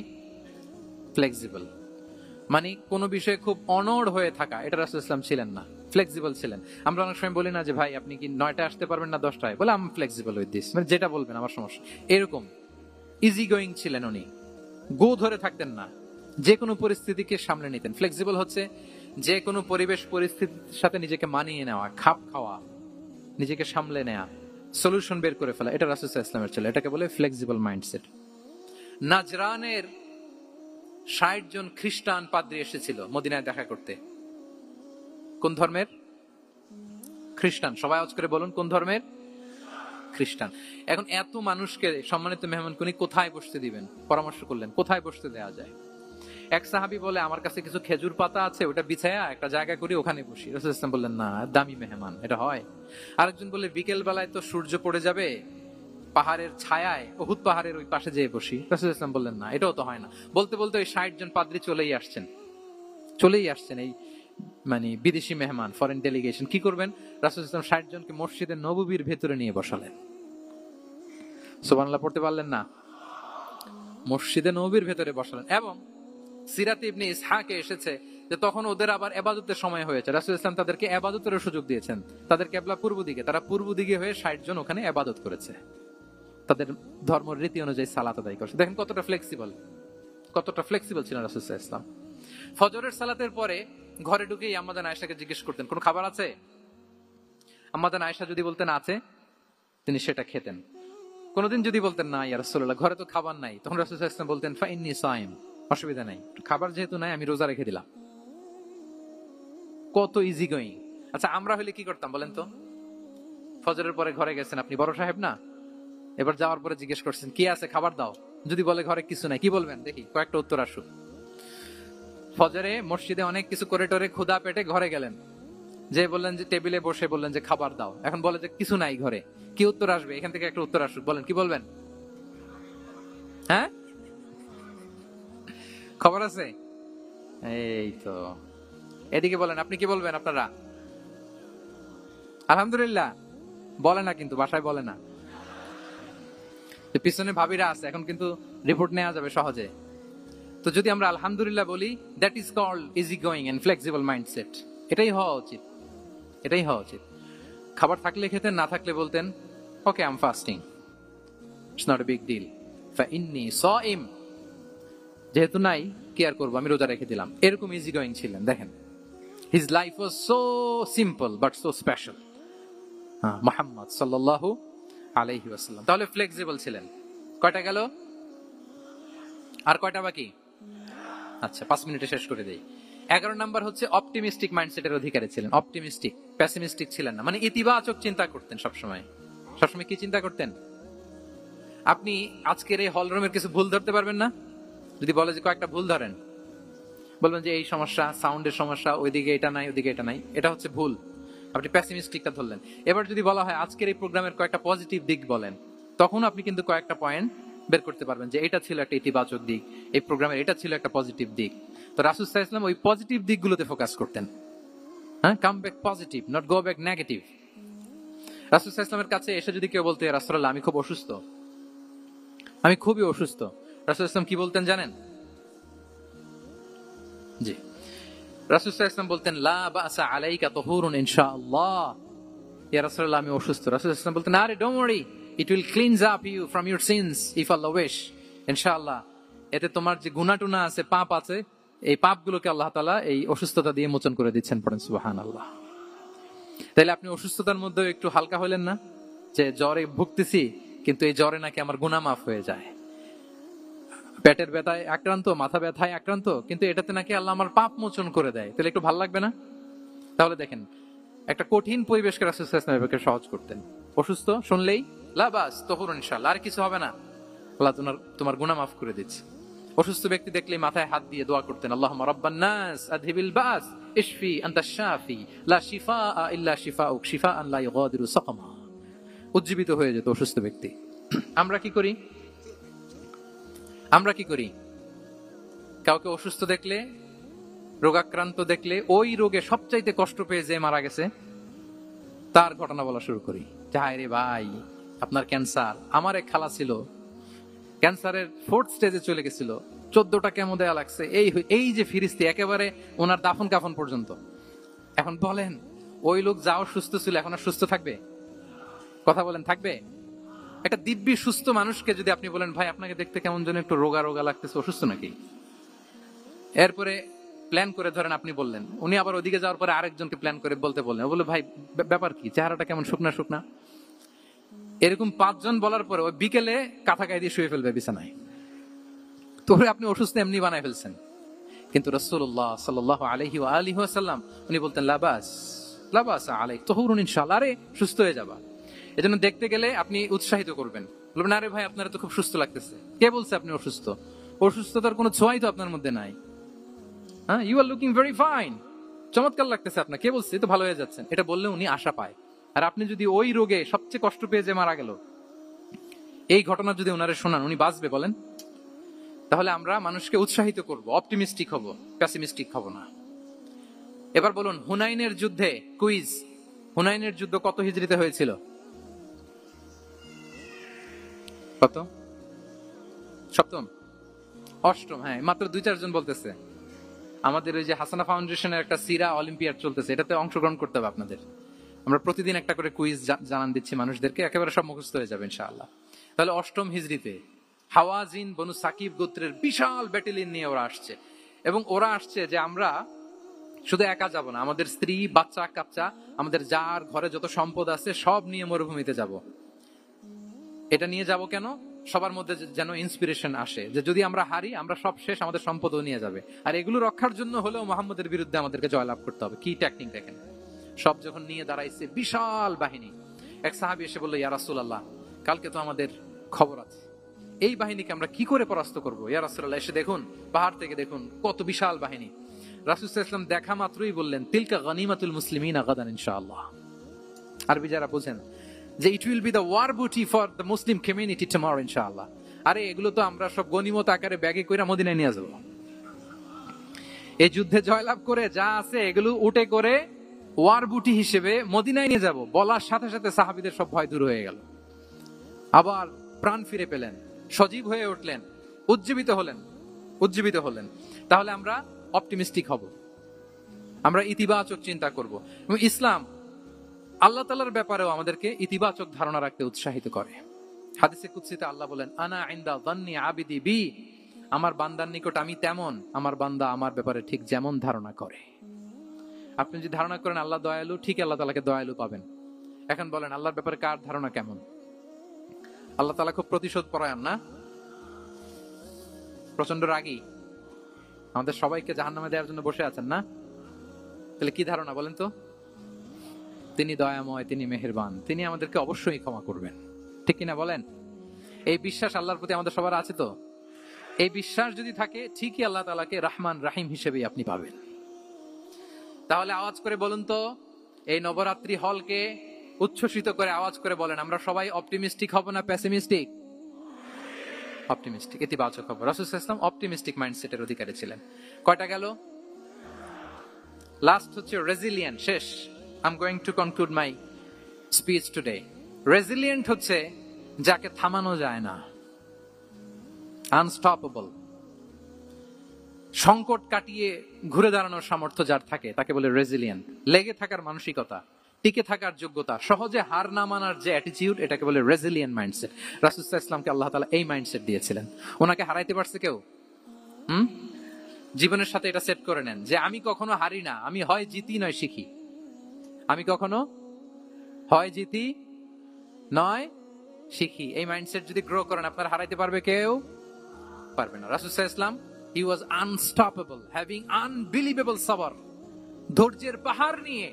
ফ্লেক্সিবল, মানে কোন বিষয়ে খুব অনড় হয়ে থাকা, এটা রাসূল সাল্লাল্লাহু আলাইহি ওয়াসাল্লাম ছিলেন না, ফ্লেক্সিবল ছিলেন। আমরা অনেক সময় বলি না যে ভাই আপনি কি 9টায় আসতে পারবেন না 10টায়? বলে আমি ফ্লেক্সিবল উইথ দিস, মানে যেটা বলবেন আমার সমস্যা, এরকম ইজি গোয়িং ছিলেন উনি, গো ধরে থাকতেন না, যে কোনো পরিস্থিতিকে সামলে নিতেন। ফ্লেক্সিবল হচ্ছে যে কোনো পরিবেশ পরিস্থিতির সাথে নিজেকে মানিয়ে নেওয়া, খাপ খাওয়া, নিজেকে সামলে নেওয়া, সলিউশন বের করে ফেলা, এটা রাসূল সাল্লাল্লাহু আলাইহি ওয়াসাল্লামের ছিল, এটাকে বলে ফ্লেক্সিবল মাইন্ডসেট। নাজরানের 60 জন খ্রিস্টান পাদ্রী এসেছিল মদিনায় দেখা করতে। কোন ধর্মের? খ্রিস্টান। সবাই আওয়াজ করে বলুন, কোন ধর্মের? খ্রিস্টান। এখন এত মানুষকে সম্মানিত মেহমান উনি কোথায় বসতে দিবেন? পরামর্শ করলেন কোথায় বসতে দেওয়া যায়। এক সাহাবী বলে, আমার কাছে কিছু খেজুর পাতা আছে, ওটা বিছায়া একটা জায়গা করি, ওখানে বসি। রাসূল সাল্লাল্লাহু আলাইহি ওয়াসাল্লাম বললেন, না, দামি মেহমান, এটা হয়? আরেকজন বলে, বিকেল বেলায় তো সূর্য পড়ে যাবে, পাহাড়ের ছায়ায় উহুদ পাহাড়ের ওই পাশে যেয়ে বসি। রাসূল সাল্লাল্লাহু আলাইহি ওয়াসাল্লাম বললেন, না, এটাও তো হয় না। বলতে বলতে ওই 60 জন পাদ্রী চলেই আসছেন, এই মানে বিদেশি মেহমান, ফরেন ডেলিগেশন। কি করবেন? রাসূল সাল্লাল্লাহু আলাইহি ওয়াসাল্লাম 60 জনকে মসজিদে নববীর ভেতরে নিয়ে বসালেন। সুবহানাল্লাহ পড়তে পারলেন না? মসজিদে নববীর ভেতরে বসালেন। এবং সিরাতে ইবনে ইসহাকে এসেছে যে তখন ওদের আবার ইবাদতের সময় হয়েছে, রাসূল সাল্লাল্লাহু আলাইহি ওয়াসাল্লাম তাদেরকে ইবাদতের সুযোগ দিয়েছেন। তাদের কিবলা পূর্ব দিকে, তারা পূর্ব দিকে হয়ে 60 জন ওখানে ইবাদত করেছে, তাদের ধর্মের রীতি অনুযায়ী সালাত আদায় করছে। দেখেন কতটা ফ্লেক্সিবল ছিলেন রাসূল সাল্লাল্লাহু আলাইহি ওয়াসাল্লাম। ফজরের সালাতের পরে ঘরে ঢুকেই আম্মা জান আয়েশাকে জিজ্ঞেস করতেন, কোন খাবার আছে? আম্মা জান আয়েশা যদি বলতেন আছে, তিনি সেটা খেতেন। কোনোদিন যদি বলতেন না ইয়া রাসূলুল্লাহ ঘরে তো খাবার নাই, তখন রাসূল সাল্লাল্লাহু আলাইহি ওয়াসাল্লাম বলতেন ফাইন্নী সাইম, অসুবিধা নাই, খাবার যেহেতু নাই আমি রোজা রেখে দিলাম। কত ইজি গোয়িং। আচ্ছা আমরা হলে কি করতাম বলেন তো? ফজরের পরে ঘরে গেছেন, আপনি বড় সাহেব না, এবার যাওয়ার পরে জিজ্ঞেস করছেন কি আছে খাবার দাও, যদি বলে ঘরে কিছু নাই, কি বলবেন দেখি, কয়েকটা উত্তর আসুক। ফজরে মসজিদে অনেক কিছু করে টোরে ক্ষুধা পেটে ঘরে গেলেন, যে বললেন যে টেবিলে বসে বললেন যে খাবার দাও, এখন বলে যে কিছু নাই ঘরে, কি উত্তর আসবে? এখান থেকে একটা উত্তর আসুক, বলেন কি বলবেন? হ্যাঁ খবর আছে, এই তো। এদিকে বলেন আপনি কি বলবেন? আপনারা আলহামদুলিল্লাহ বলে না, কিন্তু বাসায় বলে না। পিছনে ভাবিরা আছে, এখন কিন্তু রিপোর্ট নেওয়া যাবে সহজে। তো যদি আমরা আলহামদুলিল্লাহ বলি, that is called easy going and flexible mindset. এটাই হওয়া উচিত, এটাই হওয়া উচিত। খাবার থাকলে খেতেন, না থাকলে বলতেন okay I am fasting, it's not a big deal, ফাইন্নী সাইম, যেহেতু নাই কি আর করবো, আমি রোজা রেখে দিলাম। এরকম ইজি গোয়িং ছিলেন। দেখেন his life was so simple but so special, Muhammad সাল্লাল্লাহু আলাইহি ওয়াসাল্লাম। তাহলে ফ্লেক্সিবল ছিলেন। কয়টা গেল? আর কয়টা বাকি? আচ্ছা 5 মিনিটে শেষ করে দেই। 11 নাম্বার হচ্ছে অপটিমিস্টিক মাইন্ডসেটের অধিকারী ছিলেন। অপটিমিস্টিক, পেসিমিস্টিক ছিলেন না, মানে ইতিবাচক চিন্তা করতেন সবসময়। সবসময় কি চিন্তা করতেন? আপনি আজকের এই হল রুমের কিছু ভুল ধরতে পারবেন না? যদি বলে যে কয়েকটা ভুল ধরেন, বলবেন যে এই সমস্যা, সাউন্ডের সমস্যা, ওইদিকে এটা নাই, ওইদিকে এটা নাই, এটা হচ্ছে ভুল। আপনি পেসিমিস্টিকটা ধরলেন। এবার যদি বলা হয় আজকের এই প্রোগ্রামের কয়েকটা পজিটিভ দিক বলেন, তখন আপনি কিন্তু কয়েকটা পয়েন্ট বের করতে পারবেন যে এটা ছিল একটা ইতিবাচক দিক, এই প্রোগ্রামের এটা ছিল একটা পজিটিভ দিক। তো রাসূল সাল্লাল্লাহু আলাইহি ওয়াসাল্লাম ওই পজিটিভ দিকগুলোতে ফোকাস করতেন। হ্যাঁ, come back positive, not go back negative. রাসূল সাল্লাল্লাহু আলাইহি ওয়াসাল্লামের কাছে এসে যদি কেউ বলতে ইয়া রাসূলুল্লাহ আমি খুব অসুস্থ, আমি খুবই অসুস্থ, রাসূল সাল্লাল্লাহু আলাইহি ওয়াসাল্লাম কি বলতেন জানেন? জি, রাসূল সাল্লাল্লাহু আলাইহি ওয়াসাল্লাম বলতেন লা বাসা আলাইকা তুহুরুন ইনশাআল্লাহ। ইয়া রাসূলুল্লাহ আমি অসুস্থ। রাসূল সাল্লাল্লাহু আলাইহি ওয়াসাল্লাম বলতেন আরে don't worry, it will cleanse up you from your sins if Allah wish, ইনশাআল্লাহ এতে তোমার যে গুনাহ টুনা আছে, পাপ আছে, এই পাপগুলোকে আল্লাহ তাআলা এই অসুস্থতা দিয়ে মোচন করে দিচ্ছেন। পড়েন সুবহানাল্লাহ। তাইলে আপনি অসুস্থতার মধ্যে একটু হালকা হইলেন না, যে জ্বরে ভুগতেছি কিন্তু এই জ্বরে নাকি আমার গুনাহ মাফ হয়ে যায়। পেটের ব্যথায় আক্রান্ত, মাথা ব্যথায় আক্রান্ত, কিন্তু এটাতে নাকি আল্লাহ আমার পাপ মোচন করে দেয়, তাহলে একটু ভালো লাগবে না? তাহলে দেখেন একটা কঠিন পরিবেশকে রাসূল সাল্লাল্লাহু আলাইহি ওয়াসাল্লাম সহজ করতেন। অসুস্থ শুনলেই লা বাস তুহুরুন ইনশাআল্লাহ, আর কিছু হবে না, আল্লাহ তোমার গুনাহ মাফ করে দিচ্ছে। অসুস্থ ব্যক্তি দেখলেই মাথায় হাত দিয়ে দোয়া করতেন আল্লাহুম্মা রাব্বান নাস আযহিবিল বাস ইশফি আনতাশ শাফি লা শিফাআ ইল্লা শিফাউক শিফাআন লা ইগাদিরু সাকামা। উজ্জীবিত হয়ে যেত অসুস্থ ব্যক্তি। আমরা কি করি? আমরা কি করি? কাউকে অসুস্থ দেখলে, রোগাক্রান্ত দেখলে, ওই রোগে সবচাইতে কষ্ট পেয়ে যে মারা গেছে তার ঘটনা বলা শুরু করি। হায় রে ভাই আপনার ক্যান্সার, আমার এক খালা ছিল ক্যান্সারের 4th স্টেজে চলে গেছিল, 14টা কেমো দেয়া লাগছে, এই যে ফিরিস্তি একেবারে ওনার দাফন কাফন পর্যন্ত। এখন বলেন ওই লোক যাও সুস্থ ছিল, এখন আর সুস্থ থাকবে? কথা বলেন থাকবে? একটা দিব্যি সুস্থ মানুষকে যদি আপনি বলেন ভাই আপনাকে দেখতে কেমন যেন একটু রোগা রোগা লাগতেছে, অসুস্থ নাকি? এরপরে প্ল্যান করে ধরেন আপনি বললেন, উনি আবার ওদিকে যাওয়ার পরে আরেকজনকে প্ল্যান করে বলতে বললেন, বলে ভাই ব্যাপার কি, চেহারাটা কেমন শুকনা শুকনা। এরকম 5 জন বলার পরে ওই বিকেলে কাঁথা গায়ে দিয়ে শুয়ে ফেলবে বিছানায়। তো আপনি অসুস্থ এমনি বানায় ফেলছেন। কিন্তু রাসূলুল্লাহ সাল্লাল্লাহু আলাইহি ওয়া আলিহি ওয়াসাল্লাম উনি বলতেন লাবাস লাবাস আলাইক তুহুরুন ইনশাআল্লাহ, আরে সুস্থ হয়ে যাবা। এজন্য দেখতে গেলে আপনি উৎসাহিত করবেন, বলবেন আরে ভাই আপনারা তো খুব সুস্থ লাগতেছে। কে বলছে আপনি অসুস্থ? অসুস্থতার কোনো ছোঁয়াই তো আপনার মধ্যে নাই। হ্যাঁ, you are looking very fine, চমৎকার লাগতেছে আপনার, কে বলছে তো ভালো হয়ে যাচ্ছেন। এটা বললে উনি আশা পায়। আর আপনি যদি ওই রোগে সবচেয়ে কষ্ট পেয়ে যে মারা গেল এই ঘটনা যদি ওনারে শোনান, উনি বাঁচবে বলেন? তাহলে আমরা মানুষকে উৎসাহিত করব, অপটিমিস্টিক হব, পেসিমিস্টিক হব না। এবার বলুন হুনাইনের যুদ্ধে, কুইজ, হুনাইনের যুদ্ধ কত হিজরিতে হয়েছিল? কত? সপ্তম, অষ্টম। হ্যাঁ, মাত্র 2-4 জন বলতেছে। আমাদের ওই যে হাসানা ফাউন্ডেশনের একটা সিরা অলিম্পিয়াড চলতেছে, এটাতে অংশগ্রহণ করতে হবে আপনাদের। আমরা প্রতিদিন একটা করে কুইজ জানান দিচ্ছি মানুষদেরকে, একেবারে সব মুখস্থ হয়ে যাবে ইনশাআল্লাহ। তাহলে অষ্টম হিজরিতে হাওয়াজিন বনু সাকিব গোত্রের বিশাল ব্যাটালিয়ন নিয়ে ওরা আসছে, এবং ওরা আসছে যে আমরা শুধু একা যাব না, আমাদের স্ত্রী বাচ্চা কাচ্চা, আমাদের যার ঘরে যত সম্পদ আছে সব নিয়ে মরুভূমিতে যাব। এটা নিয়ে যাব কেন? সবার মধ্যে যেন ইন্সপিরেশন আসে যে যদি আমরা হারি, আমরা সব শেষ, আমাদের সম্পদও নিয়ে যাবে। আর এগুলো রক্ষার জন্য হলেও মোহাম্মদের বিরুদ্ধে আমাদেরকে জয়লাভ করতে হবে। কি টেকনিক দেখেন! সব যখন নিয়ে দাঁড়াইছে, বিশাল বাহিনী, এক সাহাবী এসে বলল, ইয়া রাসূলুল্লাহ, কালকে তো আমাদের খবর আছে, এই বাহিনীকে আমরা কি করে পরাস্ত করবো? ইয়া রাসূলুল্লাহ, এসে দেখুন, পাহাড় থেকে দেখুন কত বিশাল বাহিনী। রাসূল সাল্লাল্লাহু আলাইহি ওয়াসাল্লাম দেখা মাত্রই বললেন, তিলকা গনিমাতুল মুসলিমিনা গাদান ইনশাআল্লাহ। আরবি যারা বোঝেন যে it will be the war booty for the Muslim community tomorrow ইনশাআল্লাহ। আরে এগুলো তো আমরা সব গনিমত আকারে ব্যাগে কইরা মদিনায় নিয়ে যাবো। এই যুদ্ধে জয়লাভ করে যা আছে এগুলো উঠে করে ওয়ার বুটি হিসেবে মদিনায় নিয়ে যাব। বলার সাথে সাথে সাহাবীদের সব ভয় দূর হয়ে গেল, আবার প্রাণ ফিরে পেলেন, সজীব হয়ে উঠলেন, উজ্জীবিত হলেন। তাহলে আমরা অপটিমিস্টিক হব, আমরা ইতিবাচক চিন্তা করব। এবং ইসলাম আল্লাহ তাআলার ব্যাপারেও আমাদেরকে ইতিবাচক ধারণা রাখতে উৎসাহিত করে। হাদিসে কুদসিতে আল্লাহ বলেন, আনা ইনদা যান্নি আবিদি বি, আমার বান্দার নিকট আমি তেমন, আমার বান্দা আমার ব্যাপারে ঠিক যেমন ধারণা করে। আপনি যদি ধারণা করেন আল্লাহ দয়ালু, ঠিক আল্লাহ তাআলাকে দয়ালু পাবেন। এখন বলেন আল্লাহর ব্যাপারে কার ধারণা কেমন? আল্লাহ তাআলা খুব প্রতিশোধ পরায়ণ না? প্রচন্ড রাগী, আমাদের সবাইকে জাহান্নামে দেওয়ার জন্য বসে আছেন না? তাহলে কি ধারণা বলেন তো? তিনি দয়াময়, তিনি মেহেরবান, তিনি আমাদেরকে অবশ্যই ক্ষমা করবেন, ঠিক কিনা বলেন? এই বিশ্বাস আল্লাহর প্রতি আমাদের সবার আছে তো? এই বিশ্বাস যদি থাকে, ঠিকই আল্লাহ তাআলাকে রহমান রাহিম হিসেবেই আপনি পাবেন। তাহলে আওয়াজ করে বলুন তো, এই নবরাত্রি হলকে উচ্ছ্বসিত করে আওয়াজ করে বলেন, আমরা সবাই অপটিমিস্টিক হব না পেসিমিস্টিক? অপটিমিস্টিক, ইতিবাচক হব। রাসূল সাল্লাল্লাহু আলাইহি ওয়াসাল্লাম অপটিমিস্টিক মাইন্ডসেটের অধিকারী ছিলেন। কয়টা গেল? লাস্ট হচ্ছে রেজিলিয়েন্ট। শেষ। I'm going to conclude my speech today. Resilient হচ্ছে যাকে থামানো যায় না, আনস্টপেবল। সংকট কাটিয়ে ঘুরে দাঁড়ানোর সামর্থ্য যার থাকে তাকে বলে রেজিলিয়েন্ট। লেগে থাকার মানসিকতা, টিকে থাকার যোগ্যতা, সহজে হার না মানার যে অ্যাটিটিউড, এটাকে বলে রেজিলিয়েন্ট মাইন্ডসেট। রাসূল সাল্লাল্লাহু আলাইহি ওয়াসাল্লামকে আল্লাহ তাআলা এই মাইন্ডসেট দিয়েছিলেন। ওনাকে হারাইতে পারছে কেউ? জীবনের সাথে এটা সেট করে নেন যে আমি কখনো হারি না, আমি হয় জিতি নয় শিখি। আমি কখনো হয় জিতি নয় শিখি। এই মাইন্ডসেট যদি গ্রো করেন, আপনার হারাইতে পারবে কেউ? পারবে না। রাসূল সাল্লাল্লাহু আলাইহি ওয়াসাল্লাম, he was unstoppable, having unbelievable সাবর। ধৈর্যের পাহাড় নিয়ে,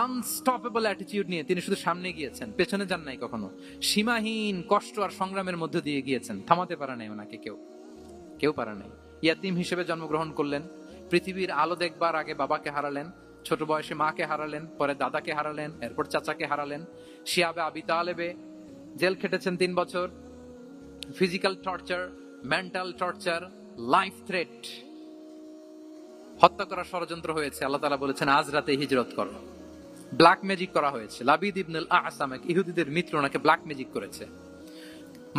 আনস্টপেবল অ্যাটিটিউড নিয়ে তিনি শুধু সামনে গিয়েছেন, পেছনে যান নাই কখনো। সীমাহীন কষ্ট আর সংগ্রামের মধ্যে দিয়ে গিয়েছেন, থামাতে পারে নাই ওনাকে কেউ পারে নাই। ইয়াতিম হিসেবে জন্মগ্রহণ করলেন, পৃথিবীর আলো দেখবার আগে বাবাকে হারালেন, ছোট বয়সে মাকে হারালেন, পরে দাদাকে হারালেন, এরপর চাচাকে হারালেন। শিয়াবে আবি তালেবে জেল খেটেছেন 3 বছর। Physical torture, mental torture, life threat, হত্যা করার ষড়যন্ত্র হয়েছে। আল্লাহ তাআলা বলেছেন আজ রাতে হিজরত করো। ব্ল্যাক ম্যাজিক করা হয়েছে। লাবিদ ইবনুল আসাম, ইহুদিদের মিত্র, ওনাকে ব্ল্যাক ম্যাজিক করেছে।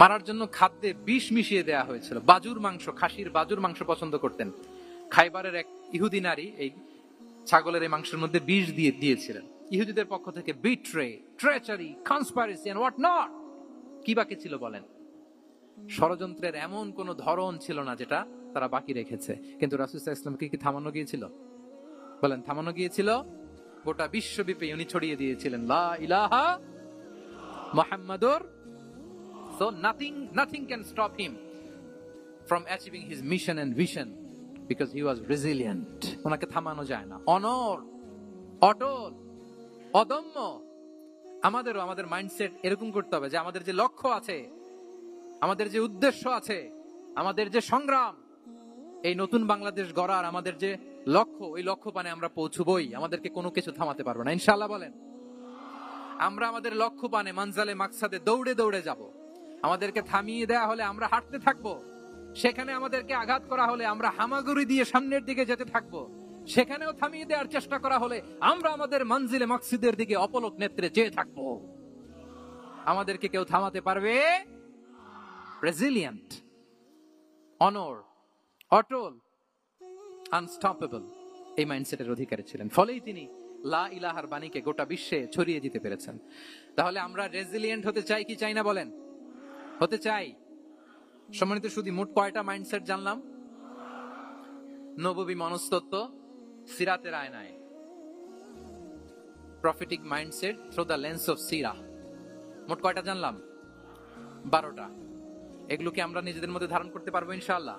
মারার জন্য খাদ্যে বিষ মিশিয়ে দেয়া হয়েছিল। বাজুর মাংস, খাসির বাজুর মাংস পছন্দ করতেন। খাইবারের এক ইহুদি নারী এই ছাগলের এই মাংসের মধ্যে বিষ দিয়েছিলেন। ইহুদিদের পক্ষ থেকে betray, treachery, conspiracy and what not, কি বাকি ছিল বলেন? ষড়যন্ত্রের এমন কোন ধরন ছিল না যেটা তারা বাকি রেখেছে। কিন্তু রাসূল সাল্লাল্লাহু আলাইহি ওয়াসাল্লামকে কি থামানো গিয়েছিল? বলেন, থামানো গিয়েছিল? গোটা বিশ্বব্যাপী উনি ছড়িয়ে দিয়েছিলেন লা ইলাহা মুহাম্মাদুর। So nothing can stop him from achieving his mission and vision because he was resilient. ওনাকে থামানো যায় না। অনড়, অটল, অদম্য। আমাদেরও আমাদের মাইন্ডসেট এরকম করতে হবে যে আমাদের যে লক্ষ্য আছে, আমাদের যে উদ্দেশ্য আছে, আমাদের যে সংগ্রাম, এই নতুন বাংলাদেশ গড়ার আমাদের যে লক্ষ্য, ওই লক্ষ্য পানে আমরা পৌঁছবই। আমাদেরকে কোনো কিছু থামাতে পারবে না, ইনশাআল্লাহ বলেন। আমরা আমাদের লক্ষ্য পানে, মানজালে মাকসাদে দৌড়ে দৌড়ে যাব। আমাদেরকে থামিয়ে দেয়া হলে আমরা হাঁটতে থাকবো, সেখানে আমাদেরকে আঘাত করা হলে আমরা হামাগুড়ি দিয়ে সামনের দিকে যেতে থাকবো, সেখানেও থামিয়ে দেওয়ার চেষ্টা করা হলে আমরা আমাদের মঞ্জিলে মাকসুদের দিকে অপলক নেত্রে চেয়ে থাকবো। আমাদেরকে কেউ থামাতে পারবে? রেজিলিয়েন্ট, অনড়, অটল, আনস্টপেবল, এই মাইন্ডসেটের অধিকারী ছিলেন। ফলেই তিনি লা ইলাহার বাণীকে গোটা বিশ্বে ছড়িয়ে দিতে পেরেছেন। তাহলে আমরা রেজিলিয়েন্ট হতে চাই কি চাই না বলেন? হতে চাই। সম্মানিত শুধু মোট কয়টা মাইন্ডসেট জানলাম? নববী মনস্তত্ত্ব, সিরাতের আয়নায়, prophetic mindset through the lens of সিরা। মোট কয়টা জানলাম? 12টা। এগুলোকে আমরা নিজেদের মধ্যে ধারণ করতে পারবো ইনশাআল্লাহ?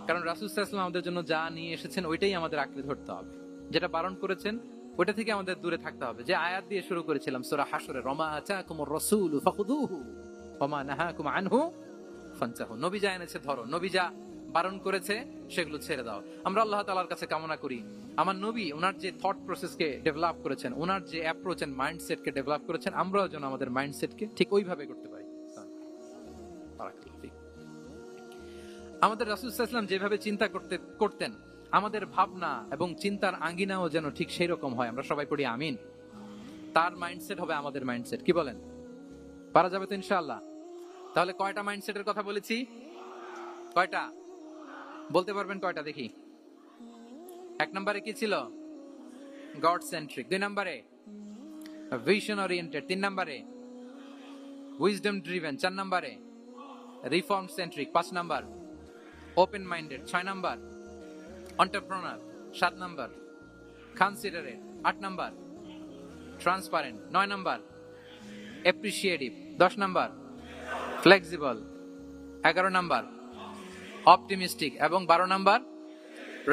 কারণ রাসূল সাল্লাল্লাহু আলাইহি ওয়াসাল্লাম আমাদের জন্য যা নিয়ে এসেছেন ওইটাই আমাদের আঁকড়ে ধরতে হবে। যেটা বারণ করেছেন ওইটা থেকে আমাদের দূরে থাকতে হবে। যে আয়াত দিয়ে শুরু করেছিলাম সূরা হাশরে, রমা আতাকুমুর রাসূলু ফাখুযুহু ওয়া মা নাহাকুম আনহু ফানতাহু। নবী যা এনেছে ধরো, নবী যা বারণ করেছে সেগুলো ছেড়ে দাও। আমরা আল্লাহ তাআলার কাছে কামনা করি আমার নবী ওনার যে থট প্রসেসকে ডেভেলপ করেছেন, ওনার যে অ্যাপ্রোচ এন্ড মাইন্ডসেটকে ডেভেলপ করেছেন, আমরাও যেন আমাদের মাইন্ডসেটকে ঠিক ওইভাবে করতে পারি। আমাদের রাসূল সাল্লাল্লাহু আলাইহি ওয়াসাল্লাম যেভাবে চিন্তা করতেন, আমাদের ভাবনা এবং চিন্তার আঙ্গিনাও যেন ঠিক সেই রকম হয়। আমরা সবাই পড়ি আমিন। তার মাইন্ডসেট হবে আমাদের মাইন্ডসেট। কি বলেন? পারা যাবে তো ইনশাআল্লাহ? তাহলে কয়টা মাইন্ডসেটের কথা বলেছি? কয়টা বলতে পারবেন? কয়টা দেখি। 1 নম্বরে কি ছিল? God centric. 2 নম্বরে ভিশন ওরিয়েন্টেড। 3 নম্বরে উইজডম ড্রিভেন। 4 নম্বরে reform centric. 5 number open minded. 6 number entrepreneur. 7 number considerate. 8 number transparent. 9 number appreciative. 10 number flexible. 11 number optimistic এবং 12 নাম্বার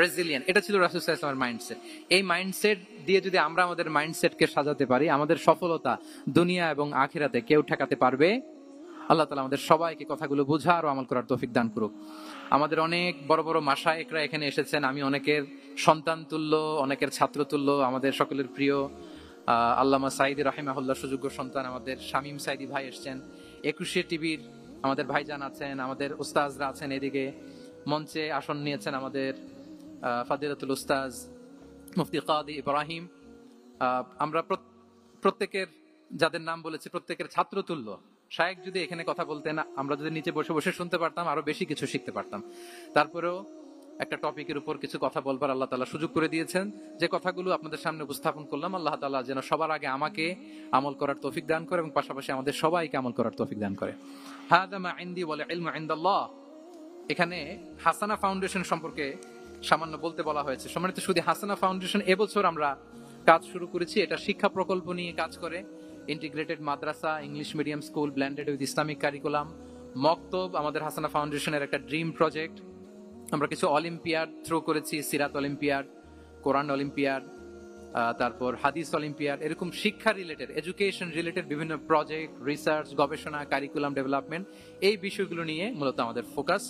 রেজিলিয়েন্ট। এটা ছিল রাসূল সাল্লাল্লাহু আলাইহি ওয়াসাল্লামের মাইন্ডসেট। এই মাইন্ডসেট দিয়ে যদি আমরা আমাদের মাইন্ডসেটকে সাজাতে পারি, আমাদের সফলতা দুনিয়া এবং আখিরাতে কেউ ঠেকাতে পারবে। আল্লাহ তাআলা আমাদের সবাইকে কথাগুলো বোঝার ও আমল করার তৌফিক দান করুক। আমাদের অনেক বড় বড় মাশায়েখরা এখানে এসেছেন। আমি অনেকের সন্তান তুল্য, অনেকের ছাত্র তুল্য। আমাদের সকলের প্রিয় আল্লামা সাঈদী রাহিমাহুল্লাহ সুযোগ্য সন্তান আমাদের শামীম সাঈদী ভাই এসেছেন। 21 টিভির আমাদের ভাইজান আছেন, আমাদের উস্তাজরা আছেন। এদিকে মঞ্চে আসন নিয়েছেন আমাদের ফাদিলাতুল উস্তাজ মুফতি কাদি ইব্রাহিম। আমরা প্রত্যেকের যাদের নাম বলেছি প্রত্যেকের ছাত্র তুল্য। শায়েখ যদি এখানে কথা বলতেন, আমরা যদি নিচে বসে বসে শুনতে পারতাম, আরো বেশি কিছু শিখতে পারতাম। তারপরেও একটা টপিকের উপর কিছু কথা বলবার আল্লাহ তাআলা সুযোগ করে দিয়েছেন। যে কথাগুলো আপনাদের সামনে উপস্থাপন করলাম, আল্লাহ তাআলা যেন সবার আগে আমাকে আমল করার তৌফিক দান করে এবং পাশাপাশি আমাদের সবাইকে আমল করার তৌফিক দান করে। হাযা মা ইনদি ওয়াল ইলমু ইনদাল্লাহ। এখানে হাসানা ফাউন্ডেশন সম্পর্কে সামান্য বলতে বলা হয়েছে। সম্মানিত শুধু হাসানা ফাউন্ডেশন এবছর আমরা কাজ শুরু করেছি। এটা শিক্ষা প্রকল্প নিয়ে কাজ করে। Integrated Madrasa, English medium school blended with Islamic curriculum, মক্তব আমাদের হাসানা ফাউন্ডেশনের একটা ড্রিম প্রজেক্ট। আমরা কিছু অলিম্পিয়াড থ্রো করেছি, সিরাত অলিম্পিয়াড, কোরআন অলিম্পিয়াড, তারপর হাদিস অলিম্পিয়াড। এরকম শিক্ষা রিলেটেড, এডুকেশন রিলেটেড বিভিন্ন প্রজেক্ট, রিসার্চ, গবেষণা, কারিকুলাম ডেভেলপমেন্ট, এই বিষয়গুলো নিয়ে মূলত আমাদের ফোকাস।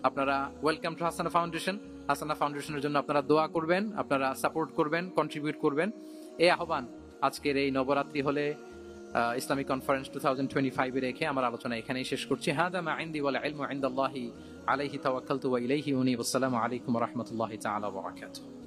আপনারা ওয়েলকাম টু হাসানা ফাউন্ডেশন। হাসানা ফাউন্ডেশনের জন্য আপনারা দোয়া করবেন, আপনারা সাপোর্ট করবেন, কন্ট্রিবিউট করবেন। এই আহ্বান আজকের এই নবরাত্রি হলে ইসলামিক কনফারেন্স 2025 রেখে আমার আলোচনা এখানেই শেষ করছি। হাদা মা ইনদি ওয়াল ইলমু ইনদাল্লাহি আলাইহি তাওয়াক্কালতু ওয়া ইলাইহি উনীব। আসসালামু আলাইকুম ওয়া রাহমাতুল্লাহি তাআলা ওয়া বারাকাতুহু।